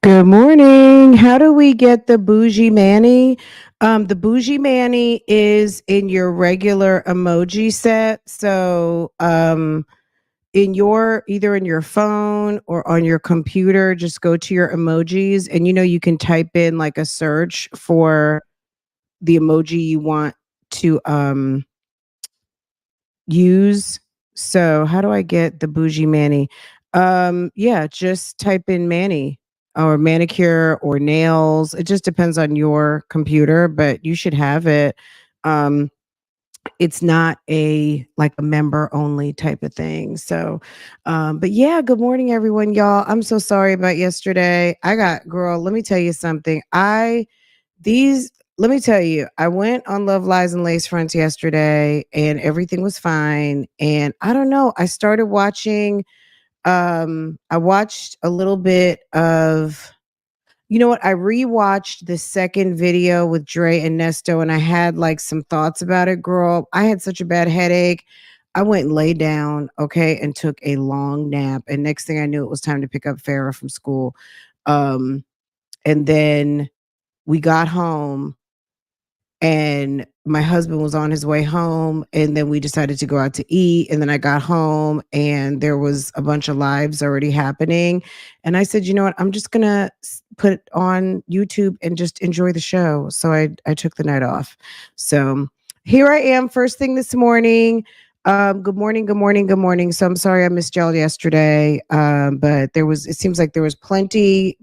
Good morning. How do we get the bougie Manny? The bougie Manny is in your regular emoji set. So, in your either in your phone or on your computer, just go to your emojis, and you can type in like a search for the emoji you want to use. So, how do I get the bougie Manny? Yeah, just type in Manny or manicure or nails. It just depends on your computer, but you should have it. Um, it's not a member only type of thing. So, but yeah, good morning, everyone, y'all. I'm so sorry about yesterday. Girl, let me tell you something. These let me tell you, I went on Love Lies and Lace Fronts yesterday and everything was fine. And I don't know, I watched a little bit of I rewatched the second video with Dre and Nesto and I had like some thoughts about it, girl. I had such a bad headache. I went and laid down, okay, and took a long nap. And next thing I knew, it was time to pick up Farrah from school. Um, and then we got home and my husband was on his way home, and then we decided to go out to eat, and then I got home and there was a bunch of lives already happening, and I said, you know what, I'm just gonna put it on YouTube and just enjoy the show. So I took the night off. So here I am first thing this morning. Good morning, good morning, good morning. So I'm sorry I missed y'all yesterday, but it seems like there was plenty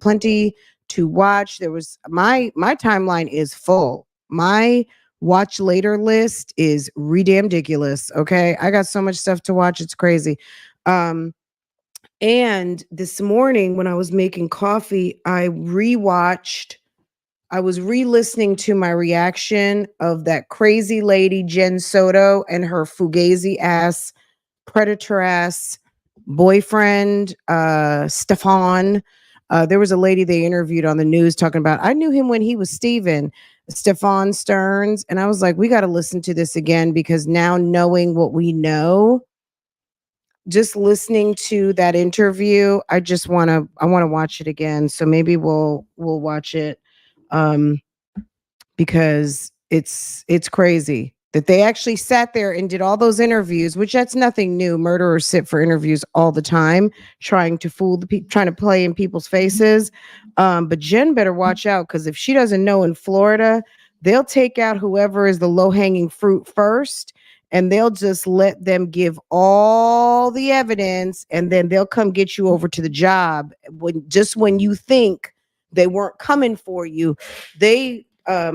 to watch. There was my timeline is full. My watch later list is ridiculous. Okay. I got so much stuff to watch. It's crazy. Um, and this morning when I was making coffee, I was re-listening to my reaction of that crazy lady, Jen Soto, and her fugazi ass, predator ass boyfriend, Stefan. There was a lady they interviewed on the news talking about, I knew him when he was Stefan Stearns. And I was like, we got to listen to this again because now knowing what we know, just listening to that interview, I want to watch it again. So maybe we'll watch it. Um, because it's crazy that they actually sat there and did all those interviews, which that's nothing new. Murderers sit for interviews all the time, trying to fool the people, trying to play in people's faces. But Jen better watch out because if she doesn't know in Florida, they'll take out whoever is the low hanging fruit first. And they'll just let them give all the evidence, and then they'll come get you over to the job when you think they weren't coming for you. They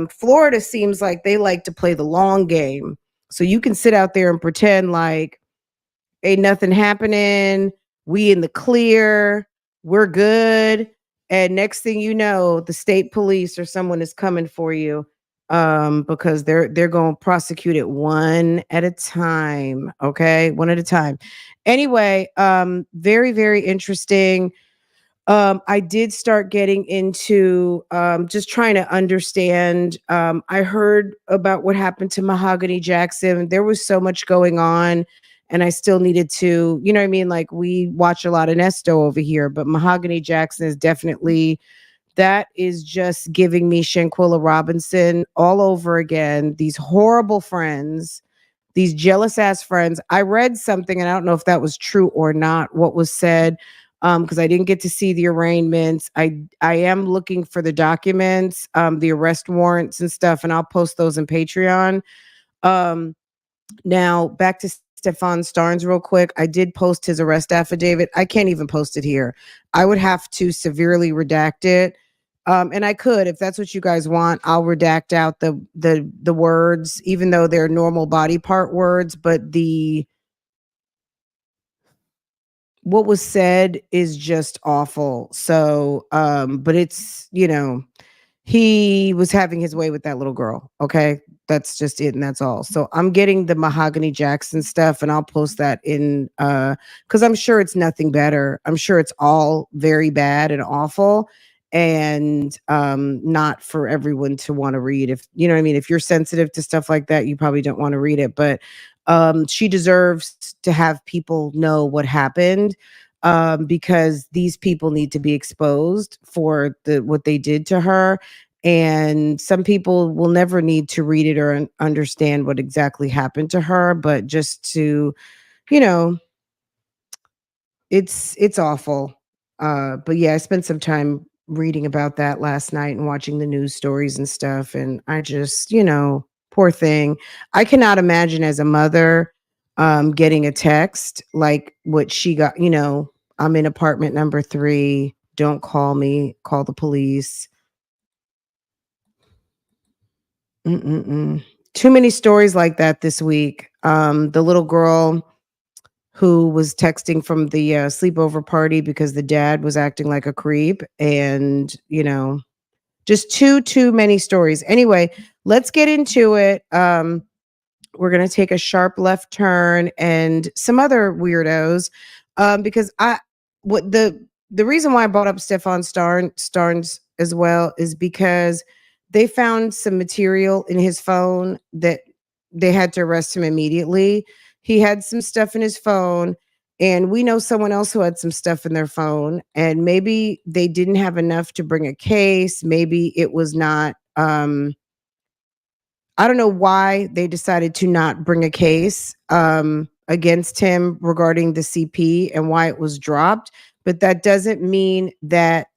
Florida seems like they like to play the long game. So you can sit out there and pretend like ain't nothing happening. We in the clear. We're good. And next thing you know, the state police or someone is coming for you because they're going to prosecute it one at a time. Okay, one at a time. Anyway, very very interesting. I did start getting into just trying to understand. I heard about what happened to Mahogany Jackson. There was so much going on, and I still needed to, you know what I mean? Like, we watch a lot of Nesto over here, but Mahogany Jackson is definitely, that is just giving me Shanquilla Robinson all over again. These horrible friends, these jealous ass friends. I read something, and I don't know if that was true or not, what was said, because I didn't get to see the arraignments. I am looking for the documents, the arrest warrants and stuff, and I'll post those in Patreon. Um, Now back to Stefan Starnes real quick. I did post his arrest affidavit. I can't even post it here. I would have to severely redact it. And I could, if that's what you guys want, I'll redact out the words, even though they're normal body part words, but the what was said is just awful. So, but it's, he was having his way with that little girl. Okay. That's just it. And that's all. So I'm getting the Mahogany Jackson stuff and I'll post that in, cause I'm sure it's nothing better. I'm sure it's all very bad and awful and, not for everyone to want to read. If you know what I mean, if you're sensitive to stuff like that, you probably don't want to read it, but, she deserves to have people know what happened. because these people need to be exposed for what they did to her. And some people will never need to read it or understand what exactly happened to her, but just to, you know, it's awful. But yeah, I spent some time reading about that last night and watching the news stories and stuff. And I just, poor thing. I cannot imagine as a mother getting a text like what she got, I'm in apartment number 3. Don't call me, call the police. Mm-mm-mm. Too many stories like that this week. The little girl who was texting from the sleepover party because the dad was acting like a creep, and just too many stories. Anyway, let's get into it. We're going to take a sharp left turn and some other weirdos, because the reason why I brought up Stefan Starnes as well is because they found some material in his phone that they had to arrest him immediately. He had some stuff in his phone, and we know someone else who had some stuff in their phone, and maybe they didn't have enough to bring a case. Maybe it was not I don't know why they decided to not bring a case against him regarding the CP and why it was dropped, but that doesn't mean that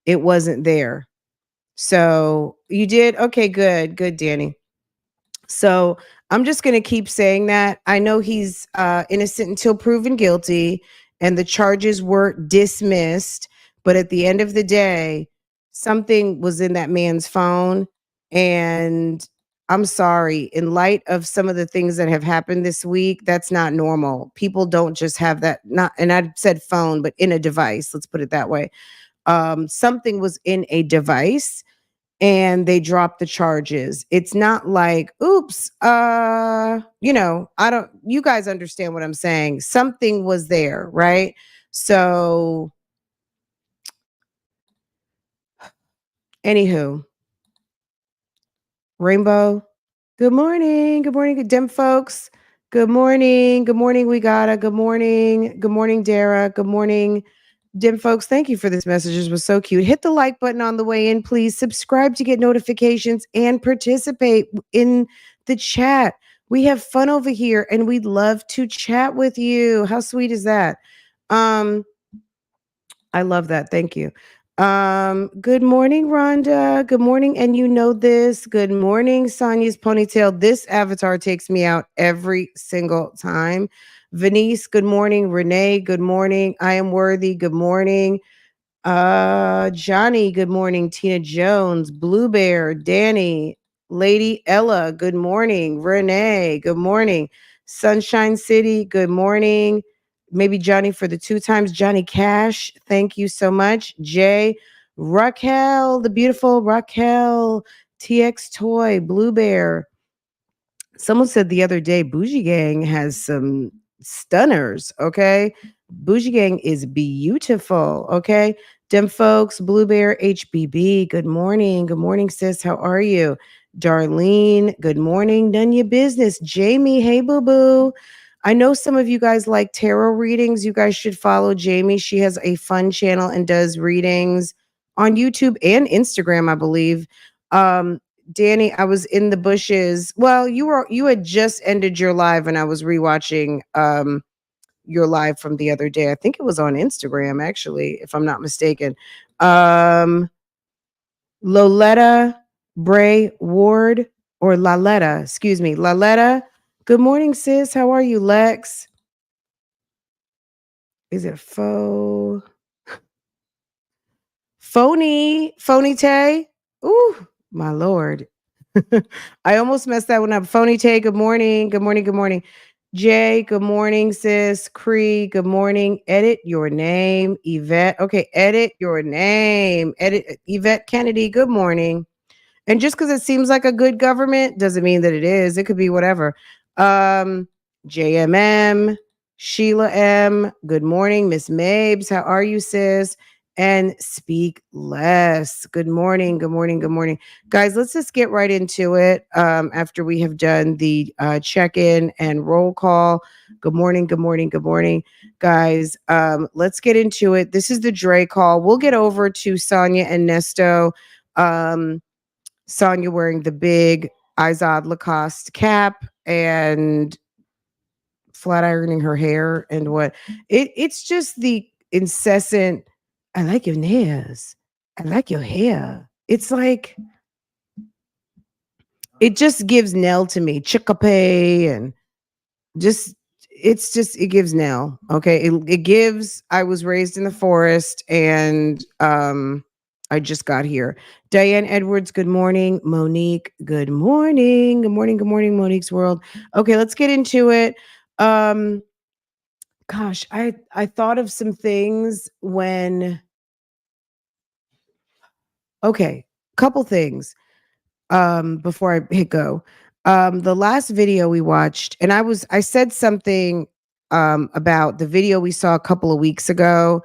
it wasn't there. So you did? Okay, good, Danny. So I'm just going to keep saying that. I know he's innocent until proven guilty, and the charges were dismissed. But at the end of the day, something was in that man's phone. And I'm sorry, in light of some of the things that have happened this week, that's not normal. People don't just have that, not, and I said phone, but in a device. Let's put it that way. Something was in a device and they dropped the charges. It's not like, oops, I don't, you guys understand what I'm saying. Something was there, right? So, anywho, Rainbow, good morning. Good morning, good dim folks. Good morning. Good morning, we gotta. Good morning. Good morning, Dara. Good morning, dim folks. Thank you for this message. It was so cute. Hit the like button on the way in, please. Subscribe to get notifications and participate in the chat. We have fun over here and we'd love to chat with you. How sweet is that? Um, I love that. Thank you. Good morning, Rhonda. Good morning. And you know this. Good morning, Sonia's ponytail. This avatar takes me out every single time. Venice, good morning. Renee, good morning. I am worthy. Good morning. Johnny, good morning. Tina Jones, Blue Bear, Danny, Lady Ella, good morning. Renee, good morning. Sunshine City, good morning. Maybe Johnny for the 2 times. Johnny Cash, thank you so much. Jay, Raquel, the beautiful Raquel, TX Toy, Blue Bear. Someone said the other day, Bougie Gang has some stunners. Okay. Bougie Gang is beautiful. Okay. Dem folks, Blue Bear, HBB. Good morning. Good morning, sis. How are you? Darlene, good morning. None your business. Jamie, hey, boo boo. I know some of you guys like tarot readings. You guys should follow Jamie. She has a fun channel and does readings on YouTube and Instagram, I believe. Danny, I was in the bushes. Well, you had just ended your live and I was rewatching your live from the other day. I think it was on Instagram actually, if I'm not mistaken. Loletta Bray Ward or Laletta, excuse me. Laletta. Good morning, sis. How are you, Lex? Is it Phony Tay? Ooh, my Lord. I almost messed that one up. Phony Tay, good morning. Good morning. Good morning. Jay, good morning, sis. Cree, good morning. Edit your name. Yvette. Okay, edit your name. Edit Yvette Kennedy, good morning. And just because it seems like a good government doesn't mean that it is. It could be whatever. JMM, Sheila M, good morning. Miss Mabes, how are you, sis? and speak less. Good morning. Good morning. Good morning. Guys, let's just get right into it after we have done the check-in and roll call. Good morning. Good morning. Good morning. Guys, let's get into it. This is the Dre call. We'll get over to Sonia and Nesto. Sonia wearing the big Izod Lacoste cap and flat ironing her hair and what it's just the incessant I like your nails. I like your hair. It's like it just gives Nell to me. Chickapay and just it's just it gives Nell. Okay. It gives I was raised in the forest and I just got here. Diane Edwards, good morning. Monique, good morning. Good morning. Good morning, Monique's World. Okay, let's get into it. Um Gosh, I thought of some things when okay, couple things before I hit go. The last video we watched and I said something about the video we saw a couple of weeks ago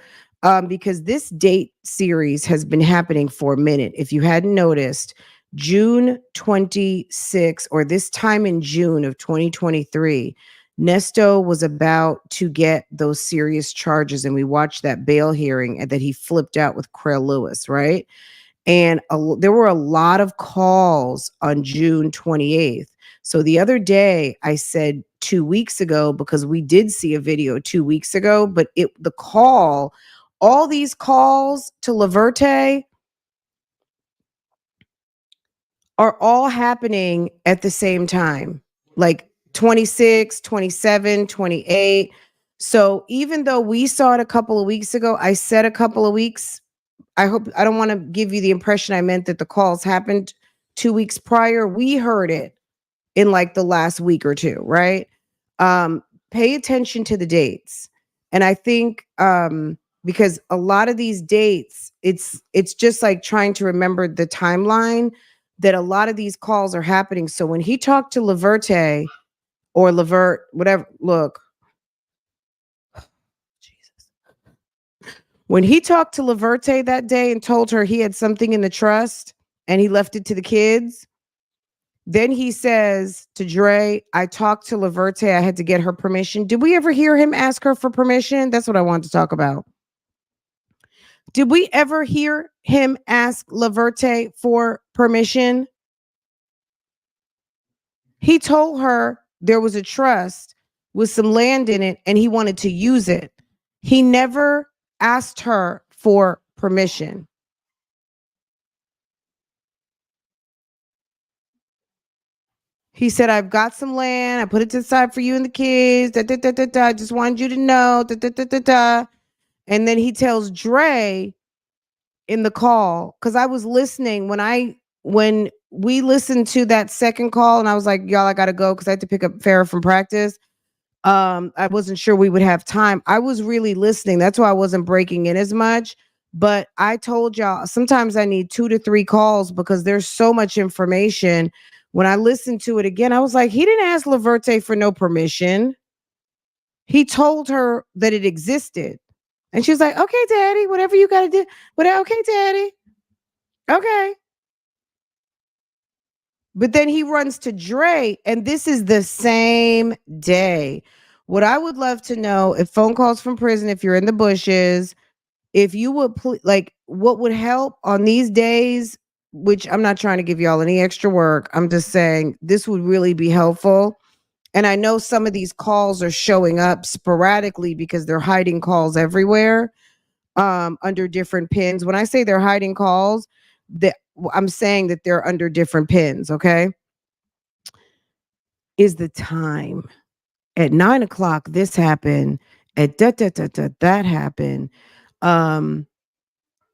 because this date series has been happening for a minute. If you hadn't noticed, June 26th or this time in June of 2023, Nesto was about to get those serious charges and we watched that bail hearing and that he flipped out with Craig Lewis, right? And there were a lot of calls on June 28th. So the other day I said 2 weeks ago because we did see a video 2 weeks ago, but all these calls to Laverte are all happening at the same time, like 26, 27, 28. So even though we saw it a couple of weeks ago, I said a couple of weeks I hope I don't want to give you the impression I meant that the calls happened 2 weeks prior. We heard it in like the last week or two, right? Pay attention to the dates. And I think because a lot of these dates, it's just like trying to remember the timeline that a lot of these calls are happening. So when he talked to Laverte or Lavert, whatever, look, when he talked to Laverte that day and told her he had something in the trust and he left it to the kids, then he says to Dre, I talked to Laverte. I had to get her permission. Did we ever hear him ask her for permission? That's what I wanted to talk about. Did we ever hear him ask Laverte for permission? He told her there was a trust with some land in it and he wanted to use it. He never asked her for permission. He said, I've got some land. I put it to the side for you and the kids. Da, da, da, da, da. I just wanted you to know. Da, da, da, da, da. And then he tells Dre in the call, because I was listening when we listened to that second call, and I was like, y'all, I gotta go because I had to pick up Farrah from practice. I wasn't sure we would have time. I was really listening. That's why I wasn't breaking in as much. But I told y'all sometimes I need 2 to 3 calls because there's so much information. When I listened to it again, I was like, he didn't ask Laverte for no permission. He told her that it existed. And she was like, okay, daddy, whatever you got to do. Okay, daddy. Okay. But then he runs to Dre, and this is the same day. What I would love to know if phone calls from prison, if you're in the bushes, if you would like what would help on these days, which I'm not trying to give y'all any extra work. I'm just saying this would really be helpful. And I know some of these calls are showing up sporadically because they're hiding calls everywhere under different pins. When I say they're hiding calls, that I'm saying that they're under different pins, okay? Is the time. At 9 o'clock, this happened. At that happened.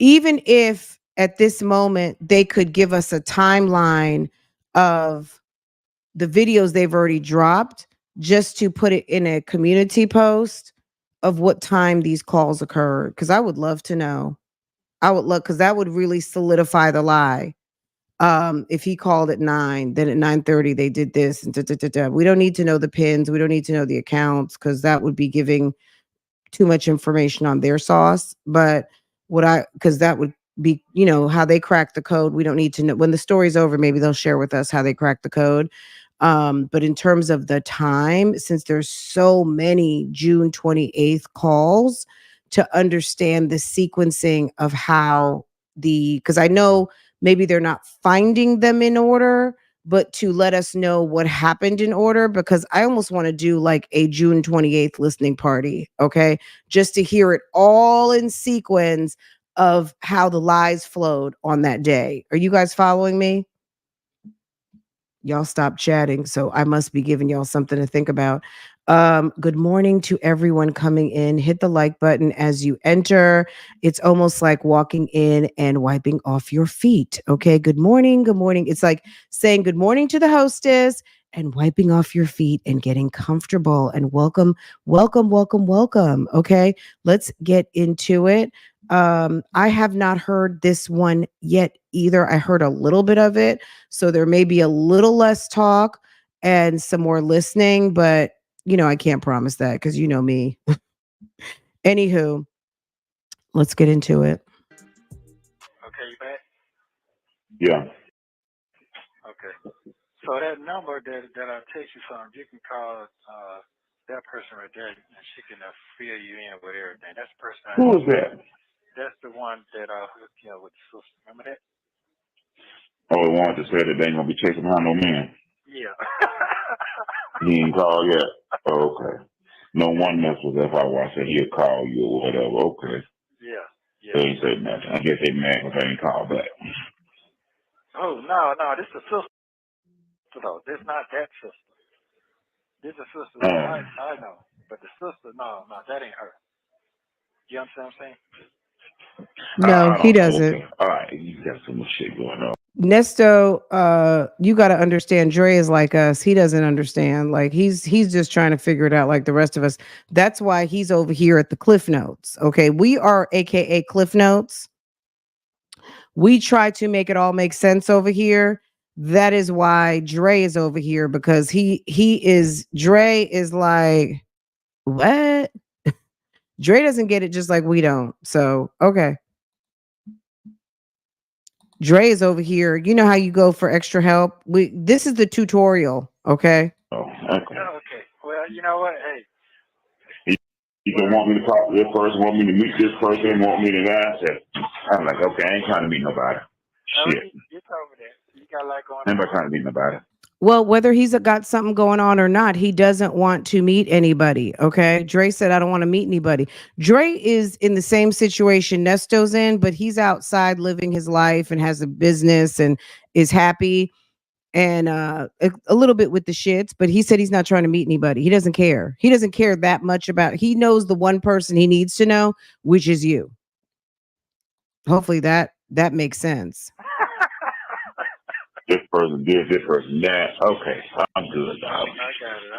Even if at this moment they could give us a timeline of the videos they've already dropped, just to put it in a community post of what time these calls occurred. Because I would love to know. I would love, because that would really solidify the lie. If he called at 9, then at 9:30 they did this and da, da, da, da. We don't need to know the pins. We don't need to know the accounts because that would be giving too much information on their sauce. But because that would be, how they crack the code. We don't need to know when the story's over. Maybe they'll share with us how they crack the code. But in terms of the time, since there's so many June 28th calls, to understand the sequencing of how because I know maybe they're not finding them in order, but to let us know what happened in order, because I almost want to do like a June 28th listening party, okay? Just to hear it all in sequence of how the lies flowed on that day. Are you guys following me? Y'all stop chatting, so I must be giving y'all something to think about. Good morning to everyone coming in. Hit the like button as you enter. It's almost like walking in and wiping off your feet. Okay, good morning. Good morning. It's like saying good morning to the hostess and wiping off your feet and getting comfortable and welcome, welcome, welcome, welcome. Okay, let's get into it. I have not heard this one yet either. I heard a little bit of it. So there may be a little less talk and some more listening, but I can't promise that because you know me. Anywho, let's get into it. Okay, you back? Yeah. Okay. So that number that I text you from, you can call that person right there, and she can fill you in with everything. That's the person I Who need. is that? That's the one that I hooked you up with the sister. Remember that? Oh, the one that said that they ain't gonna be chasing behind no man. Yeah. He ain't called yet. Oh, okay. No one mess with FIY said he'll call you or whatever. Okay. Yeah. They Yeah. ain't said nothing. I guess they mad because they ain't called back. Oh no, this is a sister though. This not that sister. This is a sister that I know, but the sister, no, that ain't her. You understand what I'm saying? No, I he don't know. doesn't. Okay. All right. You got so much shit going on. Nesto, you got to understand Dre is like us. He doesn't understand. Like he's just trying to figure it out like the rest of us. That's why he's over here at the Cliff Notes. Okay. We are AKA Cliff Notes. We try to make it all make sense over here. That is why Dre is over here, because Dre is like, what? Dre doesn't get it just like we don't. So, okay. Dre is over here. You know how you go for extra help? This is the tutorial, okay? Oh, okay. Okay. Well, you know what? Hey. You don't want me to talk to this person, want me to meet this person, want me to that. I'm like, okay, I ain't trying to meet nobody. Shit. You told me that. You got a lot going I ain't on. about trying to meet nobody. Well, whether he's got something going on or not, he doesn't want to meet anybody. Okay. Dre said, I don't want to meet anybody. Dre is in the same situation Nesto's in, but he's outside living his life and has a business and is happy and a little bit with the shits. But he said he's not trying to meet anybody. He doesn't care. He doesn't care that much he knows the one person he needs to know, which is you. Hopefully that makes sense. This person did, this person that. Okay, I'm good, dog. I got it.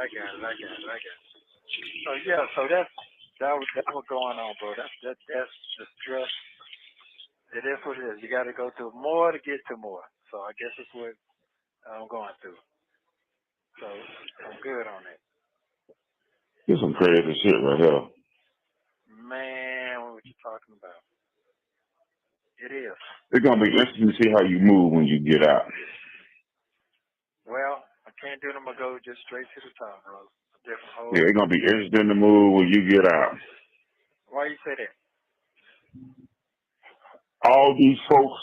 So yeah, that was going on, bro. That's the stress. It is what it is. You got to go through more to get to more. So I guess it's what I'm going through. So I'm good on it. Here's some crazy shit right here. Man, what you talking about? It is. It's gonna be interesting to see how you move when you get out. Well, I can't do them. I go just straight to the top, bro. Yeah, it's gonna be interesting to move when you get out. Why you say that? All these folks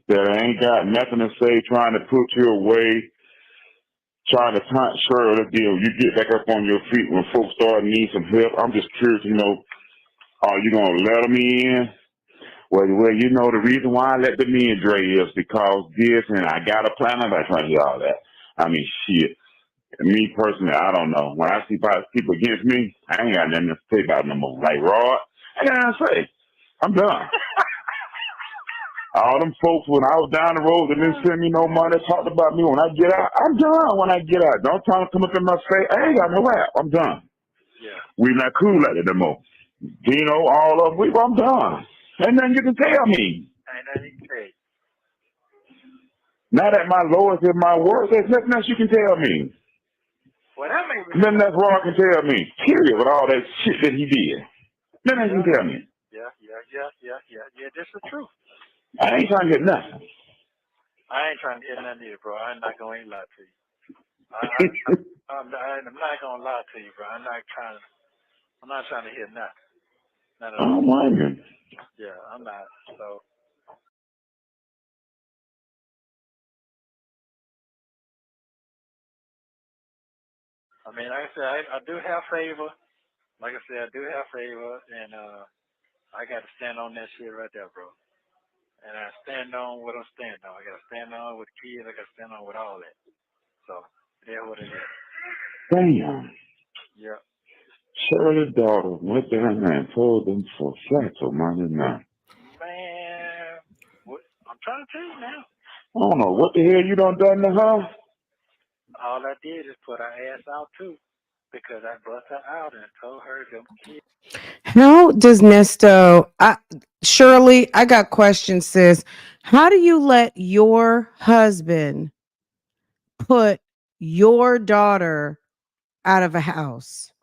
that ain't got nothing to say, trying to put you away, trying to taunt Shirley, you get back up on your feet when folks start need some help. I'm just curious to know, are you gonna let them in? Well, the reason why I let them in, Dre, is because this, and I got a plan. I'm not trying to hear all that. I mean, shit. Me personally, I don't know. When I see people against me, I ain't got nothing to say about them no more. Like Rod, I got nothing to say. I'm done. All them folks, when I was down the road, they didn't send me no money, talked about me. When I get out, I'm done when I get out. Don't try to come up in my face. I ain't got no rap. I'm done. Yeah. We not cool like that no more. Dino, all of them, I'm done. Ain't nothing you can tell me. Ain't nothing you can say. Not at my lowest in my worst, there's nothing else you can tell me. Well, that makes me. Nothing else Ron can tell me. Period. With all that shit that he did. Nothing else you can tell me. Yeah. This is the truth. I ain't trying to get nothing. I ain't trying to get nothing either, bro. I'm not gonna lie to you. I'm not gonna lie to you, bro. I'm not trying to hear nothing. None at I all. don't mind you. Yeah, I'm not. So I mean, like I said, I do have favor. Like I said, I do have favor, and I got to stand on that shit right there, bro. And I stand on what I'm standing on. I got to stand on with kids. I got to stand on with all that. So yeah, what it is. Damn. Yeah. Shirley's daughter went down there and told them for flat so money now. Man, what, I'm trying to tell you now. I don't know what the hell you done to her. All I did is put her ass out too, because I bust her out and told her them kids. How does Nesto, Shirley, I got questions, sis. How do you let your husband put your daughter out of a house?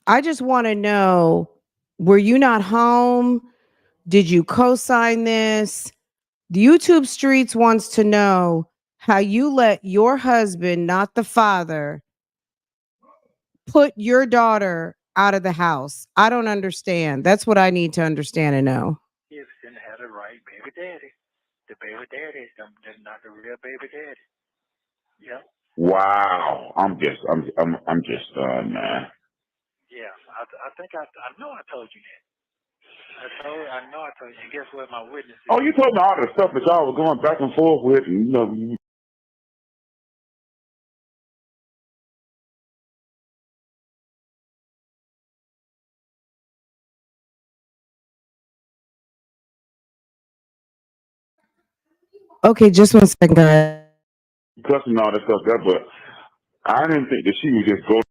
I just want to know, were you not home? Did you co-sign this? The YouTube streets wants to know how you let your husband, not the father, put your daughter out of the house. I don't understand. That's what I need to understand and know. Kids didn't have the right baby daddy. The baby daddy, they're not the real baby daddy. Yeah. Wow. I'm just man. Yeah. I think I know I told you that. I know I told you. And guess what? My witness is. Oh, you told me all the stuff that y'all was going back and forth with, and Okay, just 1 second, guys. cussing all that stuff there, but I didn't think that she would just go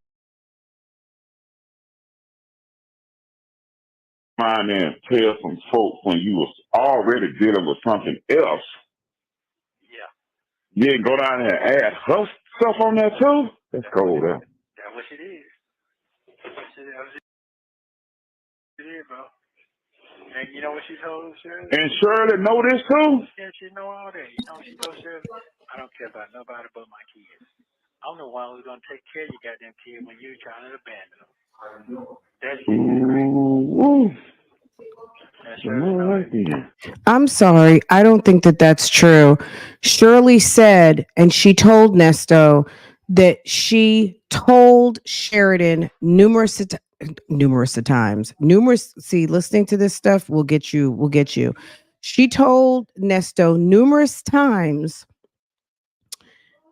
find and tell some folks when you was already dealing with something else. Yeah. You didn't go down there and add her stuff on there too? That's cold, huh? That's what she did. That's what she did, bro. And you know what she told Shirley? And Shirley know this too? Yeah, she know all that. You know what she told Shirley? I don't care about nobody but my kids. I'm the one who's gonna take care of your goddamn kid when you're trying to abandon them. That's Ooh, and Shirley know right that. then. I'm sorry. I don't think that that's true. Shirley said, and she told Nesto that she told Sheridan numerous of times. See, listening to this stuff will get you, will get you. She told Nesto numerous times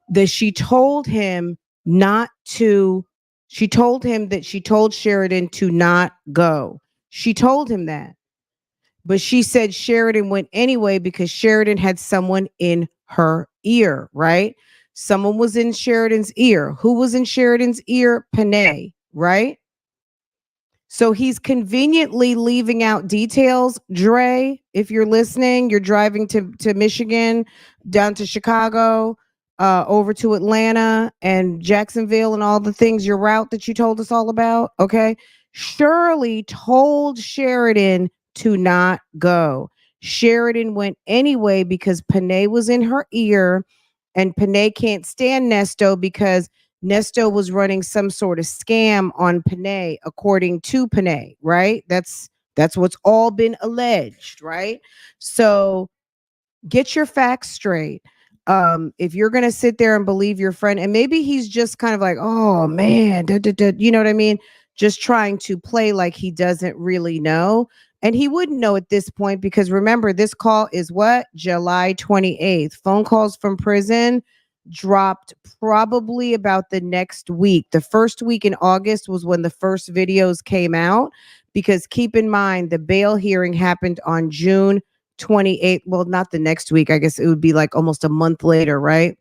that she told him not to, she told him that she told Sheridan to not go. She told him that. But she said Sheridan went anyway because Sheridan had someone in her ear, right? Someone was in Sheridan's ear. Who was in Sheridan's ear? Panay, right? So he's conveniently leaving out details. Dre, if you're listening, you're driving to Michigan, down to Chicago, over to Atlanta and Jacksonville and all the things, your route that you told us all about. Okay. Shirley told Sheridan to not go. Sheridan went anyway because Panay was in her ear, and Panay can't stand Nesto because Nesto was running some sort of scam on Panay, according to Panay, right? That's what's all been alleged, right? So get your facts straight. If you're gonna sit there and believe your friend, and maybe he's just kind of like, oh man, you know what I mean? Just trying to play like he doesn't really know. And he wouldn't know at this point because remember, this call is what? July 28th. Phone calls from prison dropped probably about the next week. The first week in August was when the first videos came out, because keep in mind the bail hearing happened on June 28th. Well, not the next week. I guess it would be like almost a month later, right?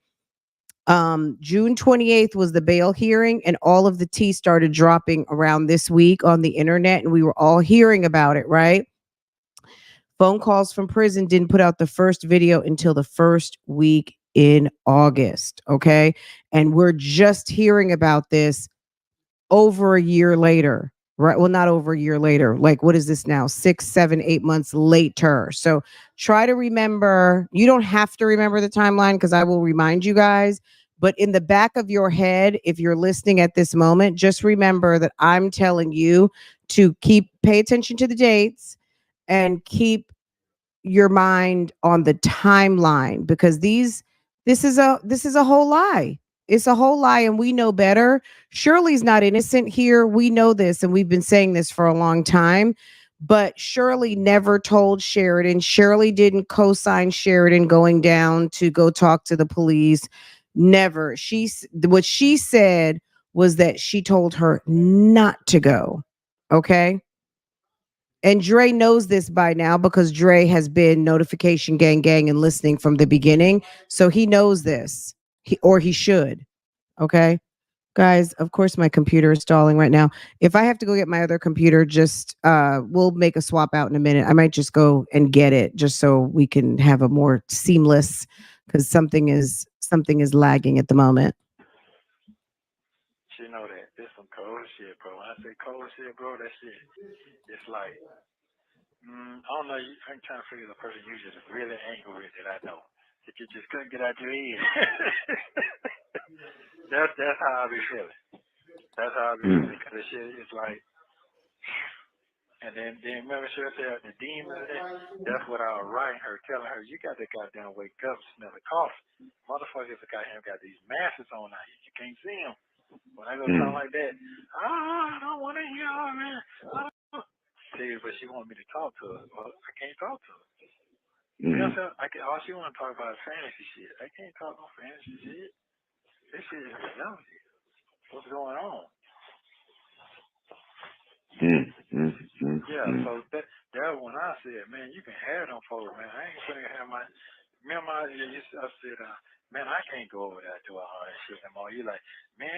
June 28th was the bail hearing, and all of the tea started dropping around this week on the internet, and we were all hearing about it, right? Phone calls from prison didn't put out the first video until the first week in August. Okay. And we're just hearing about this over a year later, right? Well, not over a year later. Like, what is this now? 6, 7, 8 months later. So try to remember. You don't have to remember the timeline because I will remind you guys. But in the back of your head, if you're listening at this moment, just remember that I'm telling you to pay attention to the dates and keep your mind on the timeline because this is a whole lie. It's a whole lie and we know better. Shirley's not innocent here. We know this and we've been saying this for a long time. But Shirley never told Sheridan. Shirley didn't co-sign Sheridan going down to go talk to the police. Never. What she said was that she told her not to go. Okay? And Dre knows this by now because Dre has been notification gang and listening from the beginning. So he knows this. Or he should. Okay. Guys, of course my computer is stalling right now. If I have to go get my other computer, just we'll make a swap out in a minute. I might just go and get it just so we can have a more seamless because something is lagging at the moment. She know that. This some cold shit, bro. When I say cold shit, bro, that shit, it's like, I don't know. I'm trying to figure the person you just really angry with that I know that you just couldn't get out your head. that's how I be feeling. That's how I be feeling because the shit is like. And then remember she said the demon of that. That's what I was writing her, telling her you got to goddamn wake up, smell the coffee. Motherfuckers got these masks on out here. You can't see them. When I go talk like that, I don't want to hear her, man. See, but she want me to talk to her. Well, I can't talk to her. You know what I'm saying? All she want to talk about is fantasy shit. I can't talk no fantasy shit. This shit is reality. What's going on? Yeah, so that when I said, man, you can have them folks, man. I ain't gonna have my. Remember, I said, man, I can't go over there to all that shit no more. You like, man,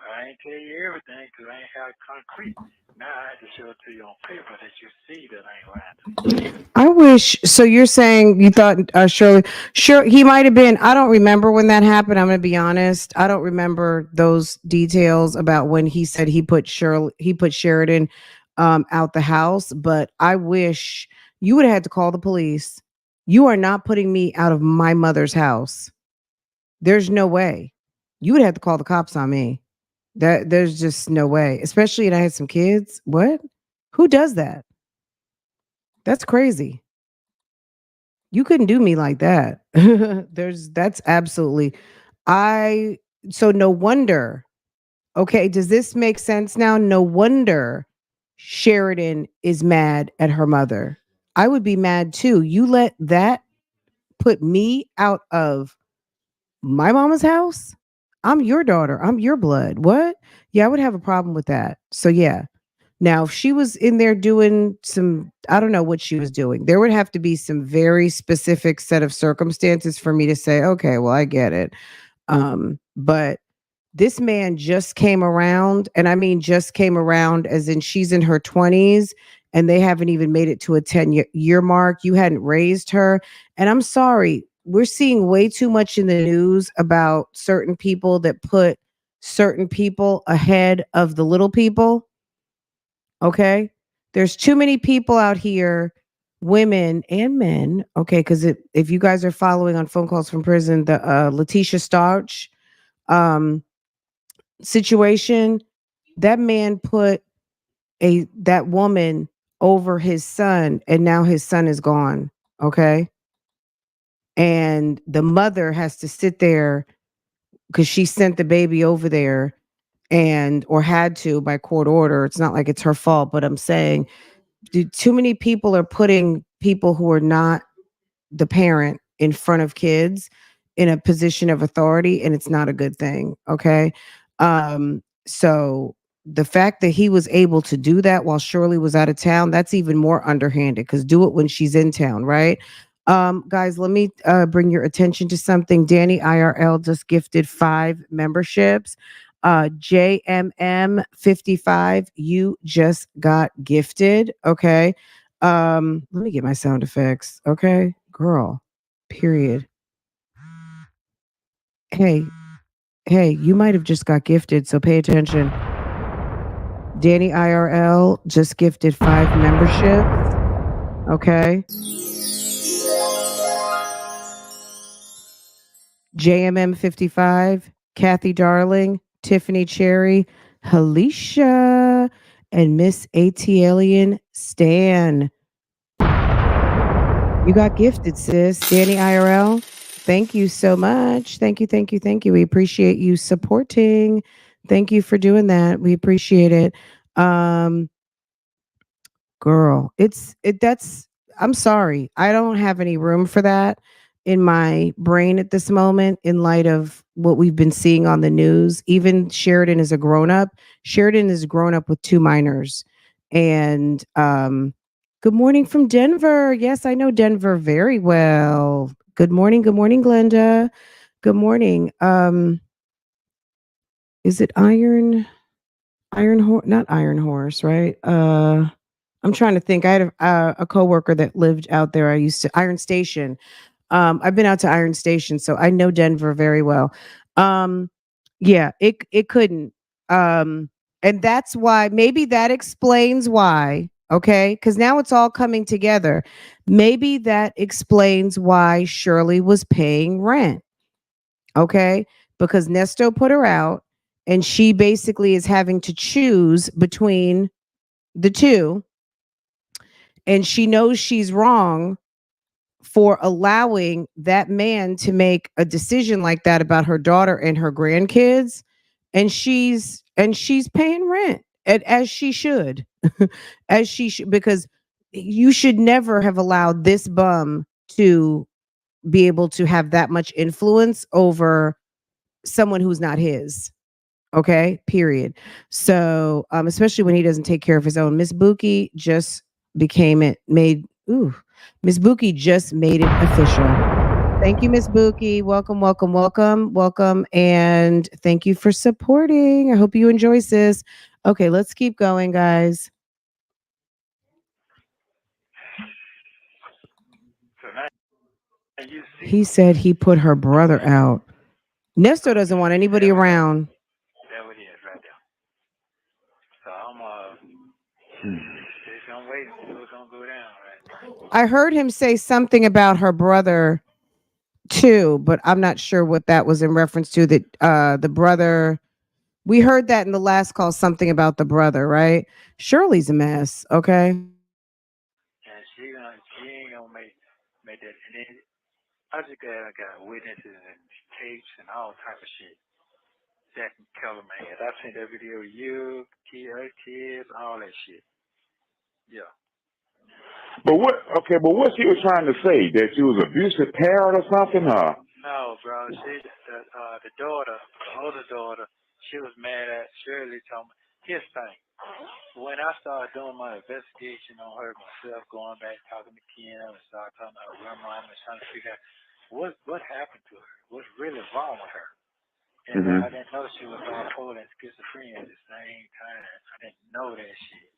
I ain't tell you everything because I ain't have concrete. Now I have to show it to you on paper that you see that I ain't lying to you. I wish. So you're saying you thought Shirley? Sure, he might have been. I don't remember when that happened. I'm going to be honest. I don't remember those details about when he said he put Sheridan out the house. But I wish you would have had to call the police. You are not putting me out of my mother's house. There's no way. You would have to call the cops on me. There's just no way. Especially, and I had some kids. What? Who does that? That's crazy. You couldn't do me like that. That's absolutely I so no wonder. Okay, does this make sense now? No wonder Sheridan is mad at her mother. I would be mad too. You let that put me out of my mama's house? I'm your daughter. I'm your blood. What? Yeah, I would have a problem with that. So yeah, now, if she was in there doing I don't know what she was doing. There would have to be some very specific set of circumstances for me to say, okay, well, I get it. But this man just came around, and I mean just came around as in she's in her 20s and they haven't even made it to a 10-year mark. You hadn't raised her. And I'm sorry, we're seeing way too much in the news about certain people that put certain people ahead of the little people. Okay. There's too many people out here, women and men. Okay. Because if you guys are following on phone calls from prison, the Letitia Starch um, situation, that man put that woman over his son, and now his son is gone. Okay. And the mother has to sit there because she sent the baby over there and or had to by court order. It's not like it's her fault, but I'm saying too many people are putting people who are not the parent in front of kids in a position of authority, and it's not a good thing. Okay. So the fact that he was able to do that while Shirley was out of town, that's even more underhanded because do it when she's in town, right? Guys, let me bring your attention to something. Danny IRL just gifted 5 memberships. JMM 55, you just got gifted. Okay. Let me get my sound effects. Okay. Girl. Period. Hey, hey, you might have just got gifted, so pay attention. Danny IRL just gifted 5 memberships. Okay. JMM55, Kathy Darling, Tiffany Cherry, Halisha, and Miss AT Stan. You got gifted, sis. Danny IRL. Thank you so much. Thank you, thank you, thank you. We appreciate you supporting. Thank you for doing that. We appreciate it. Um, Girl, that's I'm sorry. I don't have any room for that in my brain at this moment in light of what we've been seeing on the news. Even Sheridan is a grown up. Sheridan is grown up with 2 minors. And good morning from Denver. Yes, I know Denver very well. Good morning, Glenda. Good morning. Is it Iron Horse? Not Iron Horse, right? I'm trying to think. I had a coworker that lived out there. I used to Iron Station. I've been out to Iron Station, so I know Denver very well. Um, yeah, it couldn't. Um, and that's why maybe that explains why. Okay, because now it's all coming together. Maybe that explains why Shirley was paying rent. Okay, because Nesto put her out, and she basically is having to choose between the two, and she knows she's wrong for allowing that man to make a decision like that about her daughter and her grandkids, and she's paying rent, as she should. As she should, because you should never have allowed this bum to be able to have that much influence over someone who's not his. Okay, period. So, especially when he doesn't take care of his own. Miss Buki just became it made. Ooh, Miss Buki just made it official. Thank you, Miss Buki. Welcome, welcome, welcome, welcome, and thank you for supporting. I hope you enjoy this. Okay, let's keep going, guys. So now you see. He said he put her brother out. Nesto doesn't want anybody There we go. around. There it is right there. So I'm just gonna wait and see what's gonna go down right now. I heard him say something about her brother too, but I'm not sure what that was in reference to. That the brother, we heard that in the last call, something about the brother, right? Shirley's a mess. Okay. And she ain't gonna make that. And then I just got witnesses and tapes and all type of shit that can cover my ass. I seen that video of you, her kids, all that shit. Yeah. But what? Okay, but what she was trying to say that she was abusive parent or something? No, bro. The daughter, the older daughter, she was mad at Shirley. Told me his thing. When I started doing my investigation on her myself, going back talking to Kim and started talking to her grandma and trying to figure out what happened to her, what's really wrong with her. And Mm-hmm. I didn't know she was bipolar and schizophrenia at the same time. I didn't know that shit.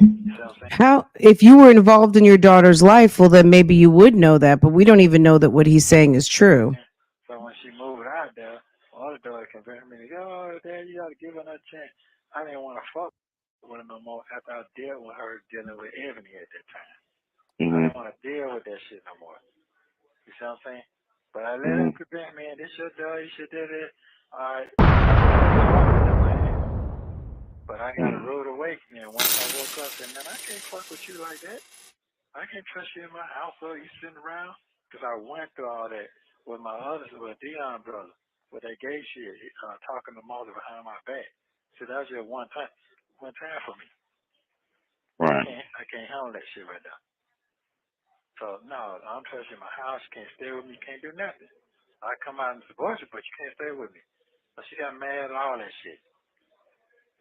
You know what I'm saying? How, if you were involved in your daughter's life, well, then maybe you would know that, but we don't even know that what he's saying is true. So when she moved out there, my other daughter convinced me to go, oh, Dad, you got to give her another chance. I didn't want to fuck with her no more after I dealt with her dealing with Ebony at that time. I Mm-hmm. didn't want to deal with that shit no more. You see what I'm saying? But I let her Mm-hmm. convince me, this your daughter, you should do this. All right. Fuck with them ass. But I got a Mm-hmm. rude awakening. Once I woke up, and man, I can't fuck with you like that. I can't trust you in my household. You sitting around? Because I went through all that with Dion brother, with that gay shit, talking to mother behind my back. So that was just one time for me. Right. I can't handle that shit right now. So no, I'm trusting my house. You can't stay with me. You can't do nothing. I come out and divorce you, but you can't stay with me. So she got mad and all that shit.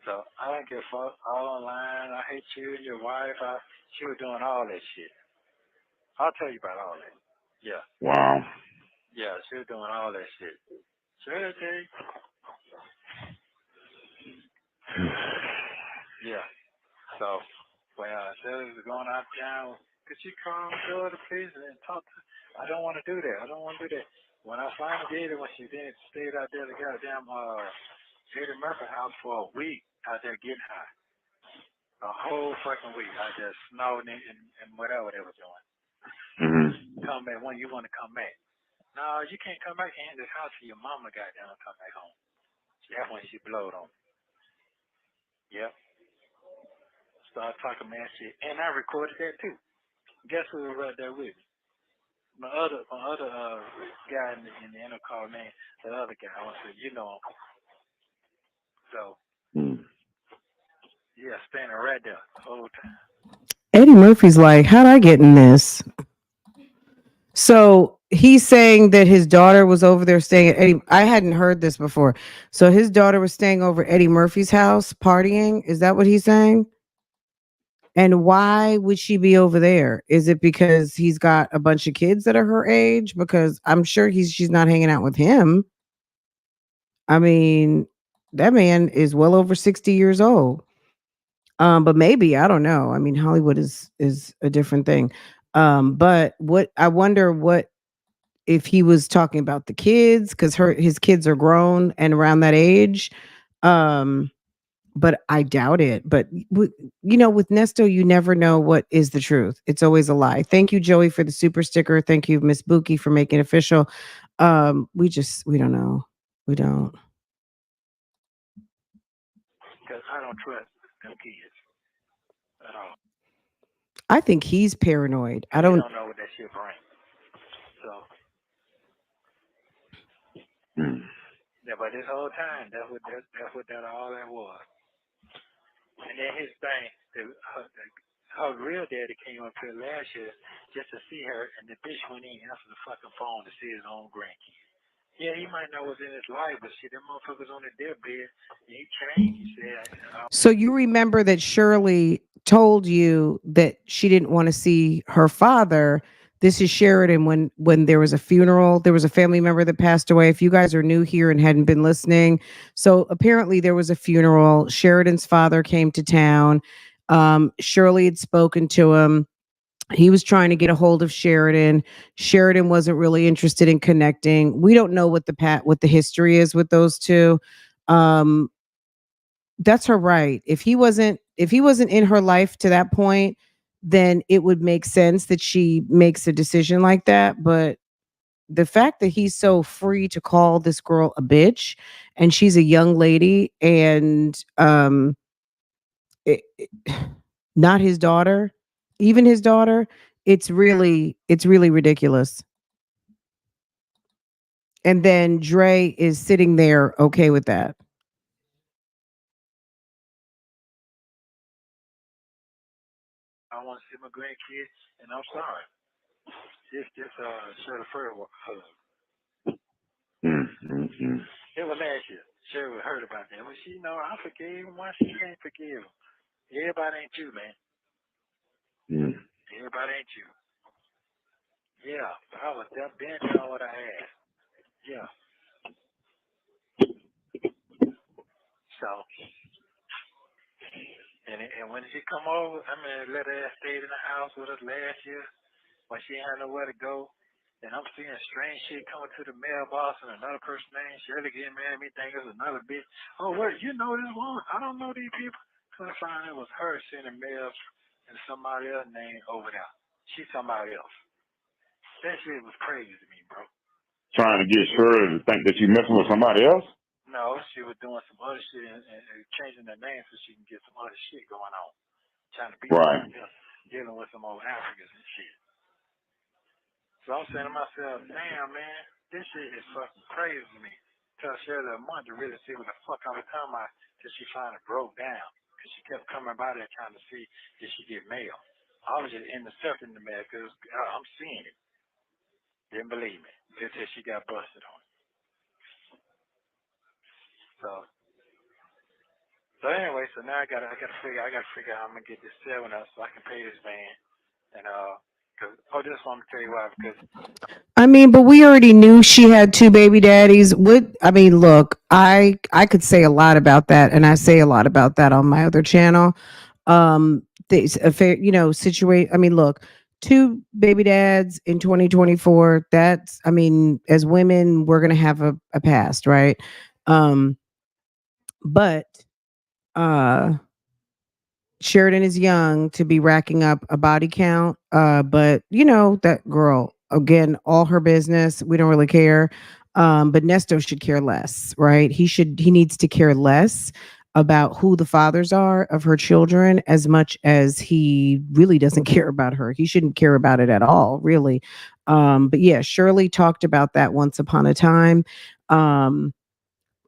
So I don't give a fuck. All online. I hate you and your wife. She was doing all that shit. I'll tell you about all that. Yeah. Wow. Yeah, she was doing all that shit. Shirley. Yeah. So when Shirley was going out of town, could you call my daughter, please, and talk to her? I don't want to do that. I don't want to do that. When I finally did it, when she did stayed out there at the goddamn Eddie Murphy house for a week out there getting high. A whole fucking week. I just snowed and whatever they were doing. Come back when you want to come back. No, you can't come back in this house till your mama got down and come back home. That's when she blowed on me. Yep. Started talking mad shit. And I recorded that too. Guess who was right there with me? My other guy in the intercom name, the other guy. I want to say, you know him. So yeah, standing right there the whole time. Eddie Murphy's like, how'd I get in this? So he's saying that his daughter was over there staying at Eddie. I hadn't heard this before. So his daughter was staying over Eddie Murphy's house partying. Is that what he's saying? And why would she be over there? Is it because he's got a bunch of kids that are her age? Because I'm sure she's not hanging out with him. I mean, that man is well over 60 years old. But maybe, I don't know. I mean, Hollywood is a different thing. But what I wonder what if he was talking about the kids because his kids are grown and around that age. Um, but I doubt it. But with Nesto, you never know what is the truth. It's always a lie. Thank you, Joey, for the super sticker. Thank you, Miss Buki, for making it official. We don't know. We don't. Because I don't trust them kids at all. I think he's paranoid. I And we don't. don't know what that shit brings. So yeah, but this whole time, that's what that all that was. And then his thing, her real daddy came up here last year just to see her, and the bitch went in and answered the fucking phone to see his own grandkids. Yeah, he might know what's in his life, but shit, them motherfuckers on the deathbed, and he changed. He said, So you remember that Shirley told you that she didn't want to see her father. This is Sheridan when there was a funeral. There was a family member that passed away. If you guys are new here and hadn't been listening, so apparently there was a funeral. Sheridan's father came to town. Shirley had spoken to him. He was trying to get a hold of Sheridan. Sheridan wasn't really interested in connecting. We don't know what the history is with those two. Um, that's her right. If he wasn't in her life to that point, then it would make sense that she makes a decision like that. But the fact that he's so free to call this girl a bitch and she's a young lady and it, not his daughter, even his daughter, it's really ridiculous. And then Dre is sitting there okay with that. I want to see my grandkids, and I'm sorry. This Shirley Fur hug. It was last year. Shirley heard about that. Well, she know I forgave him. Why she can't forgive him? Everybody ain't you, man. Everybody ain't you. Yeah, I was that bent on what I had. Yeah. So, and when she come over, I mean, let her ass stayed in the house with us last year when she had nowhere to go. And I'm seeing strange shit coming to the mailbox and another person named Shirley getting mad at me thinking it's another bitch. Oh, wait, you know this woman? I don't know these people. Couldn't find it was her sending mail and somebody else named over there. She's somebody else. That shit was crazy to me, bro. Trying to get Shirley to think that you messing with somebody else? No, she was doing some other shit and changing the name so she can get some other shit going on. Trying to be Right. dealing with some old Africans and shit. So I'm saying to myself, damn, man, this shit is fucking crazy to me. Tell Shirley a month to really see what the fuck I was talking about till she finally broke down. Because she kept coming by there trying to see if she get mail. I was just intercepting the mail because I'm seeing it. Didn't believe me. Until she got busted on it. So anyway, so now I gotta figure out how I'm gonna get this 7 up so I can pay this man. And cause this one I'm gonna tell you why, because I mean, but we already knew she had two baby daddies. Look, I could say a lot about that, and I say a lot about that on my other channel. This affair, situate. I mean, look, two baby dads in 2024. That's, I mean, as women, we're gonna have a past, right? But uh, Sheridan is young to be racking up a body count. But you know, that girl, again, all her business. We don't really care. But Nesto should care less, right? He needs to care less about who the fathers are of her children as much as he really doesn't care about her. He shouldn't care about it at all, really. But yeah, Shirley talked about that once upon a time. Um,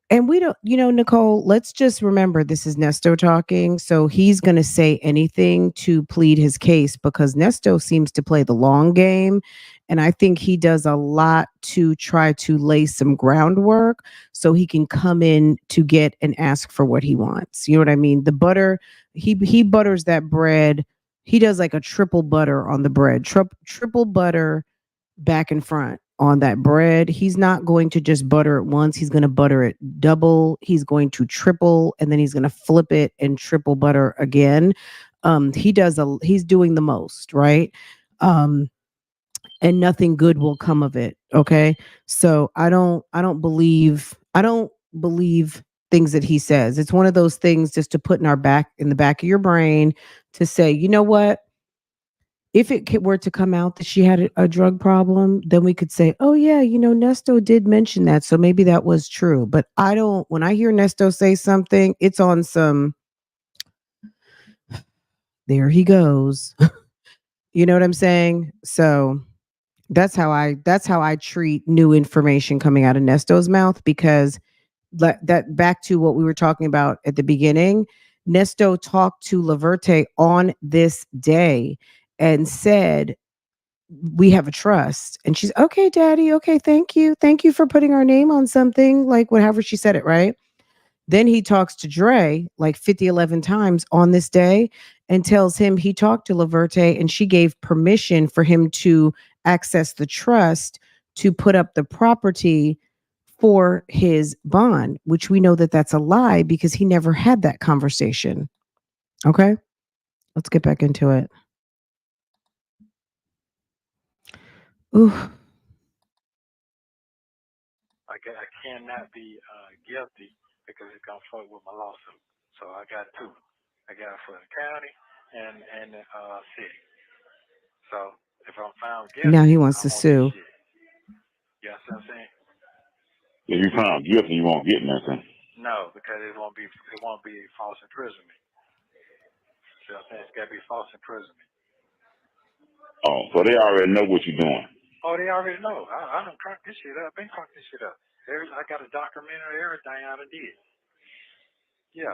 and we don't, Nicole, let's just remember this is Nesto talking. So he's going to say anything to plead his case because Nesto seems to play the long game. And I think he does a lot to try to lay some groundwork so he can come in to get and ask for what he wants. You know what I mean? The butter, he butters that bread. He does like a triple butter on the bread, triple butter back and front on that bread. He's not going to just butter it once. He's going to butter it double. He's going to triple and then he's going to flip it and triple butter again. He's doing the most, right? Um, and nothing good will come of it. Okay. So I don't believe things that he says. It's one of those things just to put in the back of your brain to say, you know what? If it were to come out that she had a drug problem, then we could say, oh, yeah, Nesto did mention that. So maybe that was true. But when I hear Nesto say something, it's on some, there he goes. You know what I'm saying? So that's how I treat new information coming out of Nesto's mouth because that back to what we were talking about at the beginning. Nesto talked to Laverte on this day and said, we have a trust. And she's, okay, daddy. Okay. Thank you. Thank you for putting our name on something, like whatever she said it, right? Then he talks to Dre like 50, 11 times on this day and tells him he talked to Laverte and she gave permission for him to access the trust to put up the property for his bond, which we know that that's a lie because he never had that conversation. Okay. Let's get back into it. Ooh. I cannot be guilty because it's gonna fuck with my lawsuit. So I got two. I got it for the county and the city. So if I'm found guilty, Now he wants I to want this sue. shit. You know what I'm saying? If you found guilty, you won't get nothing. No, because it won't be false imprisonment. You know what I'm saying? It's gotta be false imprisonment. Oh, so they already know what you're doing. Oh, they already know. I done cranked this shit up. Been cranked this shit up. I got a documentary, everything I done did. Yeah.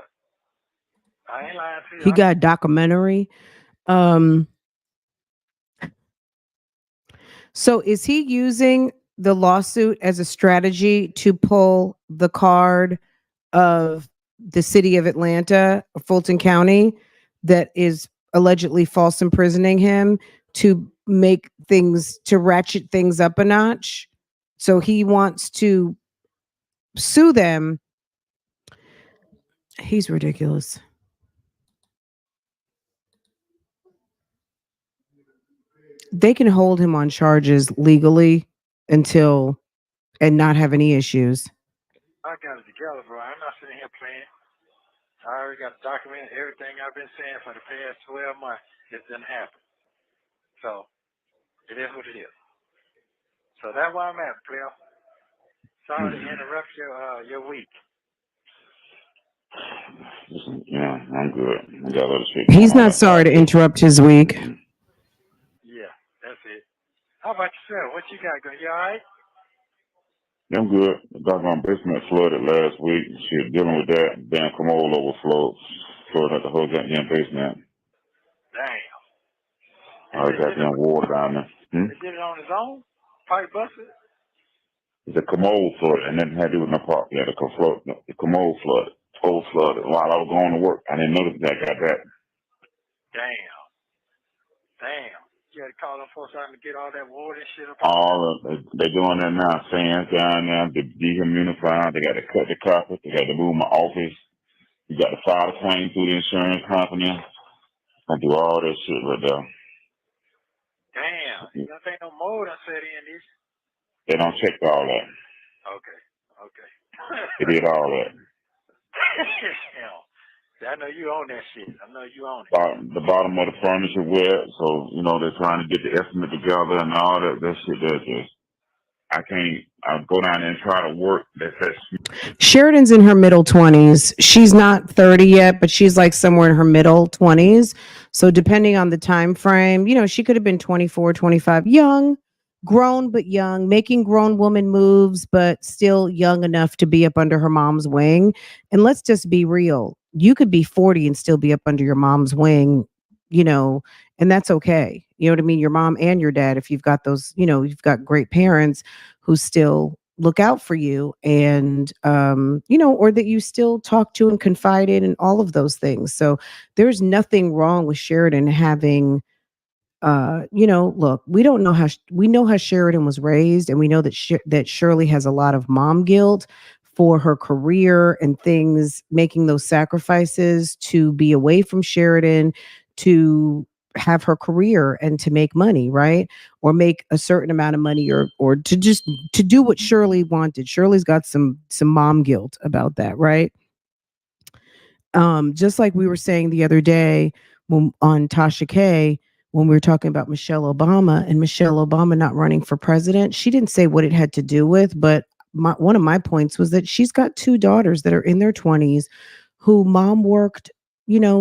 I ain't lying to you. He got a documentary. Um, so is he using the lawsuit as a strategy to pull the card of the city of Atlanta, Fulton County, that is allegedly false imprisoning him to ratchet things up a notch? So he wants to sue them. He's ridiculous. They can hold him on charges legally until and not have any issues. I got it together, bro. I'm not sitting here playing. I already got documented everything I've been saying for the past 12 months. It didn't happen. So it is what it is. So that's where I'm at, player. Sorry to interrupt your week. Listen, yeah, I'm good. I got other shit going He's on not sorry outside to this. interrupt his week. Yeah, that's it. How about yourself? What you got going? You all right? I'm good. The doggone basement flooded last week. Shit, dealing with that. Damn commode overflow. Flooded out the whole goddamn basement. Damn. And All the goddamn water down there. they did it on his own? Pipe busted? The commode flooded, and then had to do with my park. Yeah, the commode flooded. Full flooded while I was going to work. I didn't notice that. Got that. Damn. Damn. You had to call them folks out to get all that water and shit up out there? All of they doing that now. Fans down there. They dehumidifying. They got to cut the carpet. They got to move my office. You got to file a claim through the insurance company. I do all that shit right there. Damn. You don't think no more done set in this? They don't check all that. Okay. They did all that. Damn. I know you own that shit. I know you own it. The bottom of the furniture wet, so they're trying to get the estimate together and all that. That shit, that just I can't. I go down there and try to work. Sheridan's in her middle 20s. She's not 30 yet, but she's like somewhere in her middle 20s. So depending on the time frame, she could have been 24, 25, young, grown but young, making grown woman moves, but still young enough to be up under her mom's wing. And let's just be real. You could be 40 and still be up under your mom's wing, and that's okay. You know what I mean? Your mom and your dad, if you've got those, you've got great parents who still look out for you and or that you still talk to and confide in and all of those things. So there's nothing wrong with Sheridan having look, we don't know we know how Sheridan was raised, and we know that that Shirley has a lot of mom guilt for her career and things, making those sacrifices to be away from Sheridan, to have her career and to make money, right? Or make a certain amount of money, or to do what Shirley wanted. Shirley's got some mom guilt about that, right? Just like we were saying the other day on Tasha K, when we were talking about Michelle Obama and Michelle Obama not running for president, she didn't say what it had to do with, but one of my points was that she's got two daughters that are in their 20s who mom worked, their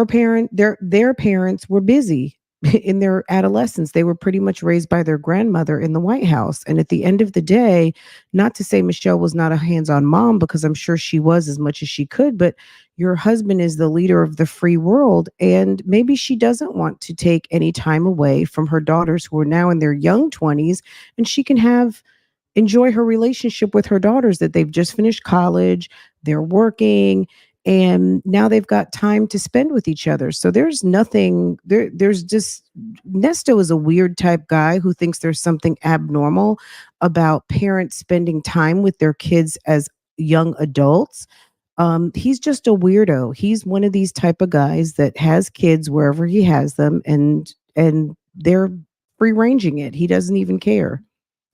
parents were busy in their adolescence. They were pretty much raised by their grandmother in the White House. And at the end of the day, not to say Michelle was not a hands-on mom, because I'm sure she was as much as she could, but your husband is the leader of the free world. And maybe she doesn't want to take any time away from her daughters who are now in their young 20s, and she can enjoy her relationship with her daughters, that they've just finished college, they're working, and now they've got time to spend with each other. So there's nothing there's just, Nesto is a weird type guy who thinks there's something abnormal about parents spending time with their kids as young adults. He's just a weirdo. He's one of these type of guys that has kids wherever he has them, and they're free ranging it. He doesn't even care.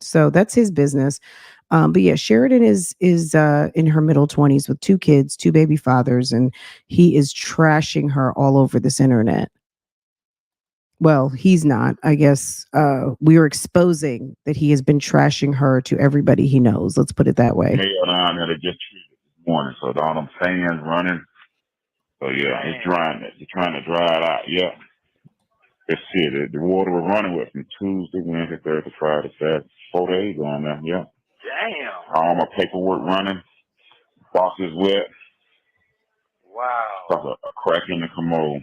So that's his business. But yeah, Sheridan is in her middle 20s with two kids, two baby fathers, and he is trashing her all over this internet. Well, he's not. I guess we are exposing that he has been trashing her to everybody he knows. Let's put it that way. Down there, they just treated this morning, so all them fans running. So yeah, it's drying. They're trying to dry it out. Yeah. Let's see, the water was running with from Tuesday, Wednesday, Thursday, Friday, Saturday, 4 days on there. Yeah. Damn. All my paperwork running. Boxes wet. Wow. Like a crack in the commode.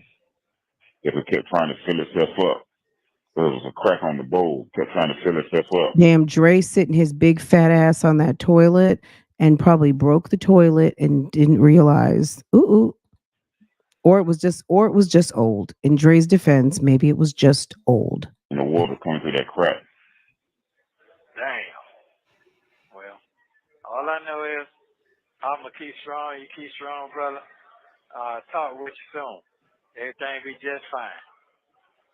It kept trying to fill itself up. There was a crack on the bowl. Kept trying to fill itself up. Damn, Dre sitting his big fat ass on that toilet and probably broke the toilet and didn't realize. Ooh. Or it was just old. In Dre's defense, maybe it was just old. And the water coming through that crack. Damn. Well, all I know is I'm going to keep strong. You keep strong, brother. Talk with you soon. Everything be just fine.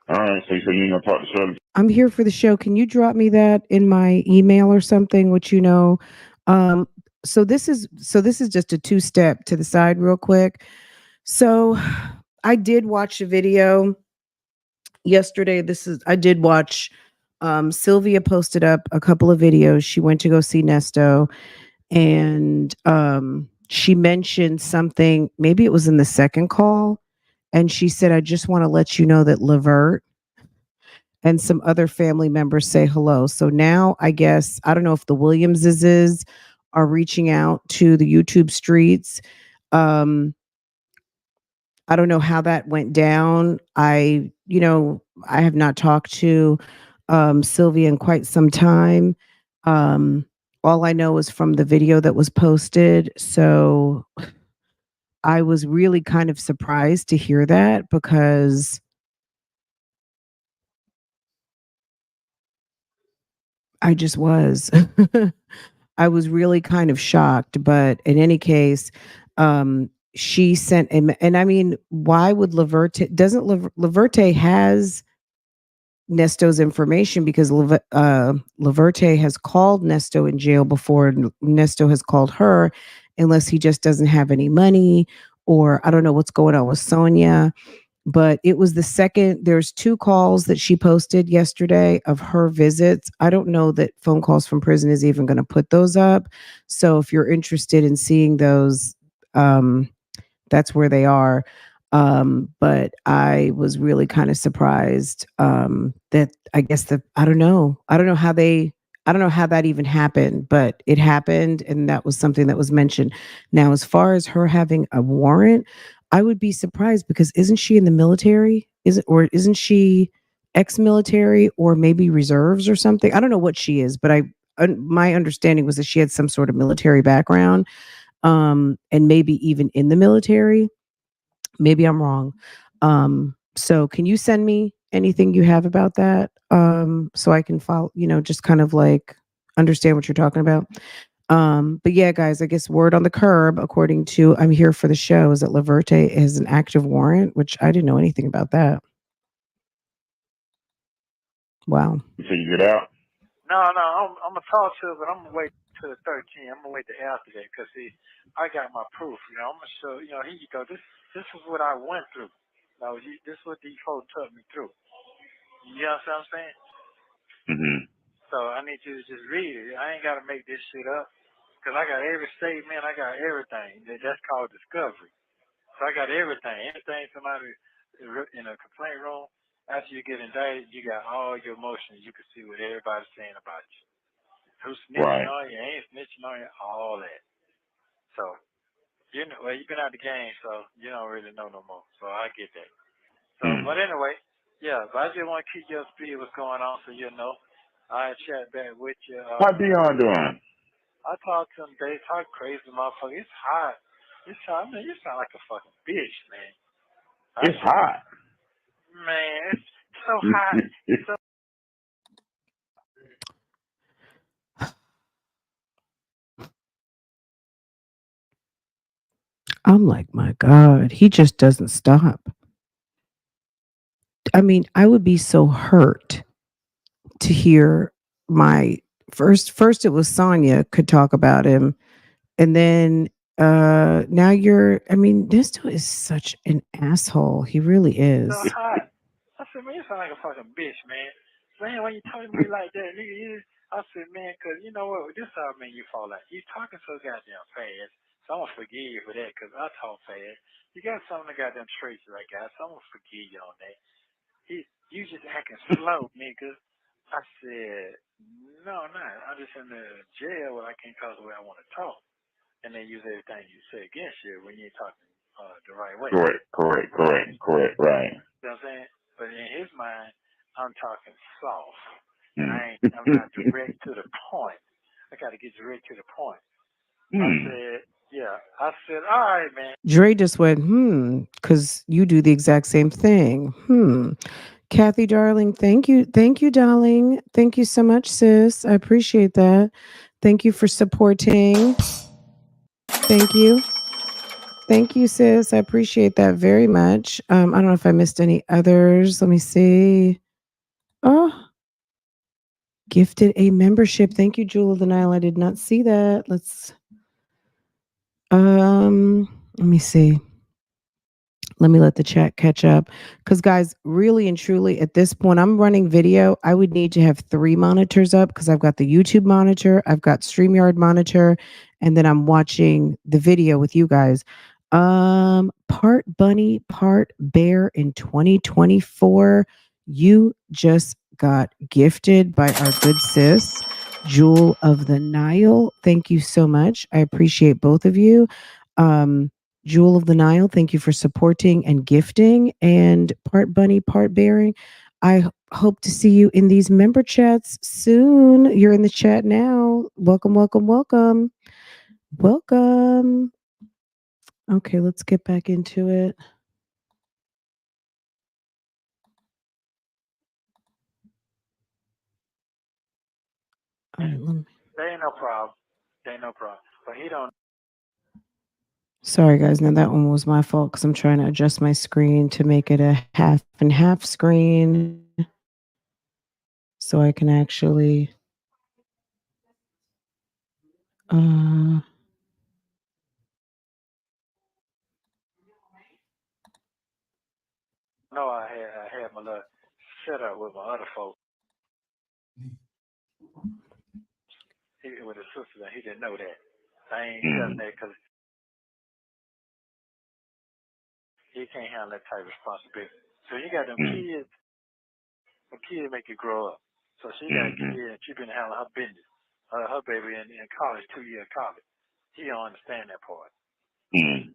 All right. So you said you're going to talk to Shirley? I'm here for the show. Can you drop me that in my email or something, which so this is just a two-step to the side real quick. So I did watch a video yesterday. I did watch, Sylvia posted up a couple of videos. She went to go see Nesto, and she mentioned something, maybe it was in the second call, and she said, I just want to let you know that Levert and some other family members say hello. So now I guess, I don't know if the Williamses are reaching out to the YouTube streets. I don't know how that went down. I have not talked to Sylvia in quite some time. All I know is from the video that was posted. So I was really kind of surprised to hear that, because I just was. I was really kind of shocked. But in any case, she sent and I mean, why would Leverte has Nesto's information, because Leverte has called Nesto in jail before, and Nesto has called her, unless he just doesn't have any money, or I don't know what's going on with Sonia, but it was the second. There's two calls that she posted yesterday of her visits. I don't know that phone calls from prison is even going to put those up. So if you're interested in seeing those, um, that's where they are. But I was really kind of surprised that I guess the I don't know how they I don't know how that even happened, but it happened, and that was something that was mentioned. Now, as far as her having a warrant, I would be surprised because isn't she in the military? Isn't she ex-military or maybe reserves or something? I don't know what she is, but my understanding was that she had some sort of military background, and maybe even in the military. Maybe I'm wrong. So can you send me anything you have about that? So I can follow, just kind of like understand what you're talking about. But yeah, guys, I guess word on the curb, according to I'm here for the show, is that Laverte has an active warrant, which I didn't know anything about that. Wow. You figured it out? No, I'm gonna talk to her, but I'm gonna wait to the 13th. I'm gonna wait to after that, cause see, I got my proof. I'm gonna show. Here you go. This is what I went through. This is what these folks took me through. You know what I'm saying? Mm-hmm. So I need you to just read it. I ain't gotta make this shit up, cause I got every statement. I got everything. That's called discovery. So I got everything. Anything somebody in a complaint room. After you get indicted, you got all your emotions. You can see what everybody's saying about you. Who's snitching Right. on you, ain't snitching on you, all that. So, you've been out the game, so you don't really know no more. So I get that. So, Mm. but anyway, yeah, but I just want to keep you up to speed what's going on so you know. I chat back with you. How Dion doing? I talked to him, they talk crazy, motherfucker. It's hot. You sound like a fucking bitch, man. I It's said, hot. man, it's so hot. So I'm like, my God, he just doesn't stop. I mean, I would be so hurt to hear my first it was Sonya could talk about him, and then now I mean, Nesto is such an asshole. He really so is. hot. I said, man, you sound like a fucking bitch, man. Man, when you talking to me like that, nigga, I said, man, cause you know what? This how man you fall out. You talking so goddamn fast. So I'm gonna forgive you for that, cause I talk fast. You got some of the goddamn traits right, guys. So I'm gonna forgive you on that. You just acting slow, nigga. I said, no, I'm not. I'm just in the jail where I can't talk the way I want to talk, and they use everything you say against you when you ain't talking the right way. Right. You know what I'm saying? But in his mind, I'm talking soft. And Mm. I'm not direct to the point. I got to get direct to the point. I said, yeah. I said, all right, man. Dre just went, because you do the exact same thing. Kathy, darling, thank you. Thank you, darling. Thank you so much, sis. I appreciate that. Thank you for supporting. Thank you. Thank you, sis. I appreciate that very much. I don't know if I missed any others. Let me see. Oh, gifted a membership. Thank you, Jewel of the Nile. I did not see that. Let me see. Let me let the chat catch up. Because, guys, really and truly, at this point, I'm running video. I would need to have 3 monitors up because I've got the YouTube monitor, I've got StreamYard monitor, and then I'm watching the video with you guys. Part bunny, part bear in 2024. You just got gifted by our good sis, Jewel of the Nile. Thank you so much. I appreciate both of you. Um, Jewel of the Nile, thank you for supporting and gifting. And part bunny, part bearing. I hope to see you in these member chats soon. You're in the chat now. Welcome, welcome, welcome. Welcome. Okay, let's get back into it. All right, There ain't no problem. There ain't no problem. But he don't. sorry, guys. Now that one was my fault because I'm trying to adjust my screen to make it a half and half screen so I can actually. Uh, know I had my little setup with my other folks. With his sister, he didn't know that. I ain't telling that because he can't handle that type of responsibility. So you got them kids. The kids make you grow up. So she got a kid and she been handling her business. Her baby in college, 2 year college. He don't understand that part. You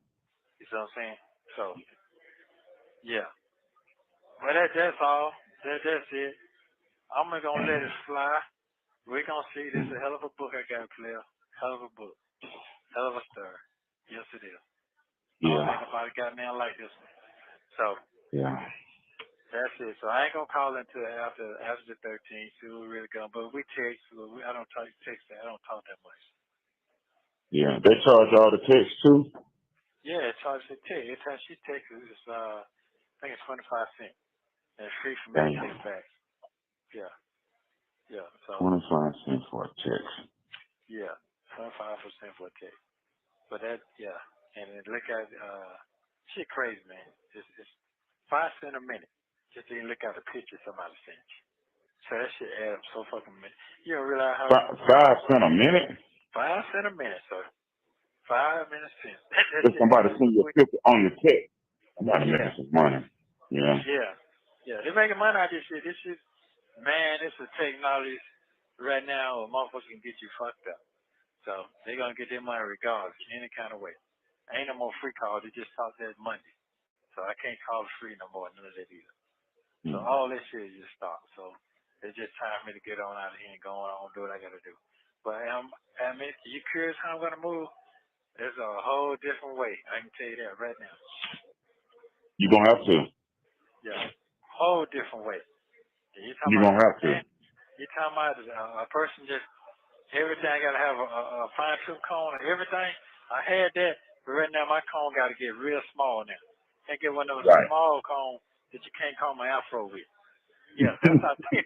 see what I'm saying? So yeah. Well, that's all. That's it. I'm gonna let it fly. We're gonna see. This is a hell of a book I got, player. Hell of a book. Hell of a story. Yes, it is. I don't think nobody got me like this one. So yeah. That's it. So I ain't gonna call until after the 13th. See what we really going. But we text. I don't talk text. I don't talk that much. Yeah, they charge all the text too. Yeah, it charges the text. Every time she texts, it's I think it's 25 cents. And it's free for me to text back. Yeah. Yeah. So 25 cents for a text. yeah, 25% for a text. But that and then look at shit crazy, man. It's 5 cents a minute. Just to look at the picture somebody sent you. So that shit adds up so fucking minute. You don't realize how 5 cents a minute? 5 cents a minute, sir. 5 minutes cents. If somebody send you a picture on your text, somebody making some money. Yeah. Yeah. They're making money out of this shit. This shit, man, this is technology right now where motherfuckers can get you fucked up. So they're gonna get their money regardless, any kind of way. Ain't no more free calls, they just talk that Monday. So I can't call it free no more, none of that either. So all this shit just stopped. So it's just time for me to get on out of here and go on, do what I gotta do. But I mean, you curious how I'm gonna move? There's a whole different way. I can tell you that right now. You're going to have to. Yeah, whole different way. You're going to have to. You're talking about a person just everything got to have a fine tooth comb and everything. I had that, but right now my comb got to get real small now. Can't get one of those small combs that you can't comb my afro with. Yeah, that's how thin.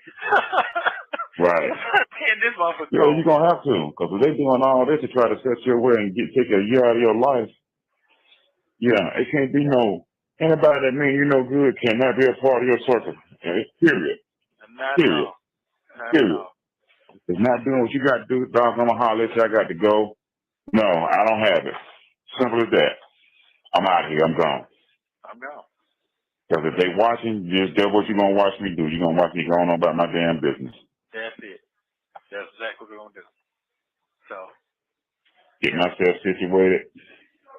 Right. That's how thin this motherfucker. Yeah, you're going to have to. Because if they're doing all this to try to set you away and take a year out of your life, yeah, it can't be anybody that mean you no good cannot be a part of your circle. Period. Not Period. at all. Not Period. at all. It's not doing what you got to do. Dog, I'm going to holler at you. I got to go. No, I don't have it. Simple as that. I'm out of here. I'm gone. I'm gone. Because if they watching, that's what you're going to watch me do. You're going to watch me going on about my damn business. That's it. That's exactly what we're going to do. So. Get myself situated.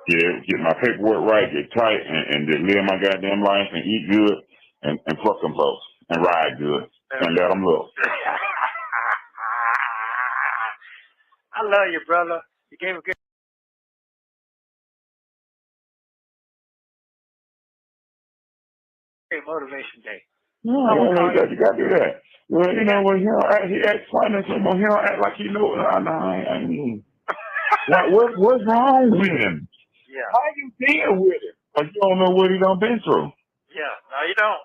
Get my paperwork right. Get tight. And just live my goddamn life and eat good. And fuck them folks. And ride good. And let them look. I love you, brother. You gave a good motivation day. No, you got to do that. Well, you know, when he acts funny, so he don't act like he know. I mean, what's wrong with him? Yeah. How you deal with it? Like you don't know what he done been through. Yeah. No, you don't.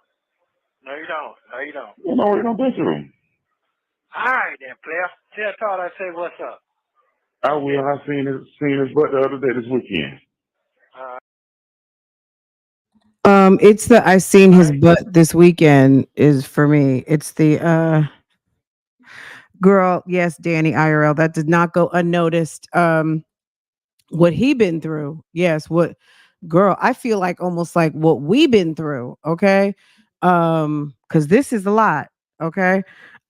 No, you don't. No, you don't. You know what he done been through. All right, then, player. Tell Todd I say what's up. I will. I seen his butt the other day this weekend. It's the I seen his butt this weekend is for me. It's the girl, yes, Danny IRL. That did not go unnoticed. What he been through. Yes, what girl, I feel like almost like what we been through, okay? Cuz this is a lot, okay?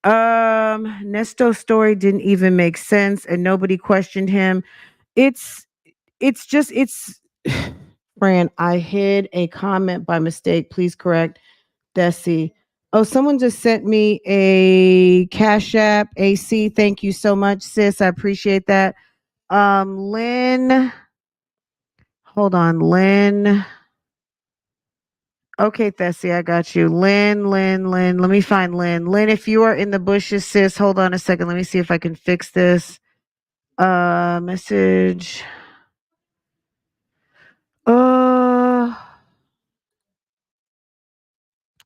Nesto's story didn't even make sense and nobody questioned him. It's it's Fran, I hid a comment by mistake. Please correct Desi. Oh, someone just sent me a Cash App AC. Thank you so much, sis. I appreciate that. Lynn, hold on, Lynn. Okay, Thessie, I got you. Lynn. Let me find Lynn. Lynn, if you are in the bushes, sis, hold on a second. Let me see if I can fix this. Message. Uh,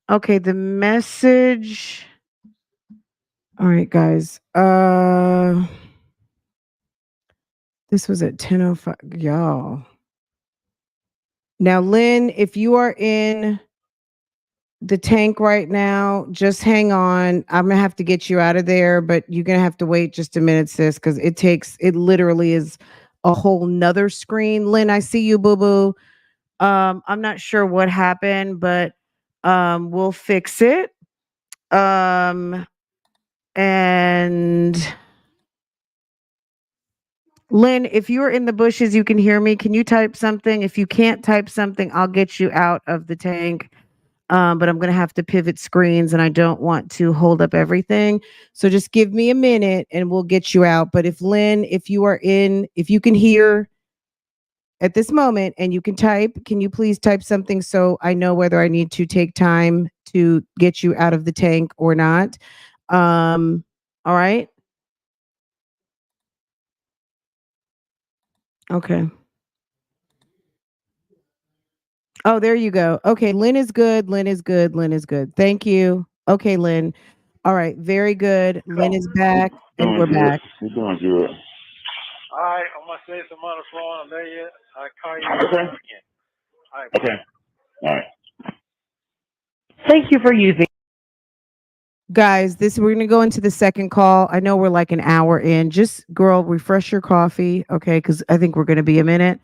okay, the message. All right, guys. This was at 10:05. Y'all. Now, Lynn, if you are in the tank right now. Just hang on. I'm gonna have to get you out of there, but you're gonna have to wait just a minute, sis, because it literally is a whole nother screen. Lynn, I see you, boo boo. I'm not sure what happened, but we'll fix it. Um, and Lynn, if you're in the bushes, you can hear me. Can you type something? If you can't type something, I'll get you out of the tank. But I'm going to have to pivot screens and I don't want to hold up everything. So just give me a minute and we'll get you out. But if Lynn, if you can hear at this moment and you can type, can you please type something so I know whether I need to take time to get you out of the tank or not? All right. Okay. Oh, there you go. Okay, Lynn is good. Lynn is good. Lynn is good. Thank you. Okay, Lynn. All right, very good. Lynn is back, and Doing we're good. back. You're doing good. All right, I'm gonna say some on the phone. I'm there yet. I'll call you Okay. again. All right, bro. Okay. All right. Thank you for using. Guys, this we're gonna go into the second call. I know we're like an hour in. Just girl, refresh your coffee, okay? Because I think we're gonna be a minute.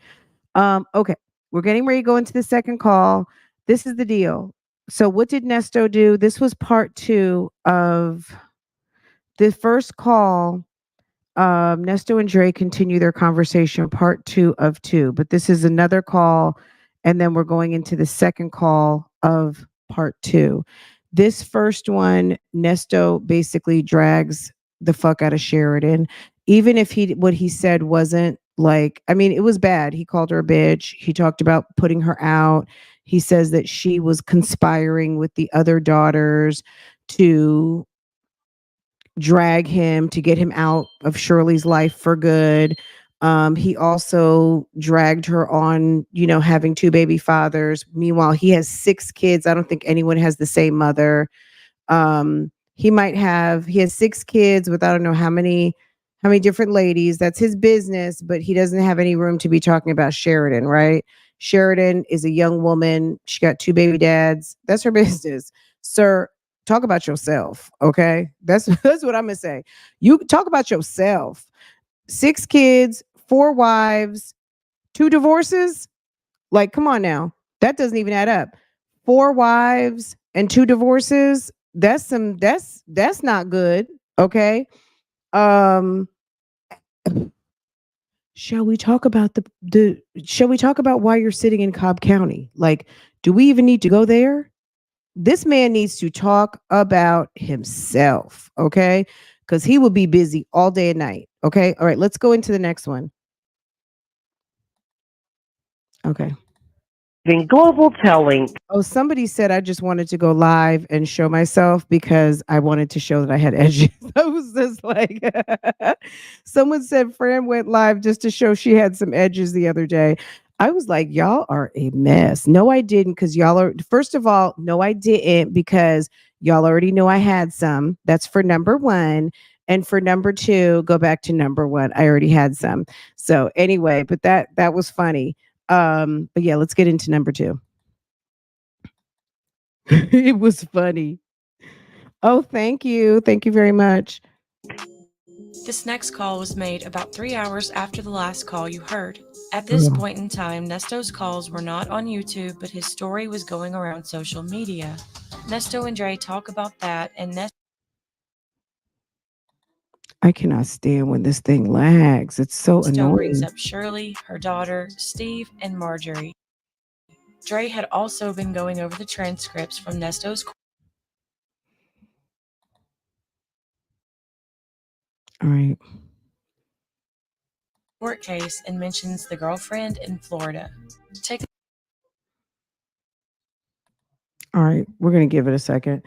Okay, we're getting ready to go into the second call. This is the deal. So, what did Nesto do? This was part two of the first call. Nesto and Dre continue their conversation, part two of two, but this is another call, and then we're going into the second call of part two. This first one, Nesto basically drags the fuck out of Sheridan, even if what he said wasn't like, I mean, it was bad. He called her a bitch. He talked about putting her out. He says that she was conspiring with the other daughters to drag him to get him out of Shirley's life for good. He also dragged her on, having two baby fathers. Meanwhile, he has six kids. I don't think anyone has the same mother. He has six kids with I don't know how many different ladies. That's his business, but he doesn't have any room to be talking about Sheridan, right? Sheridan is a young woman. She got two baby dads. That's her business. Sir, talk about yourself, okay? That's what I'm gonna say. You talk about yourself. Six kids, four wives, two divorces. Like, come on now. That doesn't even add up. Four wives and two divorces. That's not good. Okay. Um shall we talk about the shall we talk about why you're sitting in Cobb County? Like, do we even need to go there? This man needs to talk about himself, okay? Because he will be busy all day and night. Okay. All right, let's go into the next one. Okay. In global telling. Oh, somebody said I just wanted to go live and show myself because I wanted to show that I had edges. I was just like, someone said Fran went live just to show she had some edges the other day. I was like, y'all are a mess. No, I didn't, because y'all are, first of all, no, I didn't, because y'all already know I had some. That's for number one. And for number two, go back to number one. I already had some. So anyway, but that was funny. But yeah, let's get into number two. It was funny. Oh, thank you. Thank you very much. This next call was made about 3 hours after the last call you heard. At this point in time, Nesto's calls were not on YouTube, but his story was going around social media. Nesto and Dre talk about that, and I cannot stand when this thing lags. It's so Nesto brings annoying. up Shirley, her daughter, Steve, and Marjorie. Dre had also been going over the transcripts from Nesto's All right. court case and mentions the girlfriend in Florida. All right. We're gonna give it a second.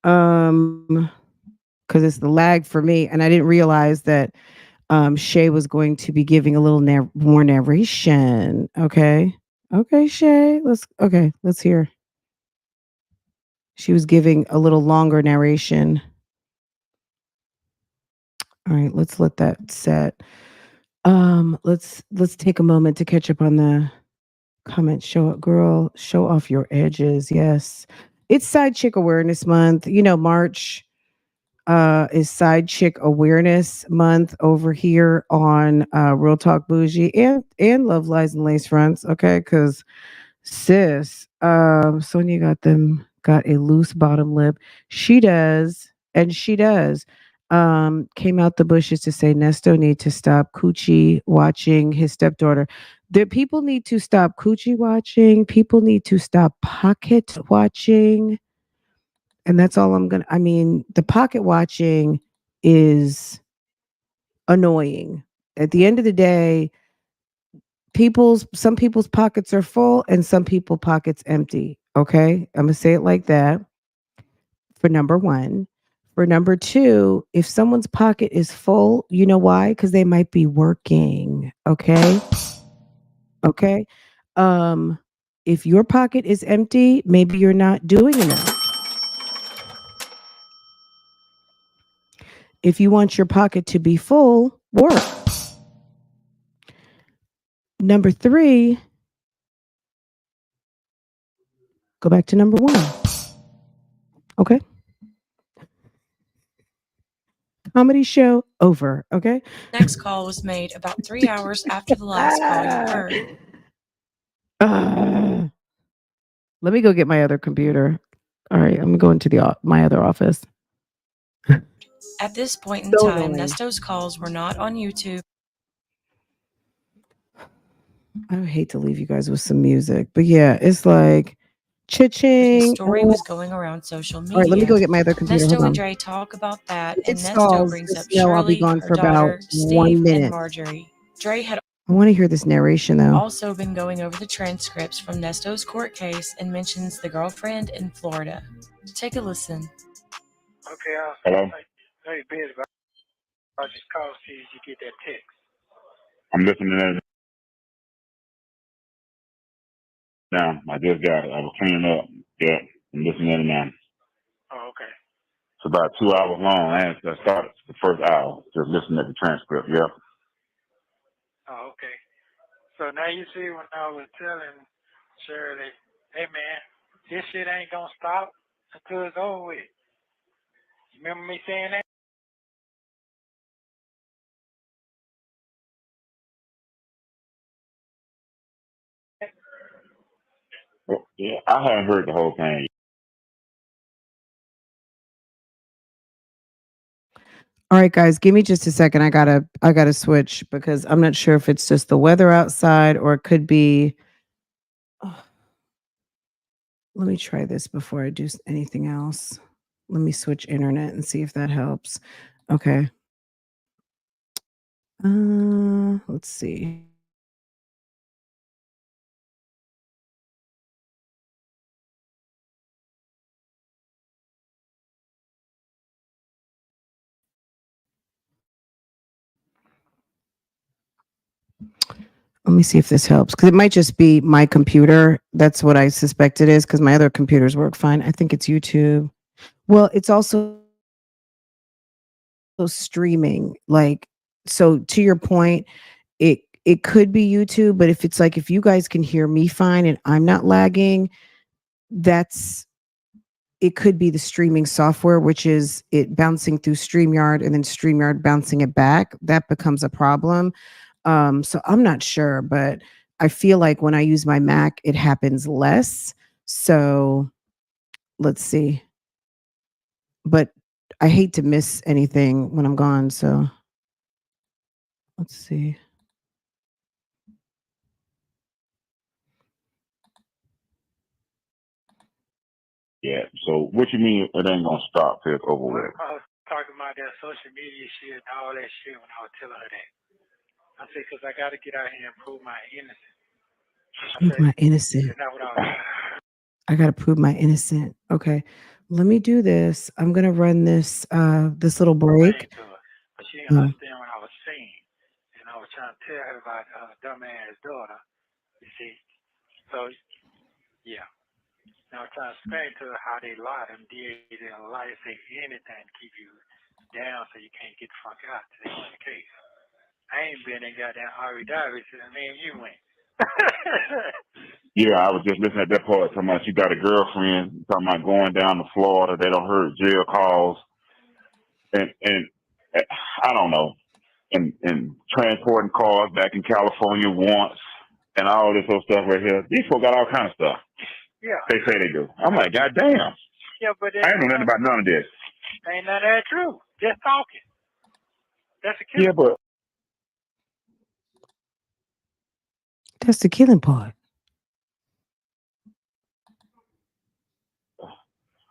Because it's the lag for me, and I didn't realize that Shay was going to be giving a little more narration. Okay. Okay, Shay. Let's hear. She was giving a little longer narration. All right, let's let that set. Let's take a moment to catch up on the comments. Show up, girl. Show off your edges. Yes. It's Side Chick Awareness Month. You know, March is Side Chick Awareness Month over here on Real Talk Bougie and Love Lies and Lace Fronts. Okay, because sis, Sonia got a loose bottom lip. She does, and she does. Came out the bushes to say Nesto need to stop coochie watching his stepdaughter. The people need to stop coochie watching. People need to stop pocket watching. And that's all I mean, the pocket watching is annoying. At the end of the day, some people's pockets are full and some people pockets empty. Okay? I'm gonna say it like that for number one. For number two, if someone's pocket is full, you know why? Because they might be working. Okay. Okay. Um, if your pocket is empty, maybe you're not doing enough. If you want your pocket to be full, work. Number three, go back to number one. Okay. Comedy show over. Okay. Next call was made about 3 hours after the last call you heard. Uh, let me go get my other computer. All right. I'm going to my other office. At this point in So time, annoying. Nesto's calls were not on YouTube. I would hate to leave you guys with some music, but yeah, it's like His cha-ching. story was going around social All right, let me media. go get my other computer. Hold Nesto and on. Dre talk about that, If it and Nesto stalls, brings up just know I'll be Shirley, gone her for about daughter, Steve, 1 and minute. Marjorie. Dre had I want to hear this narration though. also been going over the transcripts from Nesto's court case and mentions the girlfriend in Florida. Take a listen. Okay, Hello? hey, busy, but I just called to see if you get that text. I'm listening to it now. I just got it. I was cleaning up. Yeah, I'm listening to it now. Oh, okay. It's about 2 hours long. I started the first hour just listening to the transcript. Yeah. Oh, okay. So now you see when I was telling Shirley, hey man, this shit ain't gonna stop until it's over with. You remember me saying that? Well, yeah. I haven't heard the whole thing. All right, guys, give me just a second. I gotta switch because I'm not sure if it's just the weather outside or it could be. Oh, let me try this before I do anything else. Let me switch internet and see if that helps. Okay. Let's see. Let me see if this helps because it might just be my computer. That's what I suspect it is because my other computers work fine. I think it's YouTube. Well, it's also streaming. Like, so to your point, it could be YouTube, but if it's like if you guys can hear me fine and I'm not lagging, that's it could be the streaming software, which is it bouncing through StreamYard and then StreamYard bouncing it back. That becomes a problem. So I'm not sure, but I feel like when I use my Mac, it happens less. So let's see. But I hate to miss anything when I'm gone. So let's see. Yeah. So what you mean it ain't gonna stop till it's over with? I was talking about that social media shit and all that shit when I was telling her that. I said, because I got to get out here and prove my innocence. Prove my innocent. That's not what I was saying. I gotta prove my innocent. Okay. Let me do this. I'm gonna run this little break. To her, but she didn't understand what I was saying. And I was trying to tell her about her dumbass daughter, you see. So, yeah. Now I'm trying to explain to her how they lie. Them DAs in lie, say anything to keep you down so you can't get the fuck out. That ain't the case. I ain't been in goddamn Harvey Davis since me and you went. Yeah, I was just listening at that part talking about you got a girlfriend, talking about going down to Florida. They don't heard jail calls, and I don't know, and transporting cars back in California once, and all this other stuff right here. These folks got all kind of stuff. Yeah. They say they do. I'm like, God damn. Yeah, but I ain't know nothing about none of this. ain't none of that true. Just talking. That's a killer. Yeah, but That's the killing part.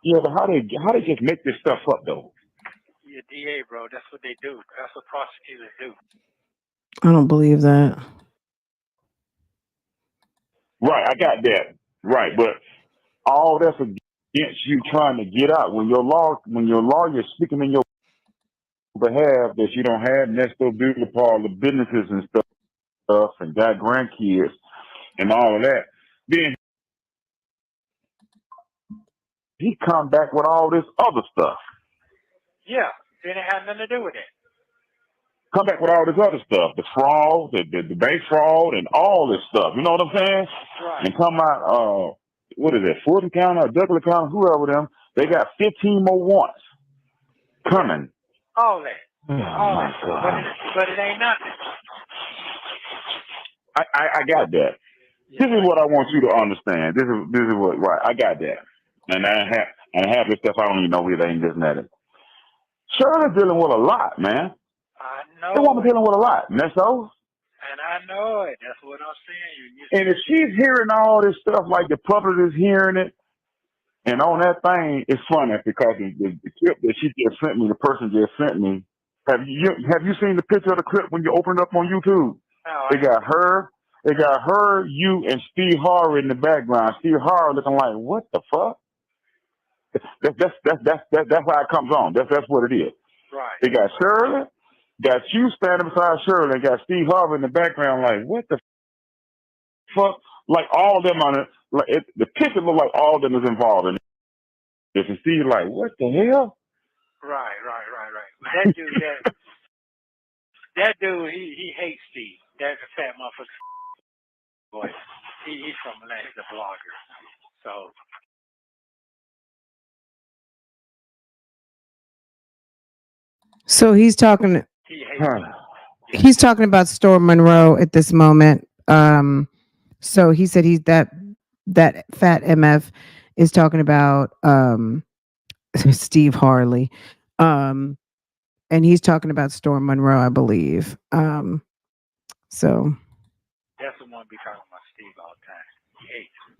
how they just make this stuff up though? Yeah, DA, bro. That's what they do. That's what prosecutors do. I don't believe that. Right, I got that. Right, but all that's against you trying to get out when your lawyer's speaking in your behalf that you don't have Nesto beauty parlor businesses and stuff and got grandkids and all of that. Then he come back with all this other stuff. Yeah, then it had nothing to do with it. Come back with all this other stuff, the fraud, the bank fraud, and all this stuff. You know what I'm saying? Right. And come out, what is it, Fulton County or Douglas County, whoever them, they got 15 more warrants coming. All that. Oh, All my that. God. But it ain't nothing. I got that. Yeah. This is what I want you to understand. This is what, right, I got that. And half this stuff I don't even know where they ain't this and that. Shirley's dealing with a lot, man. I know. The woman dealing with a lot, Nesto. And I know it. That's what I'm saying. And if she's hearing all this stuff like the public is hearing it, and on that thing, it's funny because the clip that she just sent me, the person just sent me. Have you seen the picture of the clip when you open it up on YouTube? Oh, They got her, you, and Steve Harvey in the background. Steve Harvey looking like, what the fuck? That's how it comes on. That's what it is. right. They got Shirley, got you standing beside Shirley, and got Steve Harvey in the background like, what the fuck? Like all of them on it. Like the picture look like all of them is involved in this. And Steve like, what the hell? Right. That dude, he hates Steve. That's a fat motherfucker. Boy, he's from Atlanta. He's a blogger. So. So he's talking. He hates He's talking about Storm Monroe at this moment. So he said he's that fat MF is talking about Steve Harley. And he's talking about Storm Monroe, I believe. So that's the one be talking about Steve all the time. He hates him.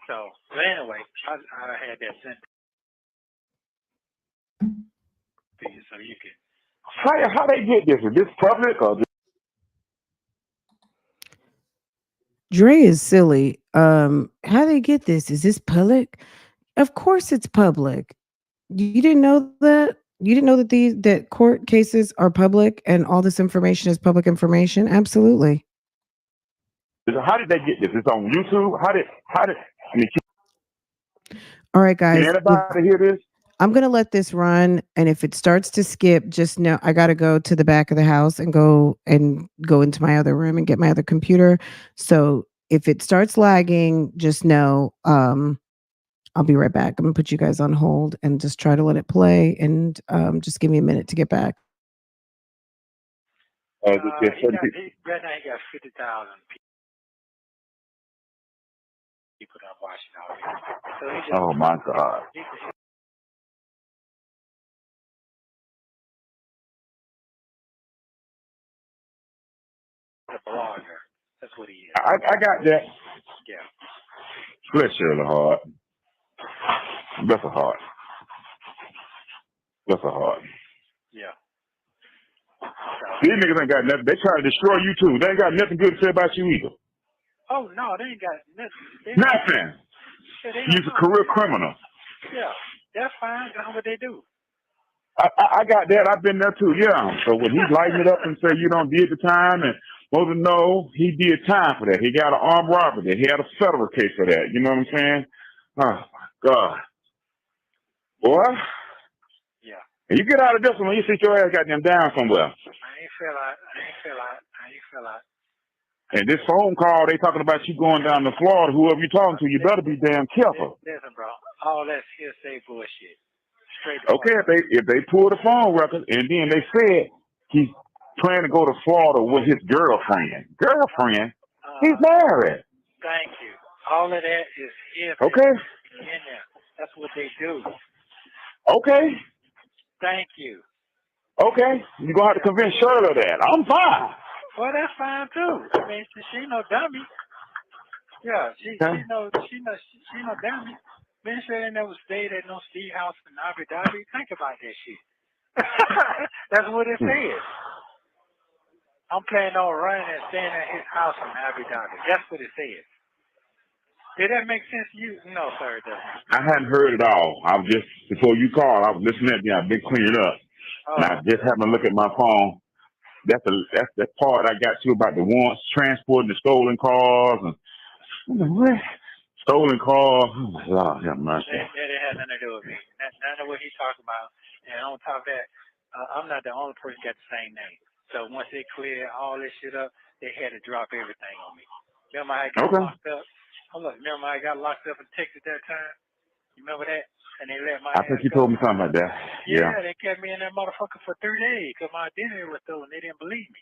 So, but anyway, I had that sent to you so you can. How they get this? Is this public or Dre is silly. How they get this? Is this public? Of course it's public. You didn't know that? You didn't know that that court cases are public and all this information is public information? Absolutely. how did they get this? It's on YouTube. How did I mean? All right, guys. Can anybody hear this? I'm gonna let this run, and if it starts to skip, just know I gotta go to the back of the house and go into my other room and get my other computer. So if it starts lagging, just know I'll be right back. I'm gonna put you guys on hold and just try to let it play, and just give me a minute to get back. Right now he got 50,000 people that are watching already. So Oh my God. A blogger. That's what he is. I got that. Yeah. Bless Shirley heart. Bless her heart. Bless her heart. Yeah. These niggas ain't got nothing. They try to destroy you too. They ain't got nothing good to say about you either. Oh no, they ain't got nothing. Nothing. He's a career criminal. Yeah, that's fine. That's what they do. I got that. I've been there too. Yeah. So when he lighten it up and say you don't did the time and supposed to know he did time for that. He got an armed robbery. He had a federal case for that. You know what I'm saying? Oh my God. Boy. Yeah. And you get out of this one when you sit your ass goddamn down somewhere. I ain't feel And this phone call, they talking about you going down to Florida. Whoever you talking to, you better be damn careful. Listen, bro. All that hearsay bullshit. Straight. Okay, if they pull the phone record and then they said he's planning to go to Florida with his girlfriend. Girlfriend? He's married. Thank you. All of that is hearsay. Okay. In there. That's what they do. Okay. Thank you. Okay. You're going to have to convince Shirley of that. I'm fine. Well, that's fine too. I mean, she no dummy. Yeah, she no dummy. Man said they never stayed at no Steve house in Abu Dhabi. Think about that shit. That's what it says. I'm planning on running and staying at his house in Abu Dhabi. That's what it says. Did that make sense to you? No, sir, it doesn't. I hadn't heard it all. I was just, before you called, I was listening to you. I've been cleaning up. And I just happened to look at my phone. That's the part I got to about the warrants, transporting the stolen cars. And what? Stolen cars. Oh, my Lord, have mercy. That had nothing to do with me. None of what he's talking about. And on top of that, I'm not the only person got the same name. So once they cleared all this shit up, they had to drop everything on me. Remember how I got locked up? Hold up. Remember how I got locked up in Texas that time? You remember that? And they let my I think you told me something like that. Yeah, they kept me in that motherfucker for 3 days because my identity was stolen. They didn't believe me.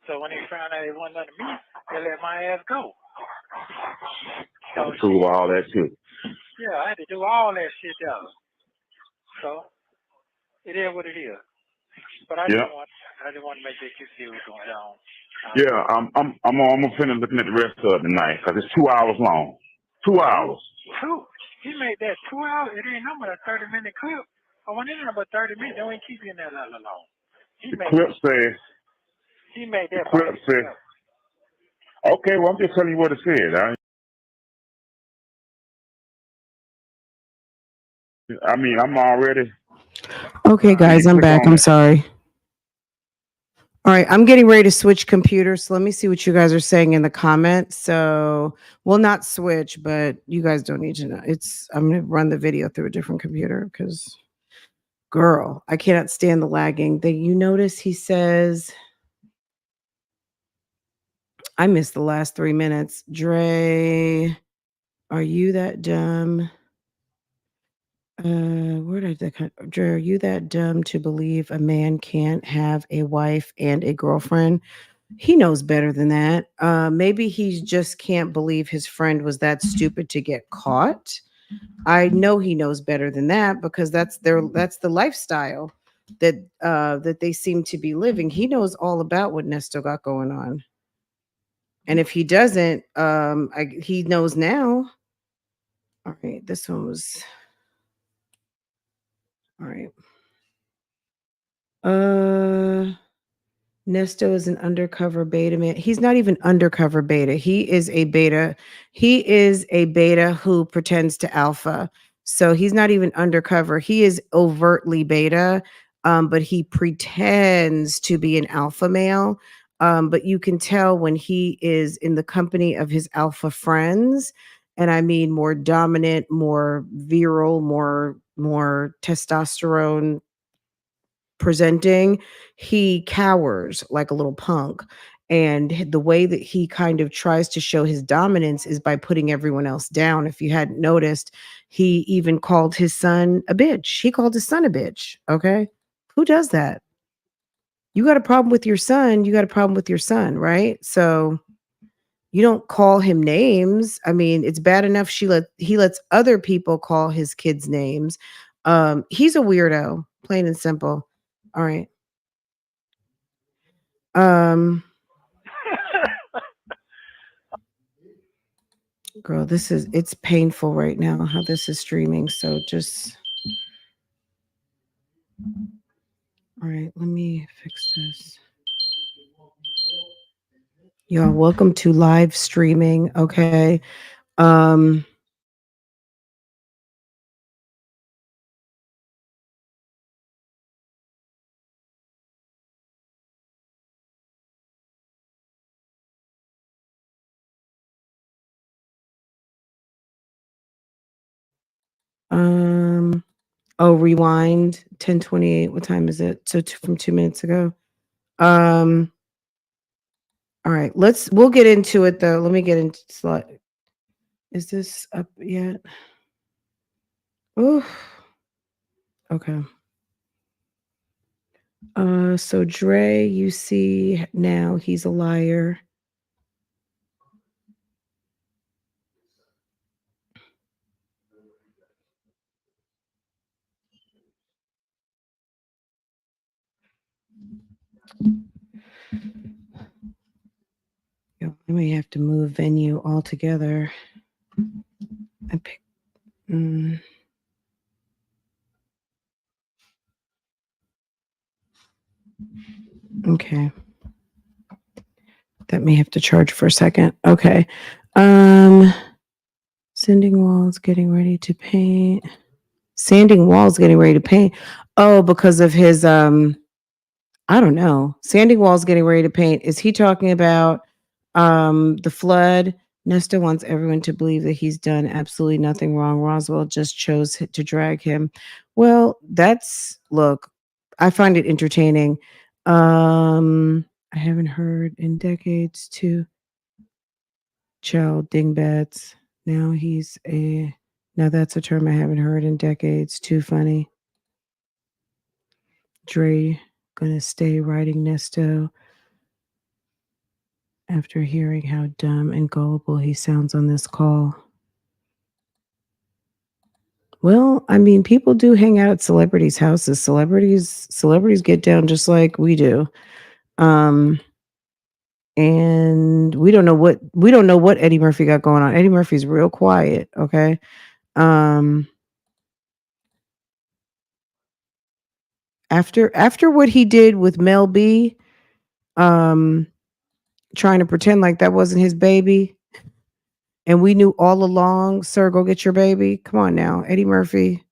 So when they found out it wasn't under me, they let my ass go. So prove all that too. Yeah, I had to do all that shit though. So it is what it is. But I just want to make sure you see what's going on. Yeah, I'm finna looking at the rest of it tonight because it's 2 hours long. 2 hours. He made that 2 hours. It ain't no but a 30-minute clip. I went in there about 30 minutes. They ain't keep you in there that long. The clip says. He made that. The clip says. Okay, well I'm just telling you what it said. I mean, I'm already. Okay, guys, I'm back. I'm sorry. All right, I'm getting ready to switch computers. So let me see what you guys are saying in the comments. So we'll not switch, but you guys don't need to know. I'm going to run the video through a different computer because, girl, I cannot stand the lagging. You notice he says, I missed the last 3 minutes. Dre, are you that dumb? Where did that come? Dre, are you that dumb to believe a man can't have a wife and a girlfriend? He knows better than that. Maybe he just can't believe his friend was that stupid to get caught. I know he knows better than that because that's the lifestyle that they seem to be living. He knows all about what Nesto got going on. And if he doesn't, he knows now. All right, this one was all right. Nesto is an undercover beta man. He's not even undercover beta. He is a beta. He is a beta who pretends to alpha. So he's not even undercover. He is overtly beta, but he pretends to be an alpha male. But you can tell when he is in the company of his alpha friends, and I mean more dominant, more virile, more testosterone presenting, he cowers like a little punk. And the way that he kind of tries to show his dominance is by putting everyone else down. If you hadn't noticed, he even called his son a bitch. He called his son a bitch. Okay. Who does that? You got a problem with your son. You got a problem with your son, right? So you don't call him names. I mean, it's bad enough he lets other people call his kids names. He's a weirdo, plain and simple. All right. Girl, it's painful right now how this is streaming. So just, all right, let me fix this. Y'all, welcome to live streaming. Okay. Rewind 10:28. What time is it? So from 2 minutes ago. All All right, we'll get into it though. Let me get into is this up yet? Oh, okay. So Dre, you see now he's a liar. I may have to move venue altogether. I pick. Okay. That may have to charge for a second. Okay. Sanding walls, getting ready to paint. Sanding walls, getting ready to paint. Oh, because of his I don't know. Sanding walls, getting ready to paint. Is he talking about the flood? Nesta wants everyone to believe that he's done absolutely nothing wrong. Roswell just chose to drag him. Well, look, I find it entertaining. I haven't heard in decades too. Child dingbats. Now that's a term I haven't heard in decades. Too funny. Dre gonna stay writing Nesto after hearing how dumb and gullible he sounds on this call. Well, I mean, people do hang out at celebrities' houses. Celebrities get down just like we do. And we don't know what Eddie Murphy got going on. Eddie Murphy's real quiet, okay? After what he did with Mel B, trying to pretend like that wasn't his baby, and we knew all along, sir, go get your baby. Come on now, Eddie Murphy.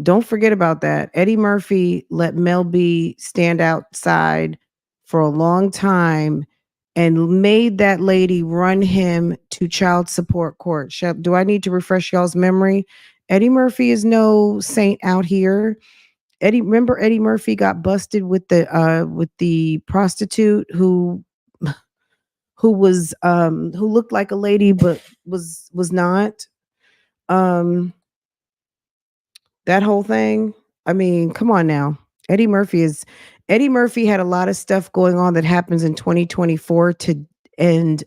Don't forget about that. Eddie Murphy let Mel B stand outside for a long time and made that lady run him to child support court. Do I need to refresh y'all's memory? Eddie Murphy is no saint out here. Remember Eddie Murphy got busted with the prostitute who looked like a lady but was not. That whole thing. I mean, come on now. Eddie Murphy had a lot of stuff going on that happens in 2024 to end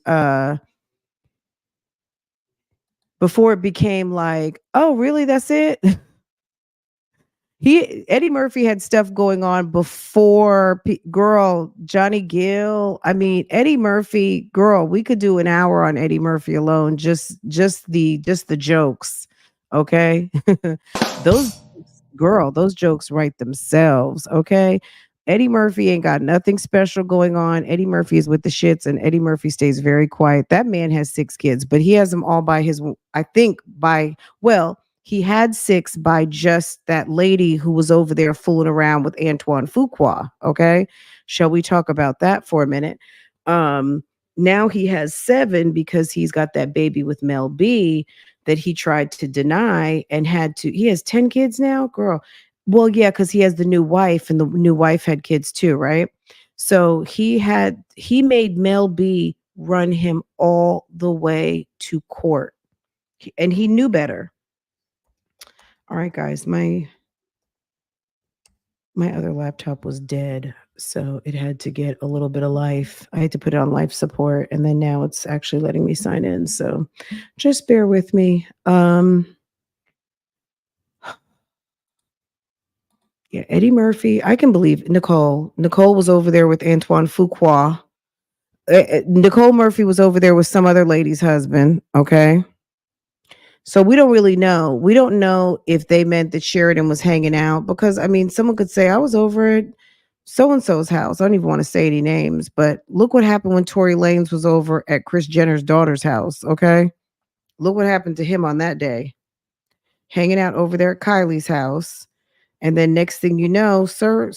before it became like, oh, really? That's it? Eddie Murphy had stuff going on before girl Johnny Gill. I mean, Eddie Murphy, girl, we could do an hour on Eddie Murphy alone. Just the jokes. Okay. those those jokes write themselves. Okay. Eddie Murphy ain't got nothing special going on. Eddie Murphy is with the shits and Eddie Murphy stays very quiet. That man has 6 kids, but he has them all he had 6 by just that lady who was over there fooling around with Antoine Fuqua. Okay. Shall we talk about that for a minute? Now he has 7 because he's got that baby with Mel B that he tried to deny and he has 10 kids now, girl. Well, yeah, because he has the new wife and the new wife had kids too, right? So he made Mel B run him all the way to court. And he knew better. All right, guys, my other laptop was dead, so it had to get a little bit of life. I had to put it on life support, and then now it's actually letting me sign in. So just bear with me. Yeah, Eddie Murphy. I can believe Nicole. Nicole was over there with Antoine Fuqua. Nicole Murphy was over there with some other lady's husband. Okay. So we don't really know. We don't know if they meant that Sheridan was hanging out because I mean, someone could say I was over at so and so's house. I don't even want to say any names, but look what happened when Tory Lanez was over at Kris Jenner's daughter's house. Okay, look what happened to him on that day, hanging out over there at Kylie's house, and then next thing you know, sir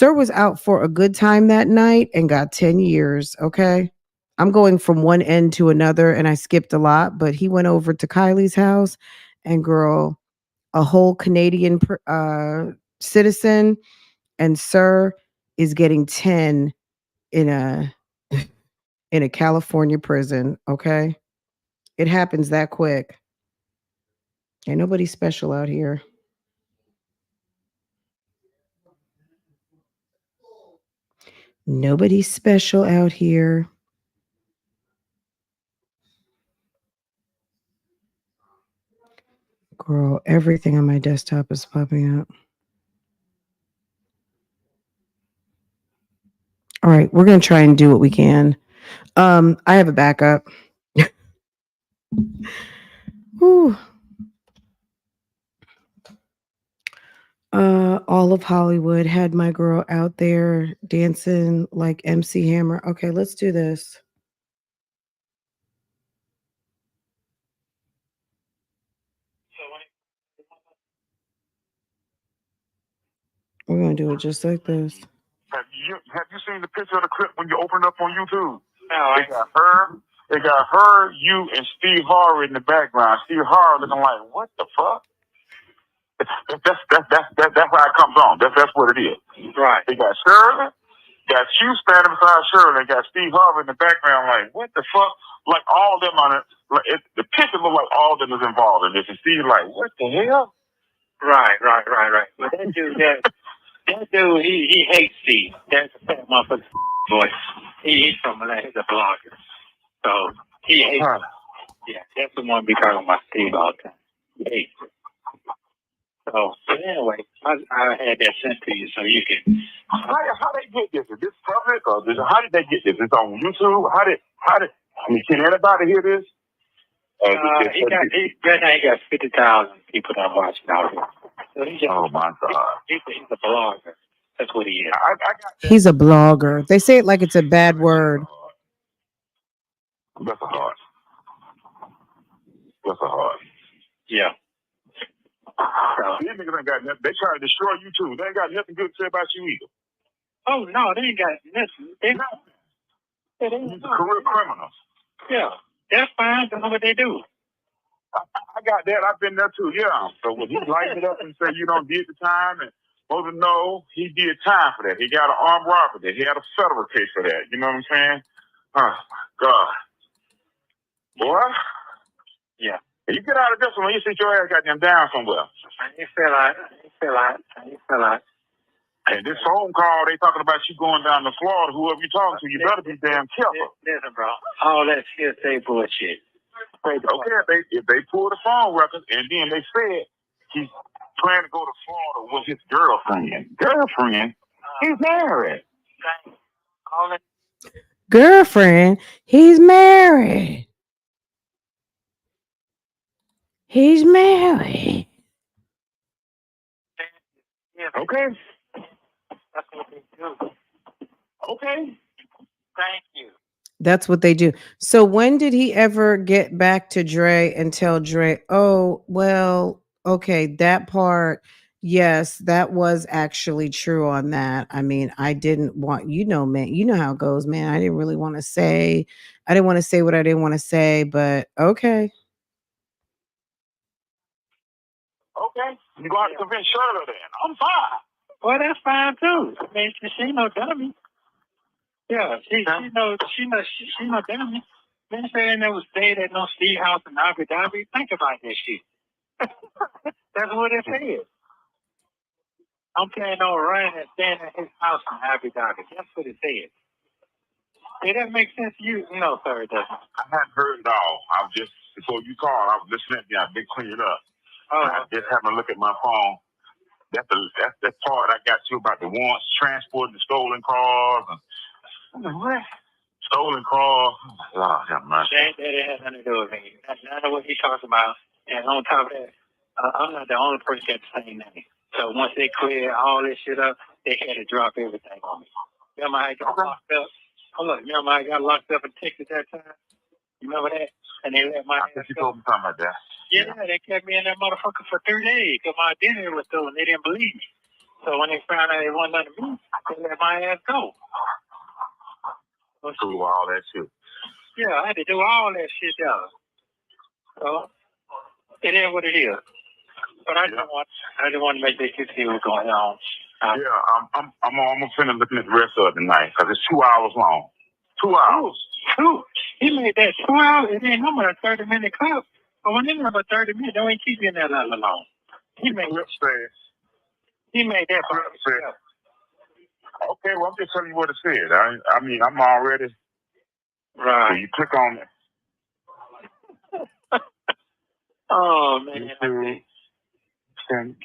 was out for a good time that night and got 10 years. Okay. I'm going from one end to another and I skipped a lot, but he went over to Kylie's house and girl, a whole Canadian citizen and sir is getting 10 in a in a California prison. Okay. It happens that quick. Ain't nobody special out here. Nobody special out here. Girl, everything on my desktop is popping up. All right, we're going to try and do what we can. I have a backup. Whew. All of Hollywood had my girl out there dancing like MC Hammer. Okay, let's do this. We're going to do it just like this. Have you seen the picture of the clip when you open it up on YouTube? No, They got her, you, and Steve Harvey in the background. Steve Harvey looking like, what the fuck? That's how it comes on. That's what it is. right. They got Shirley, got you standing beside Shirley, and got Steve Harvey in the background like, what the fuck? Like all of them on it. Like the picture look like all of them is involved in this. And Steve like, what the hell? Right. But that dude, he hates Steve. That's a fat motherfucker boy. He's from Atlanta. He's a blogger. So he hates him. Yeah, that's the one we talking about Steve all the time. He hates him. So, but anyway, I had that sent to you so you can. How they get this? Is this public or how did they get this? It's on YouTube. How did? I mean, can anybody hear this? He got 50,000 people that watch it out here. So oh my God! He's a blogger. That's what he is. I got that. He's a blogger. They say it like it's a bad word. That's a heart. That's a heart. Yeah. These niggas ain't got nothing. They try to destroy you too. They ain't got nothing good to say about you either. Oh no, they ain't got nothing. They're not. These are career criminals. Yeah, that's fine. That's what they do. I got that. I've been there too. Yeah. So when he lights it up and say you don't did the time and supposed to know he did time for that. He got an armed robbery. He had a federal case for that. You know what I'm saying? Oh my God. Boy. Yeah. You get out of this one when you sit your ass goddamn down somewhere. You feel like. And this phone call, they talking about you going down to Florida. Whoever you talking to, you better be damn careful. Listen, bro. All that hearsay bullshit. Okay, if they pull the phone records and then they said he's planning to go to Florida with his girlfriend. He's married. All that. Girlfriend, he's married. He's married. Okay. That's what they do. Okay. Thank you. That's what they do. So when did he ever get back to Dre and tell Dre, oh, well, okay, that part, yes, that was actually true on that. I mean, I didn't want, man, you know how it goes, man. I didn't want to say what I didn't want to say, but okay. Okay. You got to convince Shirley then. I'm fine. Well, that's fine too. I mean, she ain't no dummy. Yeah, she no dummy. They saying they was staying at no Steve house in Abu Dhabi. Think about that shit. That's what it says. I'm planning on running and staying at his house in Abu Dhabi. That's what it says. Did that make sense to you? No, sir, it doesn't. I hadn't heard it all. I was just, before you called, I was listening to you. I've been cleaning up. I just having a look at my phone. That's the part I got to about the warrants, transporting the stolen cars. What? Stolen cars. Oh, have mercy. That has nothing to do with me. None of what he talks about. And on top of that, I'm not the only person that got the same name. So once they cleared all this shit up, they had to drop everything on me. Remember how I got locked up? Remember how I got locked up in Texas that time? You remember that? And they let my ass go. You told me about that. Yeah, they kept me in that motherfucker for 3 days because my identity was stolen. They didn't believe me. So when they found out it wasn't under me, they let my ass go. Do all that shit. Yeah, I had to do all that shit, y'all. So it is what it is. But I just want to make sure you see what's going on. I'm finna looking at the rest of it tonight because it's 2 hours long. 2 hours. Two. He made that 2 hours. It ain't no more than 30-minute clip. But when it's about 30 minutes, don't even keep you in that long. He made Clip says. He made that by Clip says. himself. Okay, well, I'm just telling you what it said. I mean, I'm already. Right. So you click on it. Oh, man. YouTube,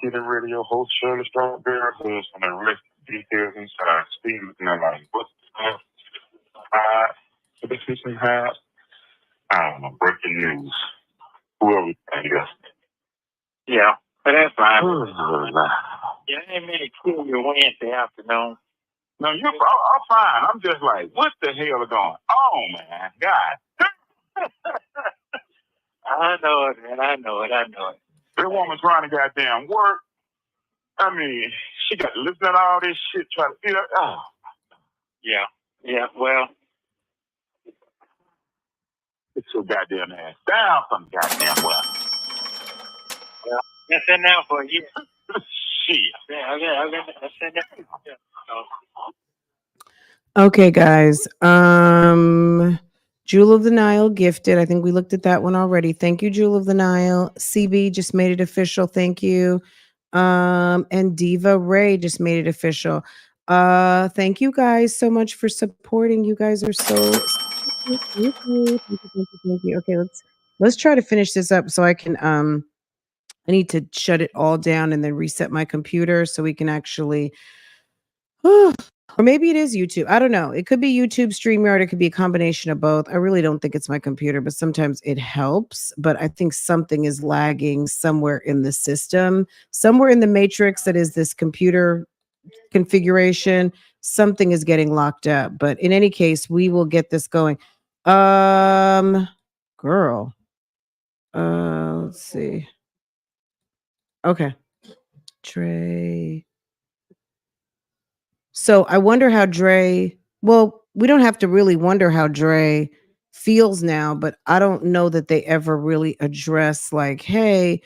Get a radio host, Shirley Strawberry, who's on the rest details inside. Steve looking at like, what's the decision have? I don't know, breaking news. Whoever it is. Yeah, but that's fine. Oh, Yeah, ain't many kill you Wednesday afternoon. no, I'm fine. I'm just like, what the hell is going on, man? God. I know it, man. I know it. That woman trying to goddamn work. I mean, she got to listen to all this shit, try to feel. Oh. Yeah, well. It's so goddamn ass down some goddamn well. Yeah, that's in now for a year. Shit. Yeah, okay, that's in there. Yeah. Okay, guys. Jewel of the Nile gifted. I think we looked at that one already. Thank you, Jewel of the Nile. CB just made it official. Thank you. And Diva Ray just made it official. Thank you guys so much for supporting. You guys are so thank you. Thank you. Okay, let's try to finish this up so I can I need to shut it all down and then reset my computer so we can actually or maybe it is YouTube. I don't know. It could be YouTube, StreamYard. It could be a combination of both. I really don't think it's my computer, but sometimes it helps. But I think something is lagging somewhere in the system, somewhere in the matrix that is this computer configuration. Something is getting locked up. But in any case, we will get this going. Girl. Let's see. Okay. Trey. So I wonder how Dre, well, we don't have to really wonder how Dre feels now, but I don't know that they ever really address like, hey,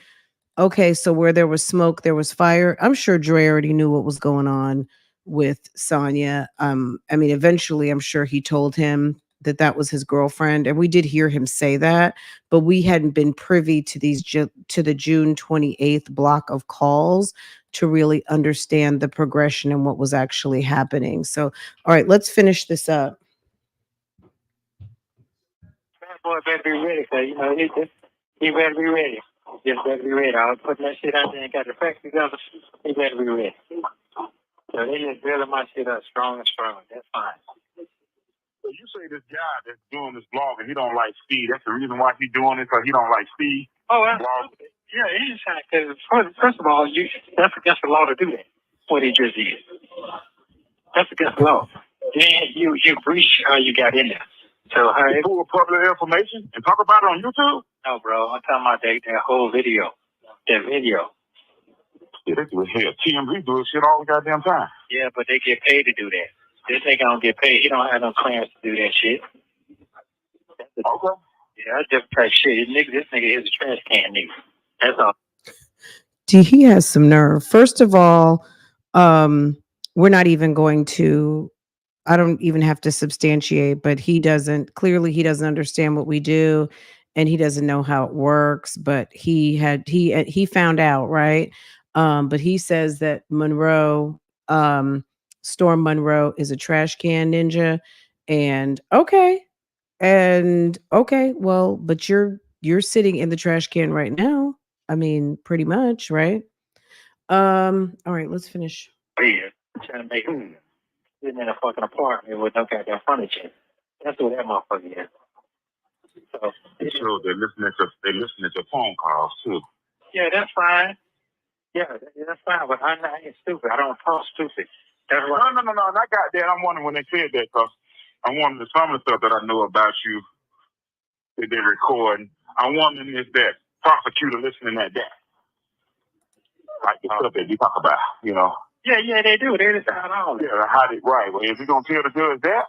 okay, so where there was smoke, there was fire. I'm sure Dre already knew what was going on with Sonya. I mean, eventually, I'm sure he told him that that was his girlfriend, and we did hear him say that, but we hadn't been privy to to the June 28th block of calls to really understand the progression and what was actually happening. So, all right, let's finish this up. That boy better be ready, cause you know he better be ready. Just better be ready. I was putting that shit out there and got the facts together. He better be ready. So they just building my shit up strong and strong. That's fine. So you say this guy that's doing this blog and he don't like Steve. That's the reason why he's doing it, because he don't like Steve. Oh, absolutely. Yeah, he's because first of all, that's against the law to do that. What he just did. That's against the law. Then you breach how you got in there. So how you pull public information and talk about it on YouTube? No, bro. I'm talking about that whole video. That video. Yeah, they do it here. TMZ do it shit all the goddamn time. Yeah, but they get paid to do that. This nigga don't get paid. He don't have no clearance to do that shit. Okay. Yeah, I just type shit. This nigga is a trash can nigga. That's all. He has some nerve. First of all, we're not even going to, I don't even have to substantiate, but he doesn't understand what we do and he doesn't know how it works, but he found out, right? But he says that Storm Monroe is a trash can ninja, and okay, well, but you're sitting in the trash can right now. I mean, pretty much, right? All right, let's finish. Yeah, trying to make sitting in a fucking apartment with no goddamn furniture. That's what that motherfucker is. So sure, they're listening to phone calls too. Yeah, that's fine. Yeah, that's fine. But I ain't stupid. I don't talk stupid. That's right. No. I got that. I'm wondering when they said that, because I'm wondering some of the stuff that I know about you that they record. I'm wondering if that prosecutor listening at that. Like the stuff that you talk about, you know. Yeah, they do. They decide all that. Yeah, how they right. Well, is he gonna tell the judge that?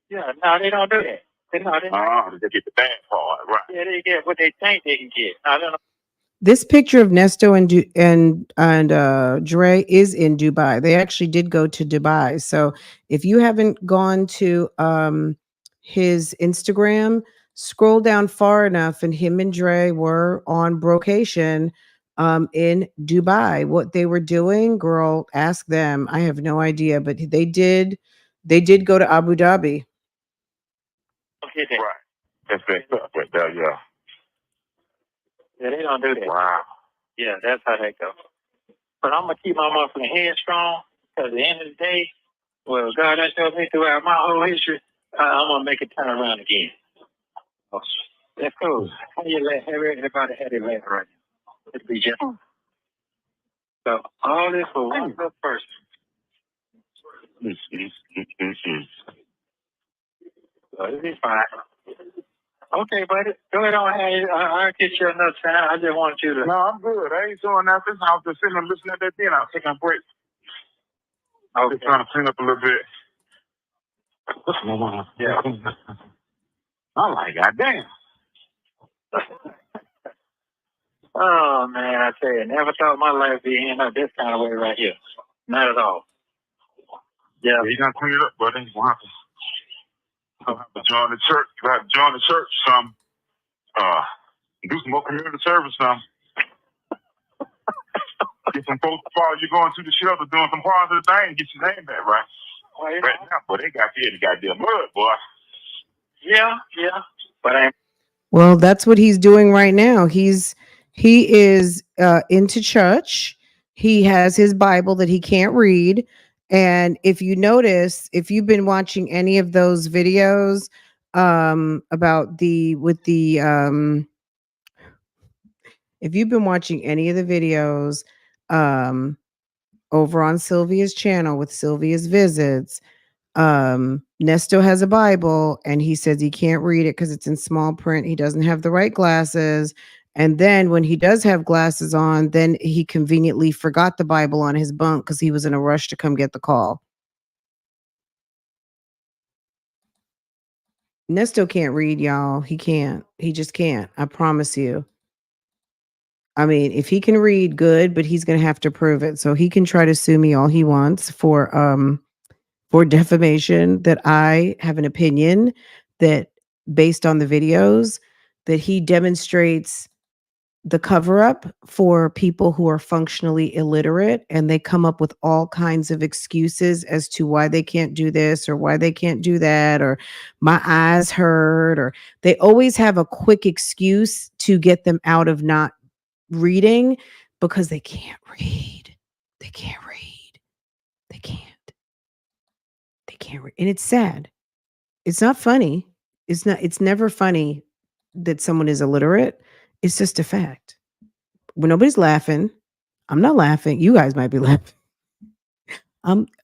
Yeah, no, they don't do that. They get the bad part, right? Yeah, they get what they think they can get. I don't know. This picture of Nesto and Dre is in Dubai. They actually did go to Dubai. So if you haven't gone to his Instagram, scroll down far enough, and him and Dre were on brocation in Dubai. What they were doing, girl, ask them. I have no idea, but they did go to Abu Dhabi. Okay, right. That's that up right there, yeah. Yeah, they don't do that. Wow. Yeah, that's how they go. But I'm gonna keep my motherfucking head strong, because at the end of the day, well, God has told me throughout my whole history, I'm gonna make it turn around again. That's cool. How you let everybody have their laugh right now? It'll be just. So all this for one good person. So it'll be fine. Okay, buddy. Go ahead on ahead. I'll get you another time. I just want you to. No, I'm good. I ain't doing nothing. I was just sitting there listening to that thing. I was taking a break. I was just trying to clean up a little bit. Yeah. I'm like, goddamn. Oh, man, I tell you, never thought my life would be ending up this kind of way right here. Not at all. Yeah. You gotta clean it up, buddy. You'll have to join the church. You have to join the church some. Do some more community service some. Get some folks to follow you going to the shelter doing some positive things. Get your name back, right? Well, right now, boy, they got you in the goddamn mud, boy. Yeah. But Well, that's what he's doing right now. He is into church. He has his Bible that he can't read. And if you notice, if you've been watching any of those videos about if you've been watching any of the videos over on Sylvia's channel with Sylvia's Visits, Nesto has a Bible and he says he can't read it because it's in small print. He doesn't have the right glasses. And then when he does have glasses on, then he conveniently forgot the Bible on his bunk because he was in a rush to come get the call. Nesto can't read, y'all. He can't. He just can't. I promise you. I mean, if he can read, good, but he's going to have to prove it. So he can try to sue me all he wants for defamation, that I have an opinion that based on the videos that he demonstrates the cover up for people who are functionally illiterate, and they come up with all kinds of excuses as to why they can't do this or why they can't do that, or my eyes hurt, or they always have a quick excuse to get them out of not reading because they can't read. They can't read. They can't. They can't read. And it's sad. It's not funny. It's never funny that someone is illiterate. It's just a fact. When nobody's laughing, I'm not laughing. You guys might be laughing.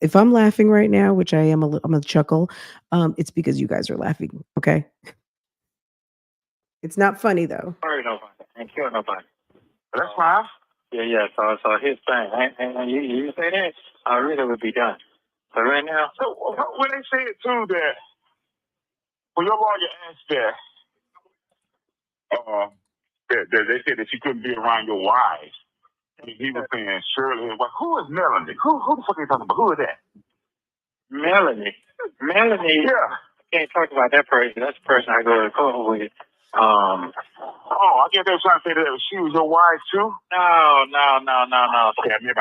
If I'm laughing right now, which I am, I'm gonna chuckle. It's because you guys are laughing. Okay. It's not funny though. sorry, nobody. Ain't kill nobody. That's fine. Yeah. So his thing, and you say that, I really would be done. So right now. So when they say it too that when your lawyer asked that they said that you couldn't be around your wife, he was saying Shirley. Well, who is Melanie? Who the fuck are you talking about? Who is that? Melanie. Yeah. I can't talk about that person. That's the person I go to court with. I guess they were trying to say that she was your wife too. No. Okay, maybe I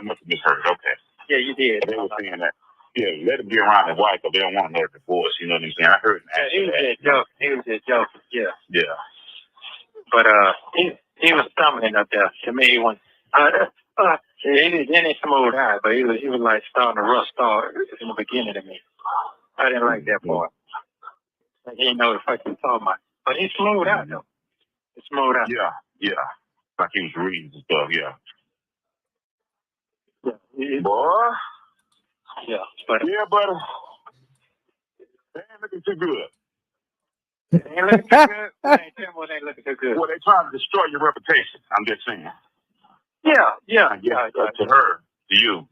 must have misheard. Okay. Yeah, you did. They were saying that. Yeah, let him be around his wife, but they don't want her divorce. You know what I'm saying? I heard him. He was just joking. Yeah. Yeah. But he was stumbling up there. To me, he was. He didn't smooth out, but he was like starting to rust off in the beginning to me. I didn't like that part. He didn't know the fuck he was talking about. But he smooth out though. He smooth out. Yeah. Like he was reading and stuff. Yeah. Boy. Yeah, but they ain't looking too good. They ain't looking too good. They ain't looking too good. Well, they trying to destroy your reputation. I'm just saying. Yeah. To her, to you,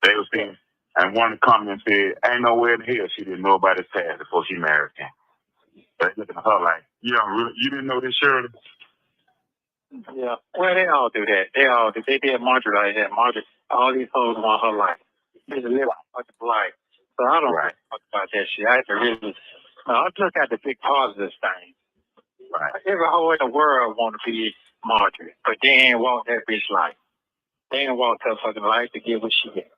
they were saying, and one comment said, "Ain't nowhere in hell she didn't know about his past before she married him." But looking at her like, you didn't know this, Shirley. Yeah. Well, they all do that. They did Marjorie like that. Marjorie, all these hoes want her life. They live a fucking life. So I don't talk about that shit. I have to really No, let's look at the big positive thing. Right. Every hoe in the world want to be Marjorie, but they ain't want that bitch life. They ain't want her fucking life to get what she get.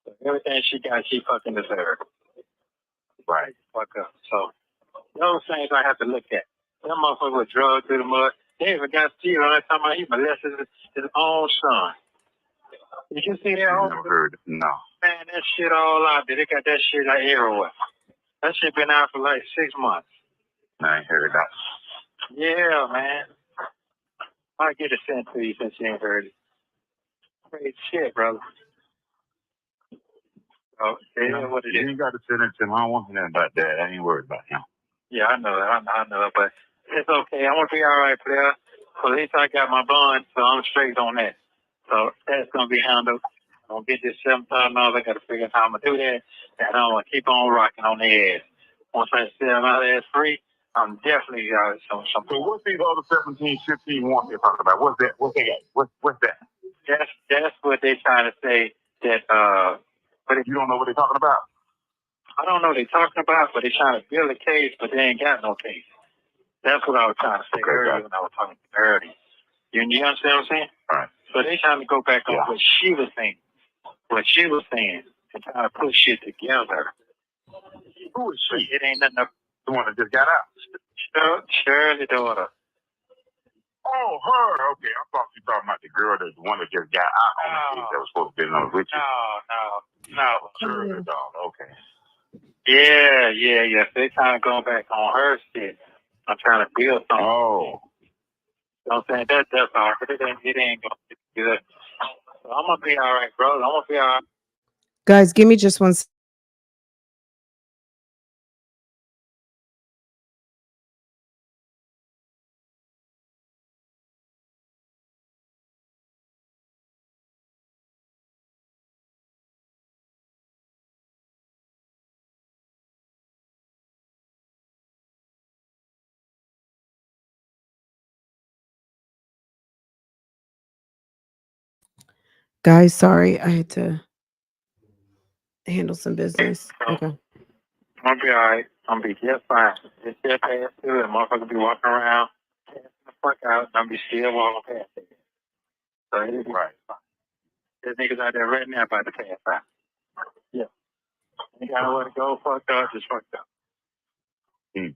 So everything she got, she fucking deserves. Right. Fuck up. So those things I have to look at. That motherfucker was drugged through the mud. They even got Steve on that time he molested his own son. Did you see that? Never heard it. No. Man, that shit all out there. They got that shit like everywhere. That shit been out for like 6 months. I ain't heard that. Yeah, man. I'll get it sent to you since you ain't heard it. Great shit, brother. Oh, yeah, what it is. You ain't got to send it to him. I don't want to know about that. I ain't worried about him. Yeah, I know that. I know, but it's okay. I'm going to be all right, player. So at least I got my bond, so I'm straight on that. So that's going to be handled. I'm going to get this $7,000. I got to figure out how I'm going to do that. And I'm going to keep on rocking on their ass. Once I sell my ass free, I'm definitely some. So what's these other 17, 15 ones they're talking about? What's that? What's that? What's that? That's what they're trying to say. That but if you don't know what they're talking about, I don't know what they're talking about. But they're trying to build a case, but they ain't got no case. That's what I was trying to say earlier when I was talking earlier. You understand what I'm saying? All right. So they're trying to go back on what she was saying. What she was saying and trying to put shit together. Who is she? It ain't nothing. The one that just got out. Shirley daughter. Oh, her. Okay, I thought you talking about the girl, the one that just got out on the case that was supposed to be on with you. No. Shirley daughter. Okay. Yeah. They trying to go back on her shit. I'm trying to build something. Oh. You know what I'm saying? That's all. But it ain't going to be good. So I'm going to be all right, bro. I'm going to be all right. Guys, give me just one second. Guys, sorry. I had to handle some business. Okay. I'm going to be all right. I'm going to be just fine. Just past through and motherfucker be walking around, passing the fuck out, and I'm be still walking past it. So it'll be right. There's niggas out there right now about to pass out. Yeah. Ain't got nowhere to go, fucked up, just fucked up. So I'm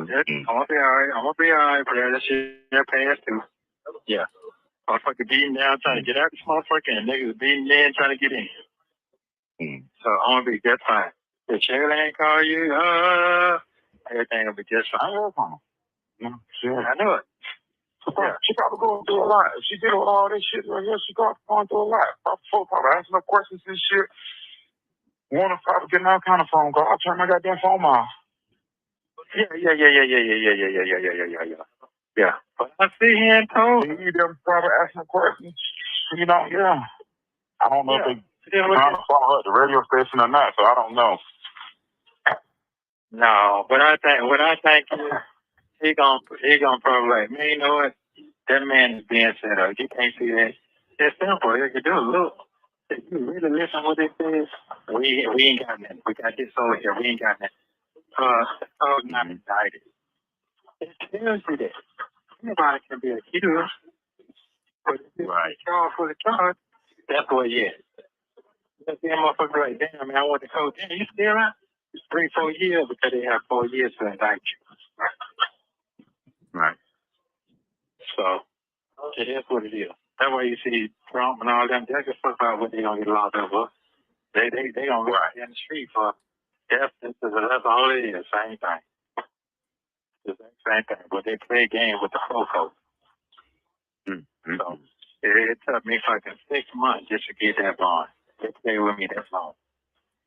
going to be all right. I'm going to be all right, but that shit passed through. Yeah. Motherfucker beating down trying to get out this motherfucker, and niggas beating in trying to get in. So I'm gonna be just fine. If Shirley ain't call you, everything will be just fine. I know it. Sure. I know it. She probably going through a lot. If she did all this shit right here, she going through a lot. Probably asking her questions and shit. Wanna probably getting all kind of phone calls. I'll turn my goddamn phone off. Yeah. But I see him told. You them probably asking questions. You know, yeah. I don't know if they trying to follow her at the radio station or not, so I don't know. No, but I think he gonna probably like, man, you know what? That man is being set up. You can't see that. It's simple. You can do a look. If you really listen to what they say, we ain't got nothing. We got this over here. We ain't got nothing. Not indicted. It tells you that anybody can be accused, but if you're charged for the charge, that's what it is. That damn motherfucker like, damn, man, I want to go. Damn, you still out? It's 3-4 years because they have 4 years to indict you. Right. So, it is what it is. That's why you see Trump and all them, they just fuck about what they gonna get locked up for. They gonna run in the street for death sentences, and that's all it is, same thing. The same thing, but they play a game with the folks. So, it took me fucking 6 months just to get that bond. They stay with me that long.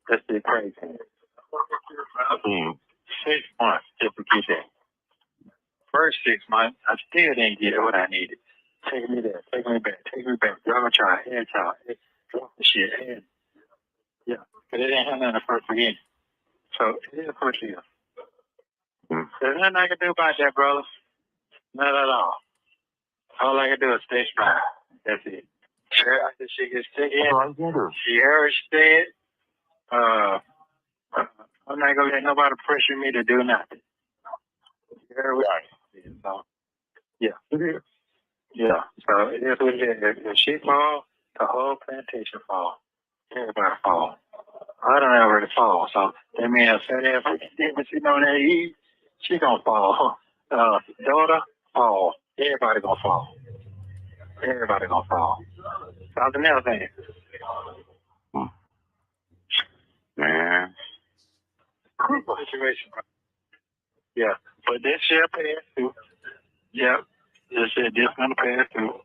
That's the crazy. 6 months just to get that. First 6 months, I still didn't get what I needed. Take me there, take me back. Drop a child, head child, drop the shit, head. Yeah, but it didn't have nothing to first beginning. So it is what it is. There's nothing I can do about that, brother. Not at all. All I can do is stay strong. That's it. Sure, after she gets sick in, she heard said, I'm not gonna let nobody pressure me to do nothing. Right. So, yeah. Yeah. So it is what it is. If she fall, the whole plantation fall. Everybody fall. I don't already fall. So that means that if she know that she gonna fall. Daughter fall. Everybody gonna fall. Everybody gonna fall. Something else ain't it? Man. Critical situation. Yeah. But this shall pass through. Yep. This gonna pass through.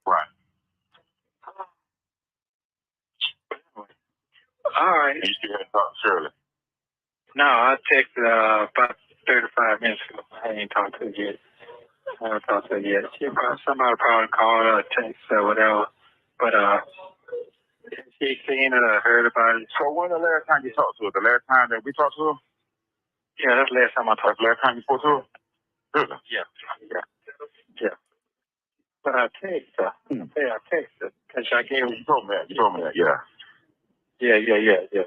Right. All right. And you still had to talk to Shirley. No, I texted about 35 minutes ago. I ain't talked to her yet. I haven't talked to her yet. Somebody probably called her or text or whatever. But she seen it or heard about it. So when the last time you talked to her? The last time that we talked to her? Yeah, that's the last time I talked to her. Last time you spoke to her? Really? Yeah. But I texted her. Yeah, I texted her. Cause I gave her. You told me that, yeah. Yeah.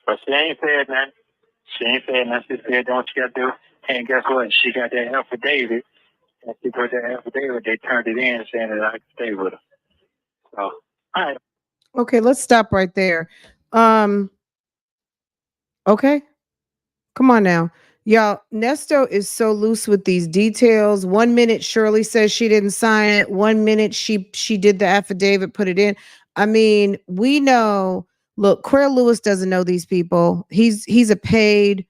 But she ain't said nothing. She said, don't you got to do? And guess what? She got that affidavit. And she put that affidavit. They turned it in saying that I could stay with her. So, all right. Okay, let's stop right there. Okay. Come on now. Y'all, Nesto is so loose with these details. 1 minute Shirley says she didn't sign it. 1 minute she did the affidavit, put it in. I mean, we know, look, Claire Lewis doesn't know these people. He's a paid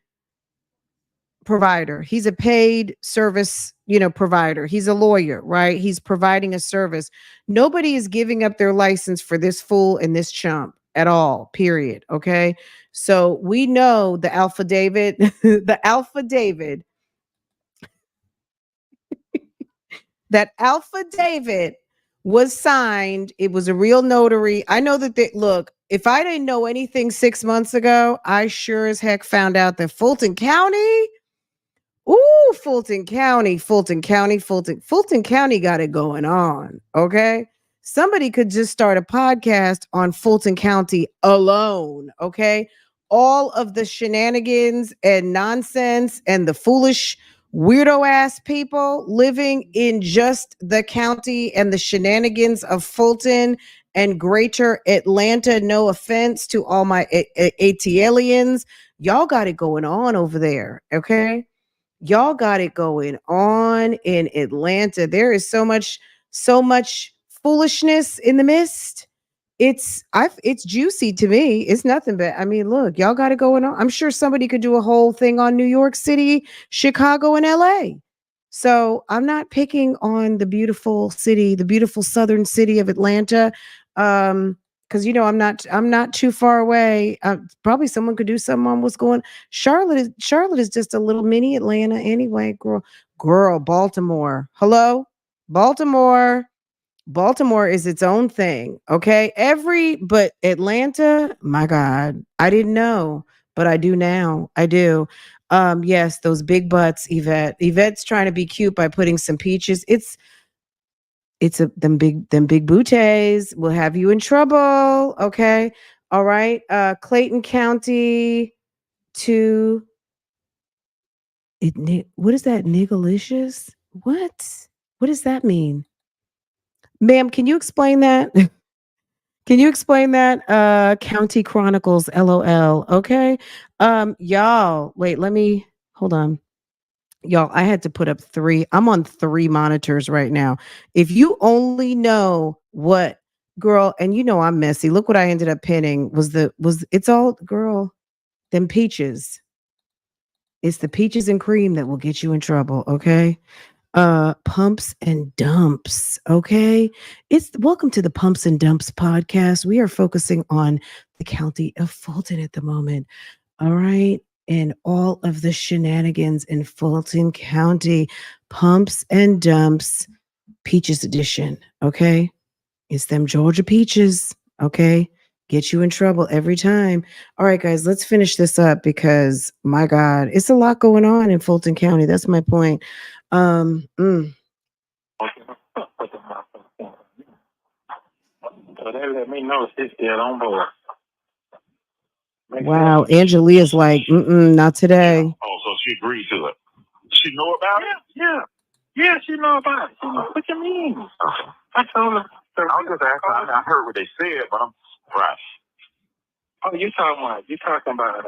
provider. He's a paid service, provider. He's a lawyer, right? He's providing a service. Nobody is giving up their license for this fool and this chump at all, period. Okay. So we know the Alpha David, the Alpha David, that Alpha David was signed. It was a real notary. I know that look, if I didn't know anything 6 months ago, I sure as heck found out that Fulton County, Fulton County got it going on. Okay. Somebody could just start a podcast on Fulton County alone. Okay. All of the shenanigans and nonsense and the foolish weirdo ass people living in just the county and the shenanigans of Fulton and greater Atlanta. No offense to all my ATLians. Y'all got it going on over there. Okay. Y'all got it going on in Atlanta. There is so much foolishness in the midst. It's juicy to me. It's nothing but, I mean, look, y'all got it going on. I'm sure somebody could do a whole thing on New York City, Chicago, and LA. So I'm not picking on the beautiful city, the beautiful southern city of Atlanta. Because I'm not too far away. Probably someone could do something on what's going. Charlotte is just a little mini Atlanta anyway. Girl, Baltimore. Hello, Baltimore. Baltimore is its own thing. Okay, but Atlanta. My God, I didn't know, but I do now. I do. Yes, those big butts, Yvette. Yvette's trying to be cute by putting some peaches. It's them big booties will have you in trouble. Okay. All right. Clayton County to what is that? Niggalicious? What does that mean? Ma'am, can you explain that? Can you explain that? County Chronicles, LOL. Okay. Y'all, wait, hold on. Y'all, I had to put up I'm on 3 monitors right now. If you only know what, girl, and I'm messy. Look what I ended up pinning it's all, girl, them peaches. It's the peaches and cream that will get you in trouble, okay? Pumps and dumps, okay? It's welcome to the Pumps and Dumps podcast. We are focusing on the county of Fulton at the moment. All right. And all of the shenanigans in Fulton County, pumps and dumps, peaches edition. Okay. It's them Georgia peaches. Okay. Get you in trouble every time. All right, guys, let's finish this up because my God, it's a lot going on in Fulton County. That's my point. So they let me know she's still on board. Wow, Angelia's like, not today. Yeah. Oh, so she agreed to it. She know about it? Yeah, she know about it. She know, what you mean? Okay. I told her. I was just asking. I heard what they said, but I'm right. Oh, you talking about,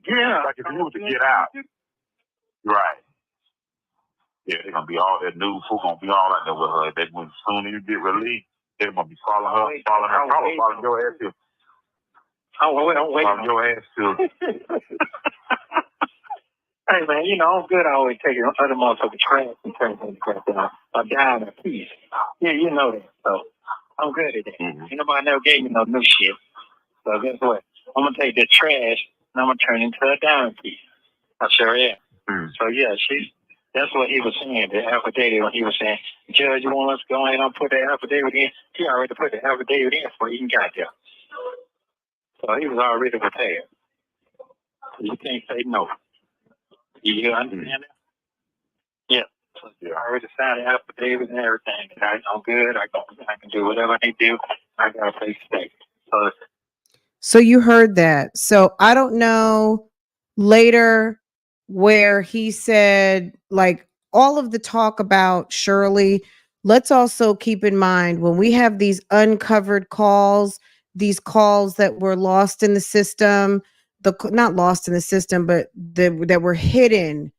yeah. Like if you were to get out. Right. Yeah, they're going to be all that new folk going to be all out there with her. That when soon as you get released, they're going to be following her, probably following your ass too. I'm waiting. Following your ass too. Hey, man, you know, I'm good. I always take other motherfucking trash and turn it into a dime a piece. Yeah, you know that. So I'm good at that. Mm-hmm. Ain't nobody never gave me no new shit. So guess what? I'm going to take the trash and I'm going to turn it into a dime piece. I sure am. Mm-hmm. So, yeah, that's what he was saying, the affidavit, when he was saying, Judge, you want us to go ahead and put the affidavit in? He already put the affidavit in before he even got there. So he was already prepared. You can't say no. You understand that? Yeah. So you already signed the affidavit and everything. I'm good. I can do whatever I need to do. I got a place to stay. So you heard that. So I don't know later where he said, like, all of the talk about Shirley. Let's also keep in mind when we have these uncovered calls, these calls that were lost in the system, not lost in the system, but that were hidden,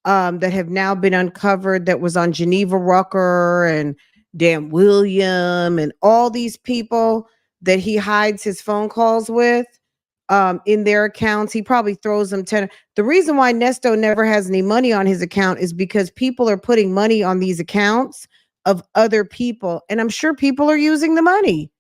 that have now been uncovered, that was on Geneva Rucker and Dan William and all these people that he hides his phone calls with, in their accounts. He probably throws them 10. The reason why Nesto never has any money on his account is because people are putting money on these accounts of other people. And I'm sure people are using the money.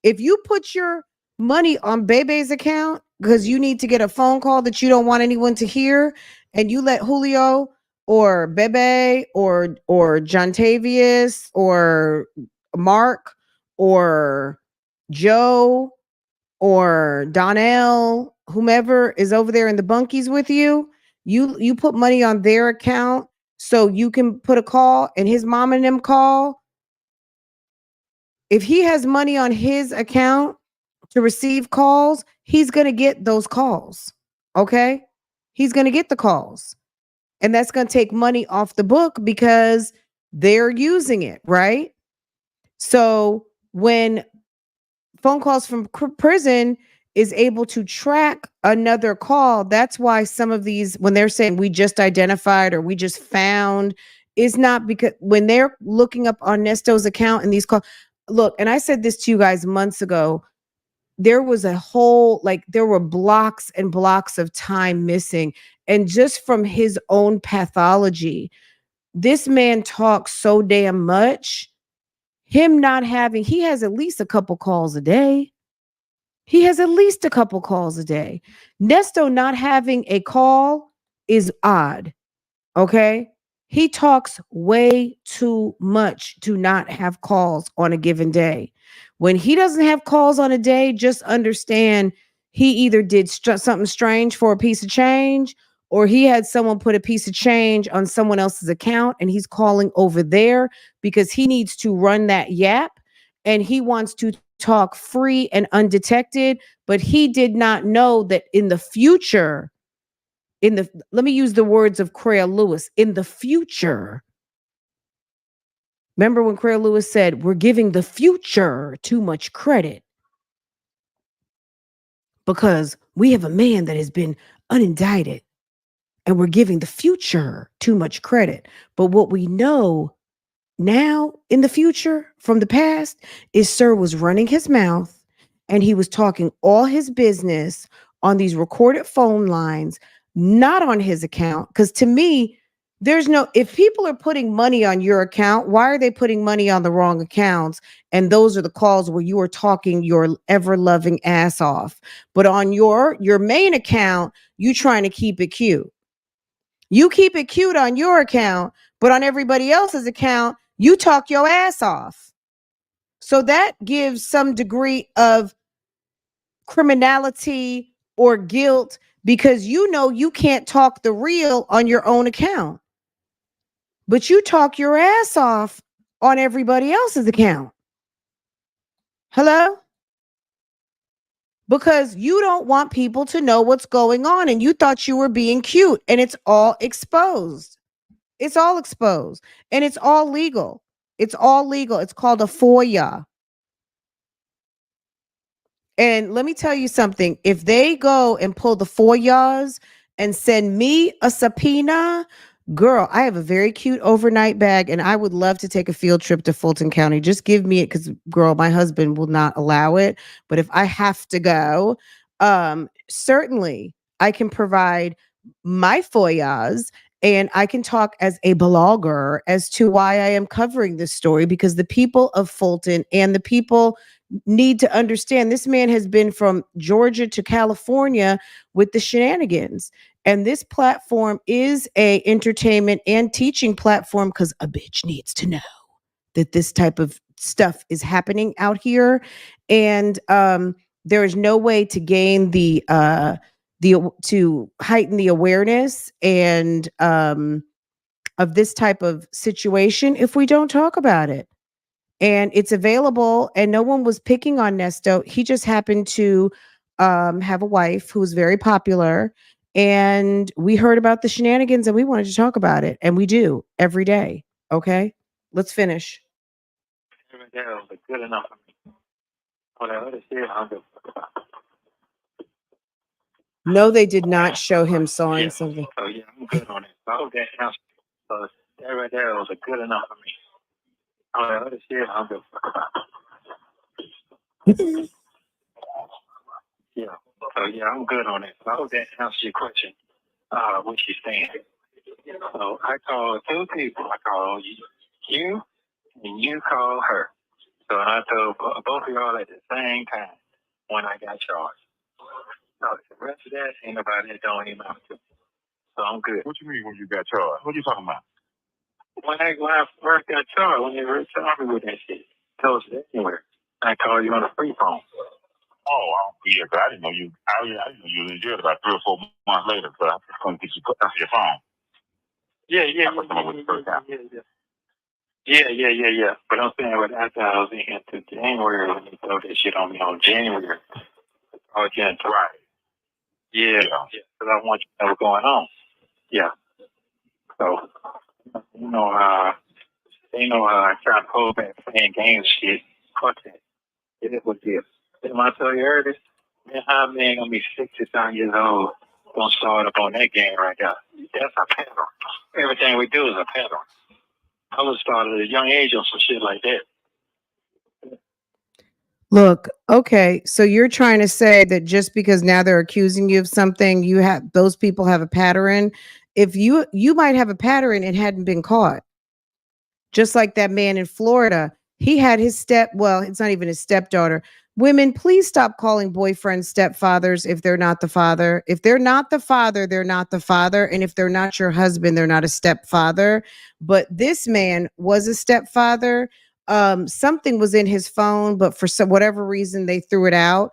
If you put your money on Bebe's account because you need to get a phone call that you don't want anyone to hear, and you let Julio or Bebe or John Tavius or Mark or Joe or Donnell, whomever is over there in the bunkies with you, you put money on their account so you can put a call and his mom and them call. If he has money on his account to receive calls, he's going to get those calls. Okay? He's going to get the calls. And that's going to take money off the book because they're using it, right? So when phone calls from prison is able to track another call, that's why some of these, when they're saying we just identified or we just found, is not because when they're looking up on Nesto's account and these calls, look, and I said this to you guys months ago, there was a whole, like, there were blocks and blocks of time missing. And just from his own pathology, this man talks so damn much. Him not having, he has at least a couple calls a day. He has at least a couple calls a day. Nesto not having a call is odd. Okay. He talks way too much to not have calls on a given day. When he doesn't have calls on a day, just understand he either did something strange for a piece of change, or he had someone put a piece of change on someone else's account and he's calling over there because he needs to run that yap and he wants to talk free and undetected. But he did not know that in the future, let me use the words of Craig Lewis, in the future. Remember when Craig Lewis said, we're giving the future too much credit because we have a man that has been unindicted and we're giving the future too much credit. But what we know now in the future from the past is Sir was running his mouth and he was talking all his business on these recorded phone lines, not on his account. Because to me, if people are putting money on your account, why are they putting money on the wrong accounts? And those are the calls where you are talking your ever loving ass off. But on your main account, you trying to keep it cute. You keep it cute on your account, but on everybody else's account, you talk your ass off. So that gives some degree of criminality or guilt because you know you can't talk the real on your own account, but you talk your ass off on everybody else's account. Hello? because you don't want people to know what's going on and you thought you were being cute, and it's all exposed. It's all exposed and it's all legal. It's all legal. It's called a FOIA. And let me tell you something. If they go and pull the FOIAs and send me a subpoena, girl, I have a very cute overnight bag and I would love to take a field trip to Fulton County. Just give me it because, girl, my husband will not allow it. But if I have to go, certainly I can provide my FOIAs and I can talk as a blogger as to why I am covering this story, because the people of Fulton and the people need to understand this man has been from Georgia to California with the shenanigans. And this platform is a entertainment and teaching platform because a bitch needs to know that this type of stuff is happening out here. And there is no way to gain the to heighten the awareness and of this type of situation if we don't talk about it. And it's available, and no one was picking on Nesto. He just happened to have a wife who was very popular, and we heard about the shenanigans and we wanted to talk about it, and we do every day. Okay, let's finish. That was good enough for me. What I other shit, I don't give a fuck about. No, they did not show him sawing Yeah. something. So yeah, I'm good on it. So I hope that answers. So that right there was a good enough for me. All that other shit, I don't give a fuck about. Yeah. So yeah, I'm good on it. So I hope that answers your question. What she's saying. So I called two people. I called you and you called her. So I told both of y'all at the same time when I got charged. So the rest of that ain't nobody that don't even have to. So I'm good. What you mean when you got charged? What are you talking about? When I first got charged, when they first charged me with that shit, told you that anywhere. I called you on a free phone. Oh, yeah, but I didn't know you. I didn't know you was in jail about 3 or 4 months later. But I just couldn't get you put off your phone. Yeah. But I'm saying, what after I was into January, when they throw that shit on me on January. Oh, January. Right. Yeah. Because I want you to know what's going on. Yeah. So, they know I try to hold back playing games shit. Fuck that. It is what it is. Didn't I tell you earlier? Man, how a man gonna be 60-something years old gonna start up on that game right now? That's a pattern. Everything we do is a pattern. I was started at a young age on some shit like that. Look, okay, so you're trying to say that just because now they're accusing you of something, you have those people have a pattern. If you might have a pattern and hadn't been caught. Just like that man in Florida, he had his it's not even his stepdaughter. Women, please stop calling boyfriends stepfathers if they're not the father. If they're not the father, they're not the father. And if they're not your husband, they're not a stepfather. But this man was a stepfather. Something was in his phone, but for whatever reason, they threw it out.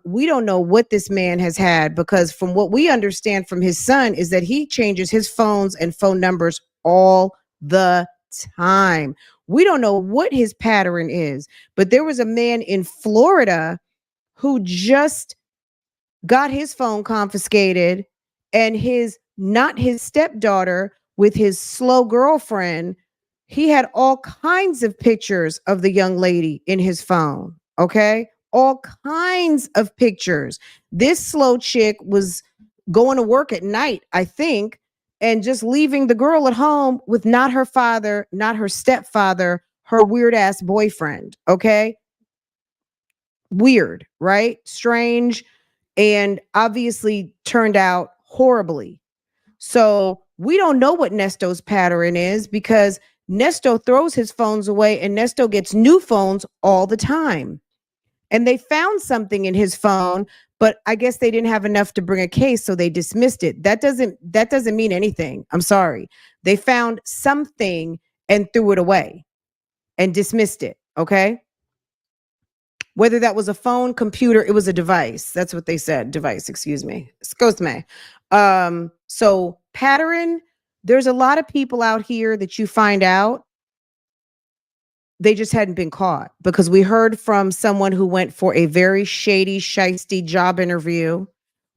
We don't know what this man has had, because from what we understand from his son is that he changes his phones and phone numbers all the time. We don't know what his pattern is, but there was a man in Florida who just got his phone confiscated, and not his stepdaughter with his slow girlfriend, he had all kinds of pictures of the young lady in his phone. Okay, all kinds of pictures. This slow chick was going to work at night, I think, and just leaving the girl at home with not her father, not her stepfather, her weird ass boyfriend. Okay, weird, right? Strange, and obviously turned out horribly. So we don't know what Nesto's pattern is, because Nesto throws his phones away and Nesto gets new phones all the time. And they found something in his phone, but I guess they didn't have enough to bring a case, so they dismissed it. That doesn't mean anything. I'm sorry. They found something and threw it away and dismissed it. Okay. Whether that was a phone, computer, it was a device. That's what they said. Device, excuse me. Excuse me. So pattern, there's a lot of people out here that you find out They just hadn't been caught, because we heard from someone who went for a very shady, shisty job interview.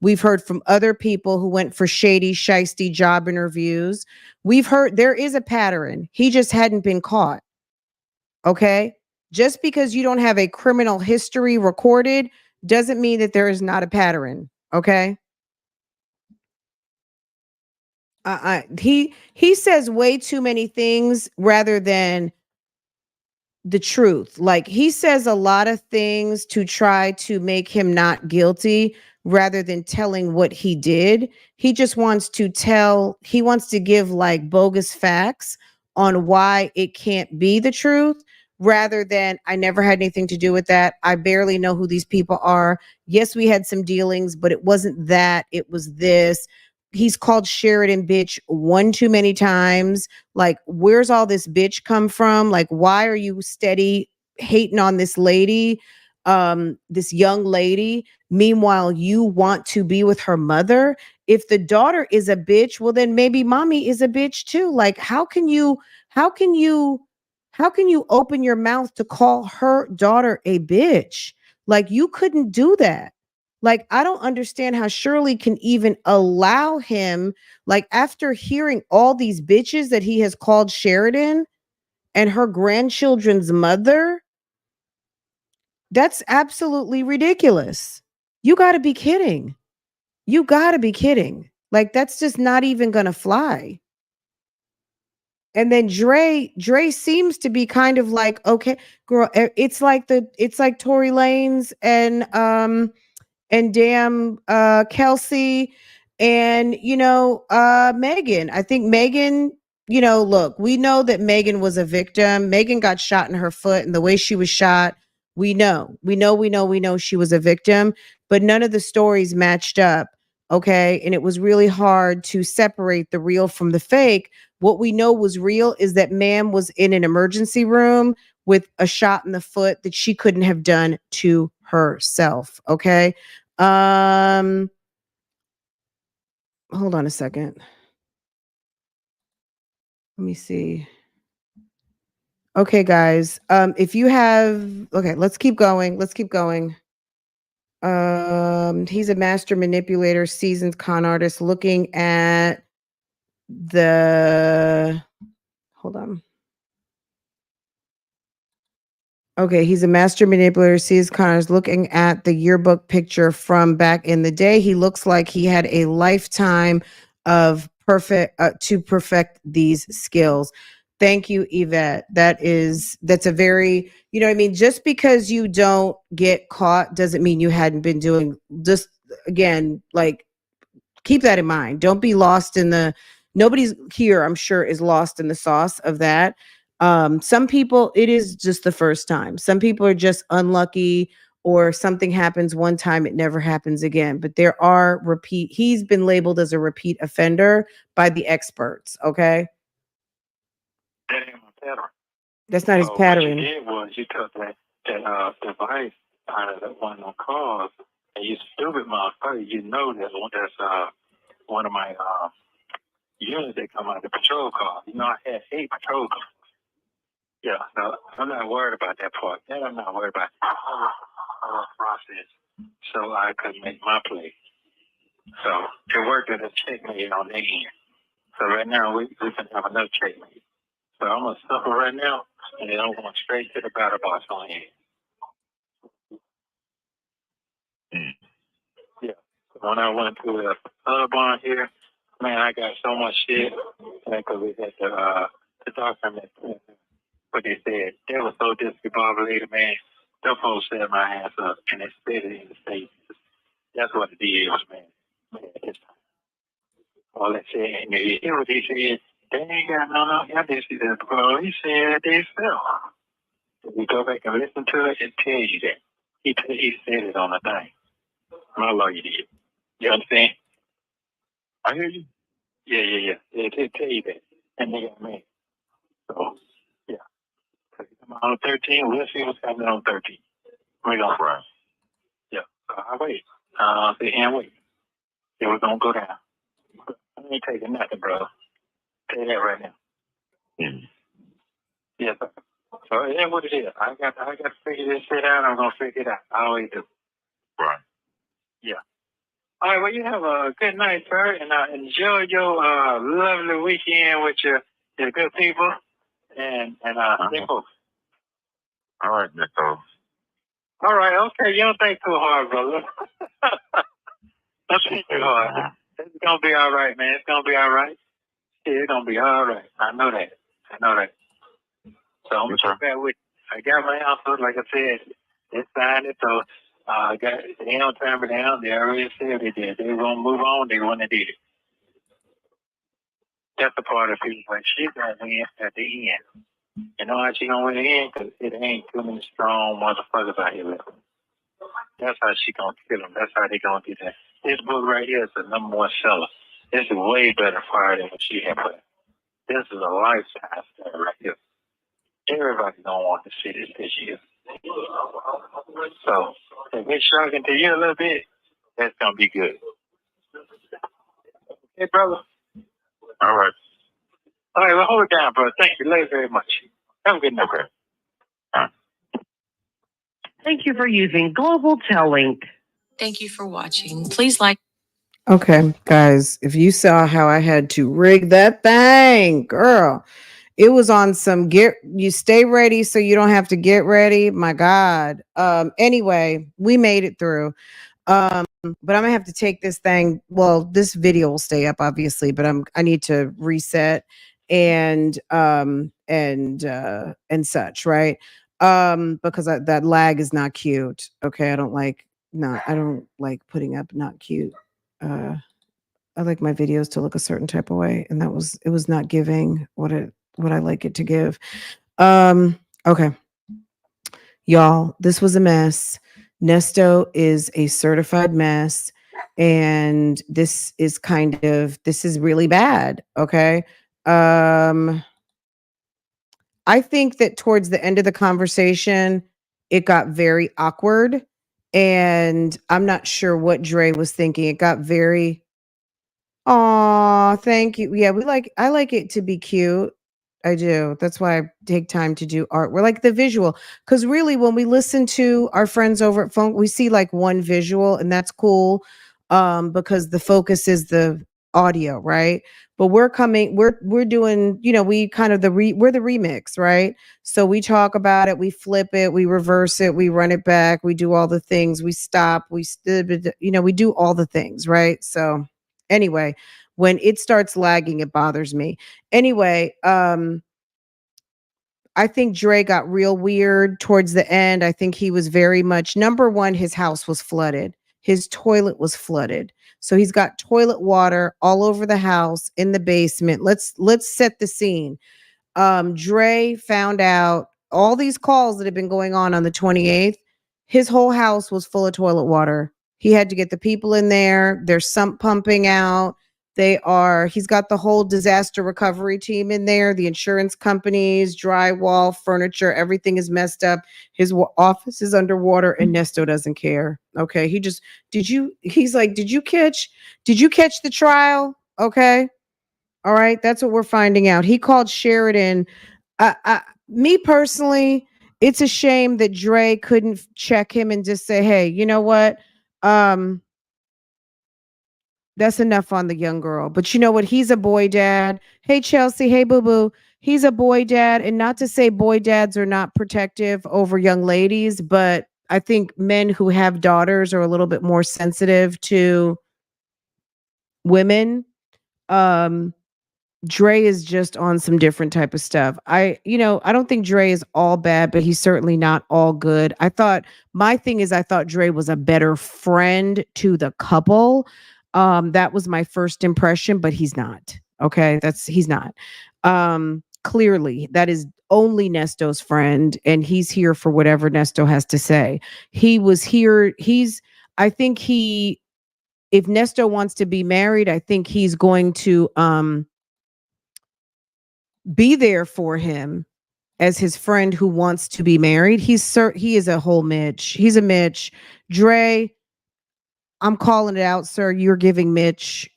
We've heard from other people who went for shady, shisty job interviews. We've heard there is a pattern. He just hadn't been caught. Okay. Just because you don't have a criminal history recorded doesn't mean that there is not a pattern. Okay. He says way too many things rather than the truth. Like, he says a lot of things to try to make him not guilty rather than telling what he did. He just wants to give like bogus facts on why it can't be the truth, rather than, I never had anything to do with that. I barely know who these people are. Yes, we had some dealings, but it wasn't that. It was this. He's called Sheridan bitch one too many times. Like, where's all this bitch come from? Like, why are you steady hating on this lady, this young lady? Meanwhile, you want to be with her mother. If the daughter is a bitch, well, then maybe mommy is a bitch too. Like, how can you open your mouth to call her daughter a bitch? Like, you couldn't do that. Like, I don't understand how Shirley can even allow him, like, after hearing all these bitches that he has called Sheridan and her grandchildren's mother. That's absolutely ridiculous. You got to be kidding. You got to be kidding. Like, that's just not even going to fly. And then Dre seems to be kind of like, okay, girl, it's like Tory Lanez and damn Kelsey and Megan. I think Megan, look, we know that Megan was a victim. Megan got shot in her foot, and the way she was shot, we know she was a victim, but none of the stories matched up. Okay. And it was really hard to separate the real from the fake. What we know was real is that ma'am was in an emergency room with a shot in the foot that she couldn't have done to herself. Okay. Um, Hold on a second. Let me see. Okay, guys. If you have, okay, let's keep going. He's a master manipulator, seasoned con artist. Looking at hold on. Okay, he's a master manipulator, sees Connors. Looking at the yearbook picture from back in the day, he looks like he had a lifetime of to perfect these skills. Thank you, Yvette. That's a very, I mean, just because you don't get caught doesn't mean you hadn't been doing, just again, like, keep that in mind. Don't be lost in nobody's here, I'm sure, is lost in the sauce of that. Some people, it is just the first time. Some people are just unlucky, or something happens one time, it never happens again. But there are he's been labeled as a repeat offender by the experts. Okay. That ain't my pattern. That's not his So pattern. what you did was you took that device out of one of the cars, and you stupid motherfucker, you know that's one of my units that come out of the patrol car. You know, I had 8 patrol cars. Yeah, so I'm not worried about that part. That I'm not worried about. Whole process, so I could make my play. So it worked as a checkmate on their end. So right now we can have another checkmate. So I'm gonna suffer right now, and then I'm going straight to the battle box on here. Yeah. So when I went to the club on here, man, I got so much shit because we had the document. What they said, they were so discombobulated, man. Them folks set my ass up, and they said it in the States. That's what it is, man. It's all that shit. And it was, he said, they ain't got no evidence. He said, bro, he said they fell. If you go back and listen to it, it tells you that. He said it on the thing. My lawyer did. You understand? I hear you. Yeah. It tell you that. And they got me. So, yeah. On 13, we'll see what's happening on 13. We're going to run. Yeah. So I wait. Sit here and wait. It was going to go down. I ain't taking nothing, bro. Tell you that right now. Mm. Yes, sir. So it is what it is. I got to figure this shit out. I'm gonna figure it out. I always do. Right. Yeah. All right. Well, you have a good night, sir, and enjoy your lovely weekend with your good people, and stay focused. All right, Nesto. All right. Okay. You don't think too hard, brother. Don't think too hard. It's gonna be all right, man. It's gonna be all right. Yeah, it's gonna be all right. I know that. So I'm gonna back with you. I got my answer, like I said. They signed it, so they don't turn me down. They already said they did. They were gonna move on. They want to do it. That's the part of people. But she's gonna win at the end. You know how she gonna win at the end? Because it ain't too many strong motherfuckers out here left. That's how she gonna kill them. That's how they gonna do that. This book right here is the #1 seller. This is way better fire than what she had put. This is a lifestyle story right here. Everybody don't want to see this year. So if it's shocking to you a little bit, that's gonna be good. Hey, brother. All right. All right, well, hold it down, brother. Thank you very much. Have a good night. Okay. Thank you for using Global Tellink. Thank you for watching. Please like. Okay, guys, if you saw how I had to rig that thing, girl, it was on some you stay ready so you don't have to get ready. My God. Anyway, we made it through. But I'm gonna have to take this thing. Well, this video will stay up, obviously, but I need to reset and such, right? Because that lag is not cute. Okay, I don't like putting up not cute. I like my videos to look a certain type of way, and it was not giving what I like it to give. Okay. Y'all, this was a mess. Nesto is a certified mess. And this is really bad. Okay. I think that towards the end of the conversation, it got very awkward. And I'm not sure what Dre was thinking. It got very, oh, thank you. Yeah, I like it to be cute. I do. That's why I take time to do art. We're like the visual. Because really, when we listen to our friends over at Funk, we see like one visual, and that's cool. Because the focus is the audio, right? But we're doing, we kind of we're the remix, right? So we talk about it, we flip it, we reverse it, we run it back, we do all the things, we stop, we we do all the things, right? So anyway, when it starts lagging, it bothers me. Anyway, I think Dre got real weird towards the end. I think he was very much number one, his house was flooded. His toilet was flooded. So he's got toilet water all over the house in the basement. Let's set the scene. Dre found out all these calls that had been going on the 28th. His whole house was full of toilet water. He had to get the people in there. They're sump pumping out. He's got the whole disaster recovery team in there, the insurance companies, drywall, furniture, everything is messed up. His office is underwater and Nesto doesn't care. Okay. He's like, did you catch the trial? Okay. All right. That's what we're finding out. He called Sheridan. Me personally, it's a shame that Dre couldn't check him and just say, hey, you know what? That's enough on the young girl. But you know what? He's a boy dad. Hey, Chelsea. Hey, boo boo. He's a boy dad. And not to say boy dads are not protective over young ladies, but I think men who have daughters are a little bit more sensitive to women. Dre is just on some different type of stuff. I don't think Dre is all bad, but he's certainly not all good. My thing is I thought Dre was a better friend to the couple. That was my first impression, but he's not. Okay, he's not. Clearly, that is only Nesto's friend, and he's here for whatever Nesto has to say. He was here. I think if Nesto wants to be married, I think he's going to be there for him as his friend who wants to be married. He is a whole Mitch. He's a Mitch. Dre, I'm calling it out, sir. You're giving Mitch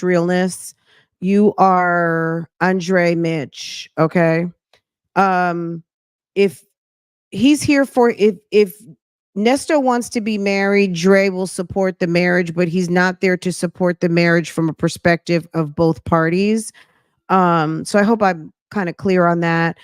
realness. You are Andre Mitch. Okay. if he's here for if Nesto wants to be married, Dre will support the marriage, but he's not there to support the marriage from a perspective of both parties. So I hope I'm kind of clear on that.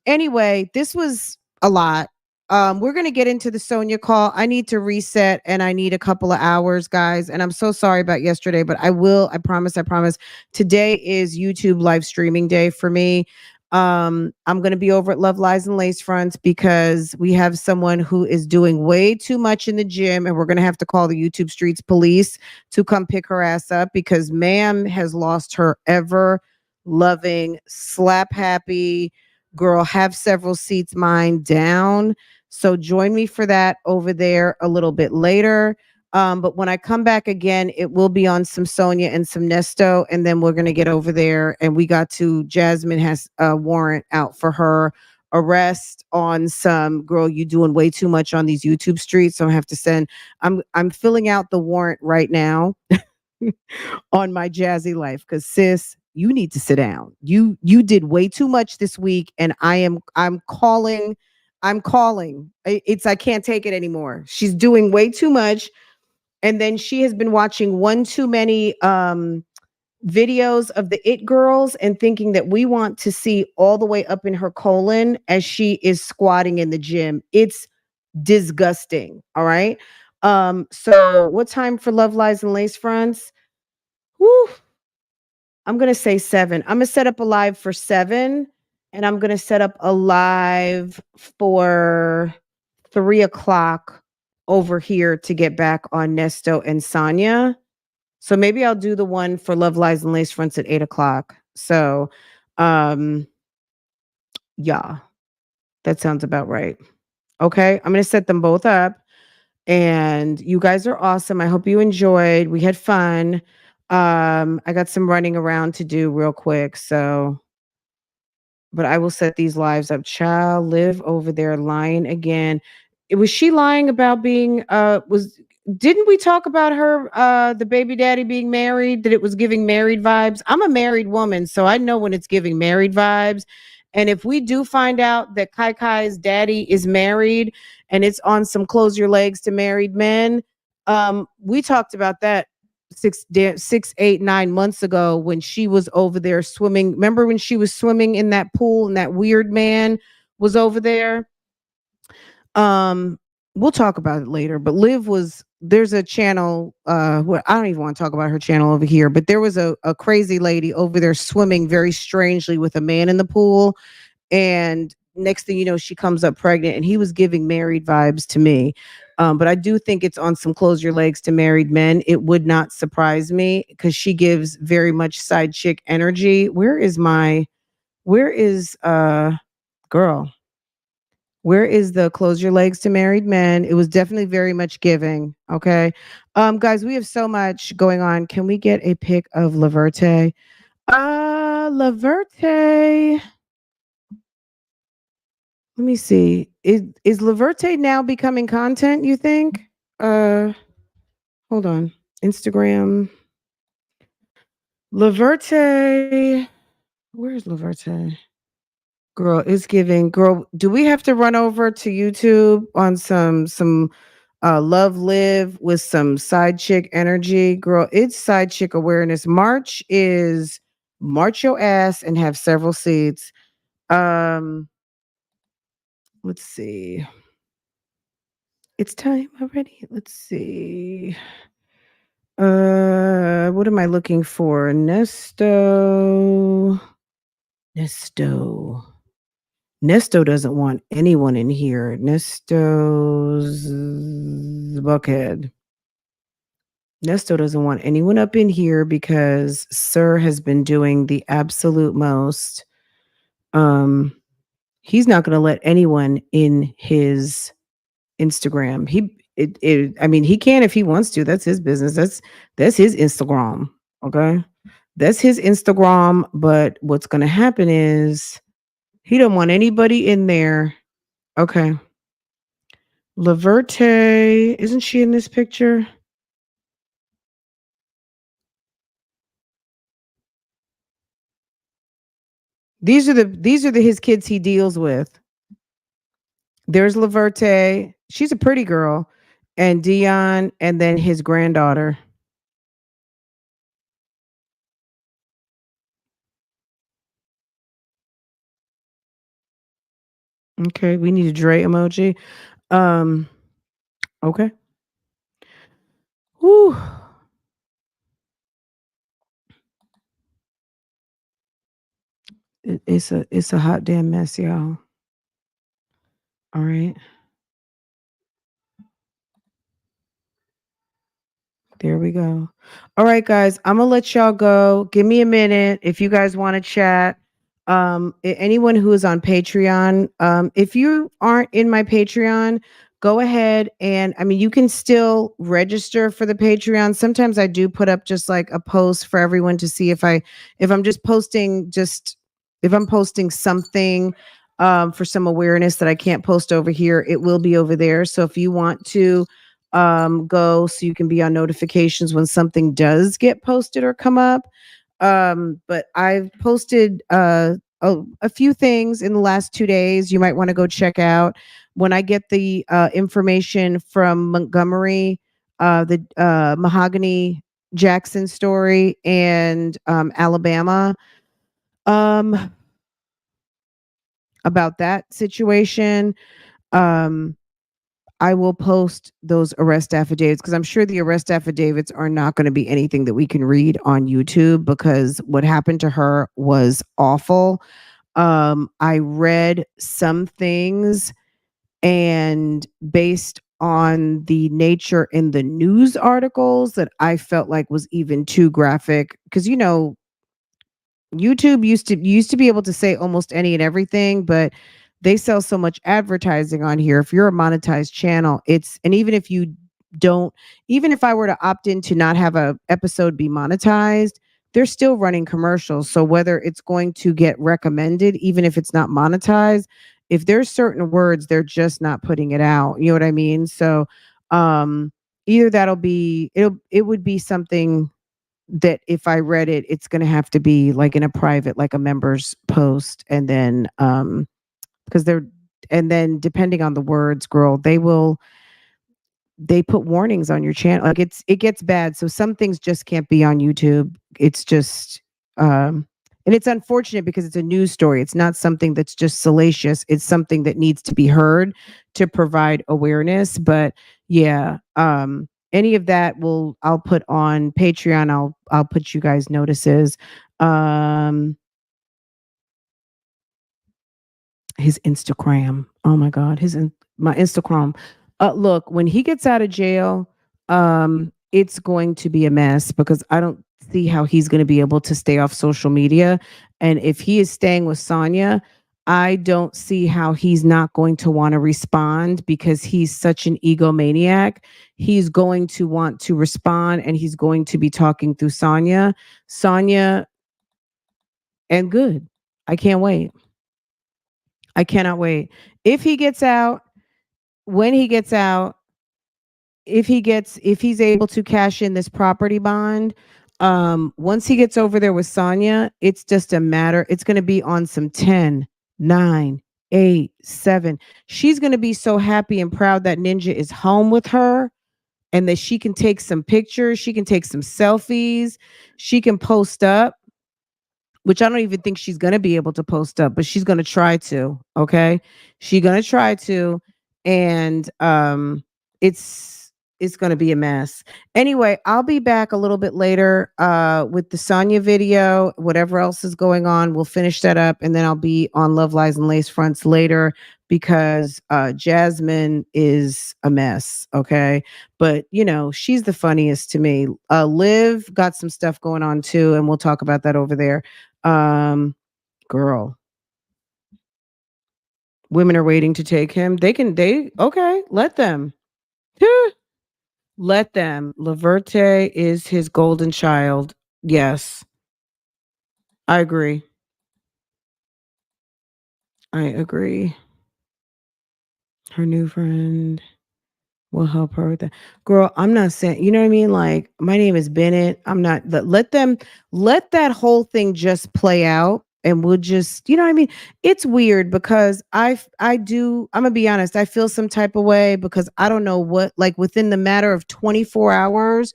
Anyway, this was a lot. We're gonna get into the Sonia call. I need to reset and I need a couple of hours, guys. And I'm so sorry about yesterday, but I will, I promise, I promise. Today is YouTube live streaming day for me. I'm gonna be over at Love Lies and Lace Fronts because we have someone who is doing way too much in the gym, and we're gonna have to call the YouTube Streets Police to come pick her ass up because ma'am has lost her ever loving, slap happy girl, have several seats mind down. So join me for that over there a little bit later. But when I come back again, it will be on some Sonia and some Nesto, and then we're gonna get over there. And we got to Jasmine has a warrant out for her arrest on some girl. You doing way too much on these YouTube streets. So I have to send. I'm filling out the warrant right now on my jazzy life because sis, you need to sit down. You did way too much this week, and I'm calling. I'm calling. It's I can't take it anymore. She's doing way too much. And then she has been watching one too many videos of the it girls and thinking that we want to see all the way up in her colon as she is squatting in the gym. It's disgusting. All right. So what time for Love Lies and Lace Fronts? Whew, I'm gonna say 7. I'm gonna set up a live for 7, and I'm gonna set up a live for 3 o'clock over here to get back on Nesto and Sonia. So maybe I'll do the one for Love Lies and Lace Fronts at 8 o'clock. So um yeah, that sounds about right. Okay. I'm gonna set them both up. And you guys are awesome. I hope you enjoyed. We had fun. I got some running around to do real quick. So but I will set these lives up. Child, live over there lying again. Was she lying about being was didn't we talk about her the baby daddy being married, that it was giving married vibes? I'm a married woman, so I know when it's giving married vibes. And if we do find out that Kai Kai's daddy is married and it's on some close your legs to married men, we talked about that 6, 8, 9 months ago when she was over there swimming. Remember when she was swimming in that pool and that weird man was over there? Um, we'll talk about it later. But Liv was there's a channel. What I don't even want to talk about her channel over here, but there was a crazy lady over there swimming very strangely with a man in the pool, and next thing you know, she comes up pregnant, and he was giving married vibes to me. But I do think it's on some close your legs to married men. It would not surprise me because she gives very much side chick energy. Where is girl? Where is the close your legs to married men? It was definitely very much giving. Okay. Guys, we have so much going on. Can we get a pic of Laverte? Laverte. Let me see. Is Laverte now becoming content, you think? Uh Hold on. Instagram. Laverte. Where's Laverte? Girl, it's giving. Girl, do we have to run over to YouTube on some love live with some side chick energy? Girl, it's side chick awareness. March is march your ass and have several seats. Um, let's see. It's time already. Let's see. What am I looking for? Nesto. Nesto. Nesto doesn't want anyone in here. Nesto's buckhead. Nesto doesn't want anyone up in here because Sir has been doing the absolute most. He's not going to let anyone in his Instagram. I mean, he can if he wants to. That's his business. That's his Instagram. Okay. That's his Instagram. But what's going to happen is he don't want anybody in there. Okay. Laverte, isn't she in this picture? These are the his kids he deals with. There's Laverte. She's a pretty girl. And Dion, and then his granddaughter. Okay, we need a Dre emoji. Um, okay. Whew. It's a hot damn mess, y'all. All right. There we go. All right, guys. I'm gonna let y'all go. Give me a minute if you guys want to chat. Anyone who is on Patreon, if you aren't in my Patreon, go ahead and I mean you can still register for the Patreon. Sometimes I do put up just like a post for everyone to see if I'm just posting just if I'm posting something for some awareness that I can't post over here, it will be over there. So if you want to go so you can be on notifications when something does get posted or come up. But I've posted a few things in the last 2 days you might want to go check out. When I get the information from Montgomery, the Mahogany Jackson story, and Alabama, um, about that situation, um, I will post those arrest affidavits because I'm sure the arrest affidavits are not going to be anything that we can read on YouTube because what happened to her was awful. I read some things, and based on the nature in the news articles that I felt like was even too graphic because YouTube used to be able to say almost any and everything, but they sell so much advertising on here. If you're a monetized channel, it's and even if you don't, even if I were to opt in to not have a episode be monetized, they're still running commercials. So whether it's going to get recommended, even if it's not monetized, if there's certain words, they're just not putting it out. You know what I mean? So um either it would be something that if I read it, it's gonna have to be like in a private, like a members post, and then because they're and then depending on the words, girl, they put warnings on your channel. Like it gets bad. So some things just can't be on YouTube. It's just and it's unfortunate because it's a news story. It's not something that's just salacious. It's something that needs to be heard to provide awareness. But yeah, any of that I'll put on Patreon. I'll put you guys notices. Um his Instagram. Oh my God, my Instagram. Look, when he gets out of jail, it's going to be a mess because I don't see how he's going to be able to stay off social media. And if he is staying with Sonia, I don't see how he's not going to want to respond because he's such an egomaniac. He's going to want to respond and he's going to be talking through Sonia. Sonia, and good. I can't wait. I cannot wait. If he gets out, when he gets out, if he's able to cash in this property bond, once he gets over there with Sonia, it's just a matter, it's going to be on some 10, 9, 8, 7. She's going to be so happy and proud that Ninja is home with her and that she can take some pictures, she can take some selfies, she can post up, which I don't even think she's gonna be able to post up, but she's gonna try to. Okay, she's gonna try to, and it's gonna be a mess. Anyway, I'll be back a little bit later with the Sonya video. Whatever else is going on, we'll finish that up, and then I'll be on Love Lies and Lace Fronts later because Jasmine is a mess. Okay, but she's the funniest to me. Liv got some stuff going on too, and we'll talk about that over there. um, Girl, women are waiting to take him. They okay, let them. Let them. Laverte is his golden child. Yes, I agree. I agree. Her new friend will help her with that. Girl, I'm not saying, you know what I mean? Like, my name is Bennett. I'm not let them let that whole thing just play out and we'll just, you know what I mean? It's weird because I'm gonna be honest, I feel some type of way because I don't know what, like within the matter of 24 hours,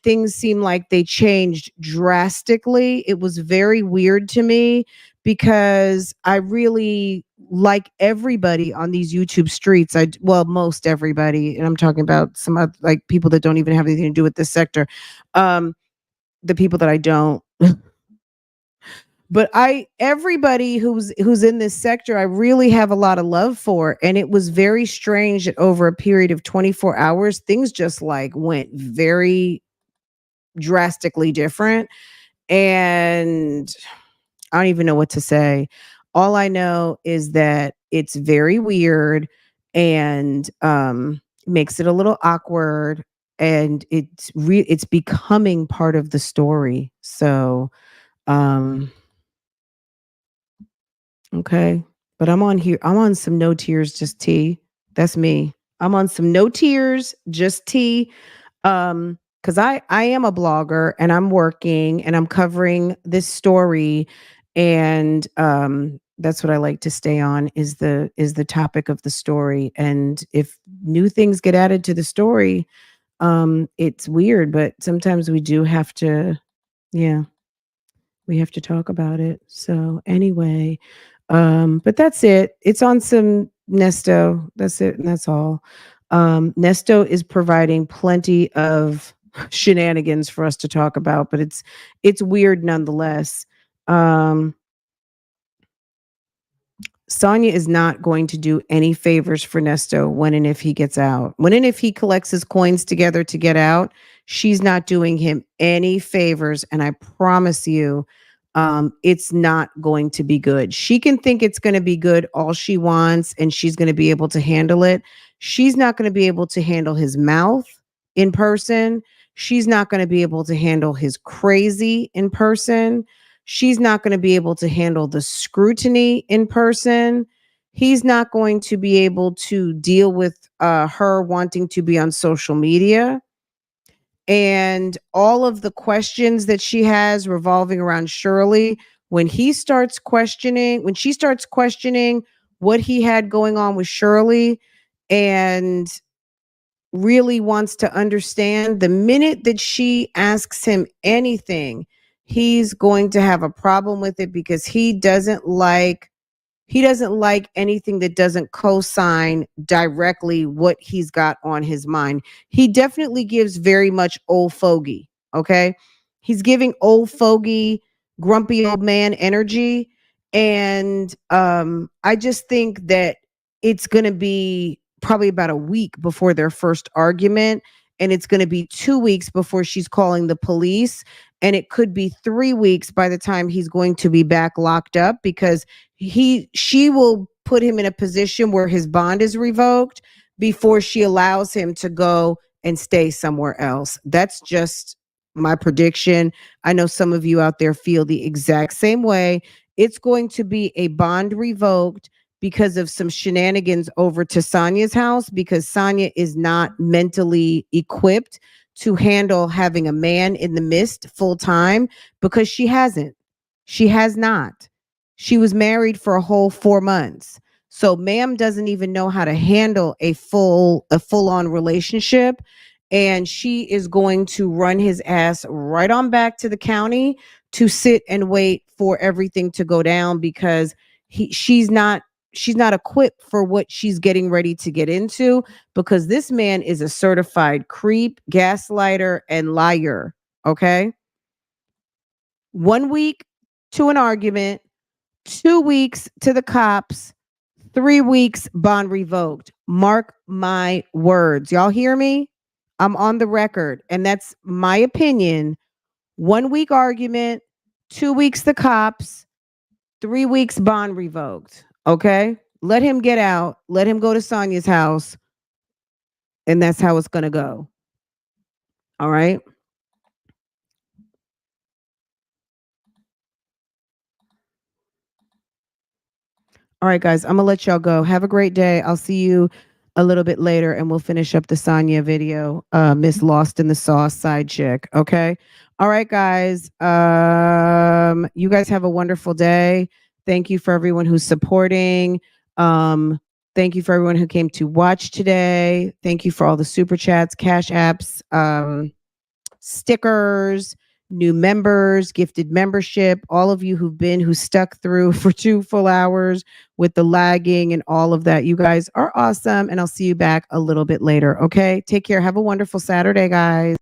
things seem like they changed drastically. It was very weird to me because I really like everybody on these YouTube streets. Well, most everybody, and I'm talking about some other, like people that don't even have anything to do with this sector. Um, the people that I don't. But everybody who's in this sector, I really have a lot of love for. And it was very strange that over a period of 24 hours, things just like went very drastically different. And I don't even know what to say. All I know is that it's very weird and makes it a little awkward, and it's becoming part of the story. So um okay. But I'm on here. I'm on some no tears, just tea. That's me. I'm on some no tears, just tea. Because I am a blogger and I'm working and I'm covering this story. And that's what I like to stay on is the topic of the story. And if new things get added to the story, it's weird, but sometimes we do have to, yeah, we have to talk about it. So anyway, but that's it. It's on some Nesto. That's it, and that's all. Nesto is providing plenty of shenanigans for us to talk about, but it's weird nonetheless. Um, Sonia is not going to do any favors for Nesto when and if he gets out. When and if he collects his coins together to get out, she's not doing him any favors. And I promise you, it's not going to be good. She can think it's going to be good all she wants, and she's going to be able to handle it. She's not going to be able to handle his mouth in person. She's not going to be able to handle his crazy in person. She's not going to be able to handle the scrutiny in person. He's not going to be able to deal with her wanting to be on social media and all of the questions that she has revolving around Shirley. When she starts questioning what he had going on with Shirley and really wants to understand, the minute that she asks him anything, he's going to have a problem with it because he doesn't like anything that doesn't co-sign directly what he's got on his mind. He definitely gives very much old fogey, okay? He's giving old fogey, grumpy old man energy. And I just think that it's going to be probably about a week before their first argument. And it's going to be 2 weeks before she's calling the police. And it could be 3 weeks by the time he's going to be back locked up because she will put him in a position where his bond is revoked before she allows him to go and stay somewhere else. That's just my prediction. I know some of you out there feel the exact same way. It's going to be a bond revoked because of some shenanigans over to Sonia's house because Sonia is not mentally equipped to handle having a man in the midst full time because she hasn't. She has not. She was married for a whole 4 months. So ma'am doesn't even know how to handle a full on relationship. And she is going to run his ass right on back to the county to sit and wait for everything to go down because she's not equipped for what she's getting ready to get into because this man is a certified creep, gaslighter, and liar. Okay. 1 week to an argument, 2 weeks to the cops, 3 weeks bond revoked. Mark my words. Y'all hear me? I'm on the record, and that's my opinion. 1 week argument, 2 weeks the cops, 3 weeks bond revoked. Okay? Let him get out. Let him go to Sonia's house, and that's how it's going to go. All right? All right, guys, I'm going to let y'all go. Have a great day. I'll see you a little bit later and we'll finish up the Sonya video, Miss Lost in the Sauce side chick. Okay. All right, guys. You guys have a wonderful day. Thank you for everyone who's supporting. Thank you for everyone who came to watch today. Thank you for all the super chats, cash apps, stickers, new members, gifted membership, all of you who stuck through for 2 full hours with the lagging and all of that. You guys are awesome. And I'll see you back a little bit later. Okay. Take care. Have a wonderful Saturday, guys.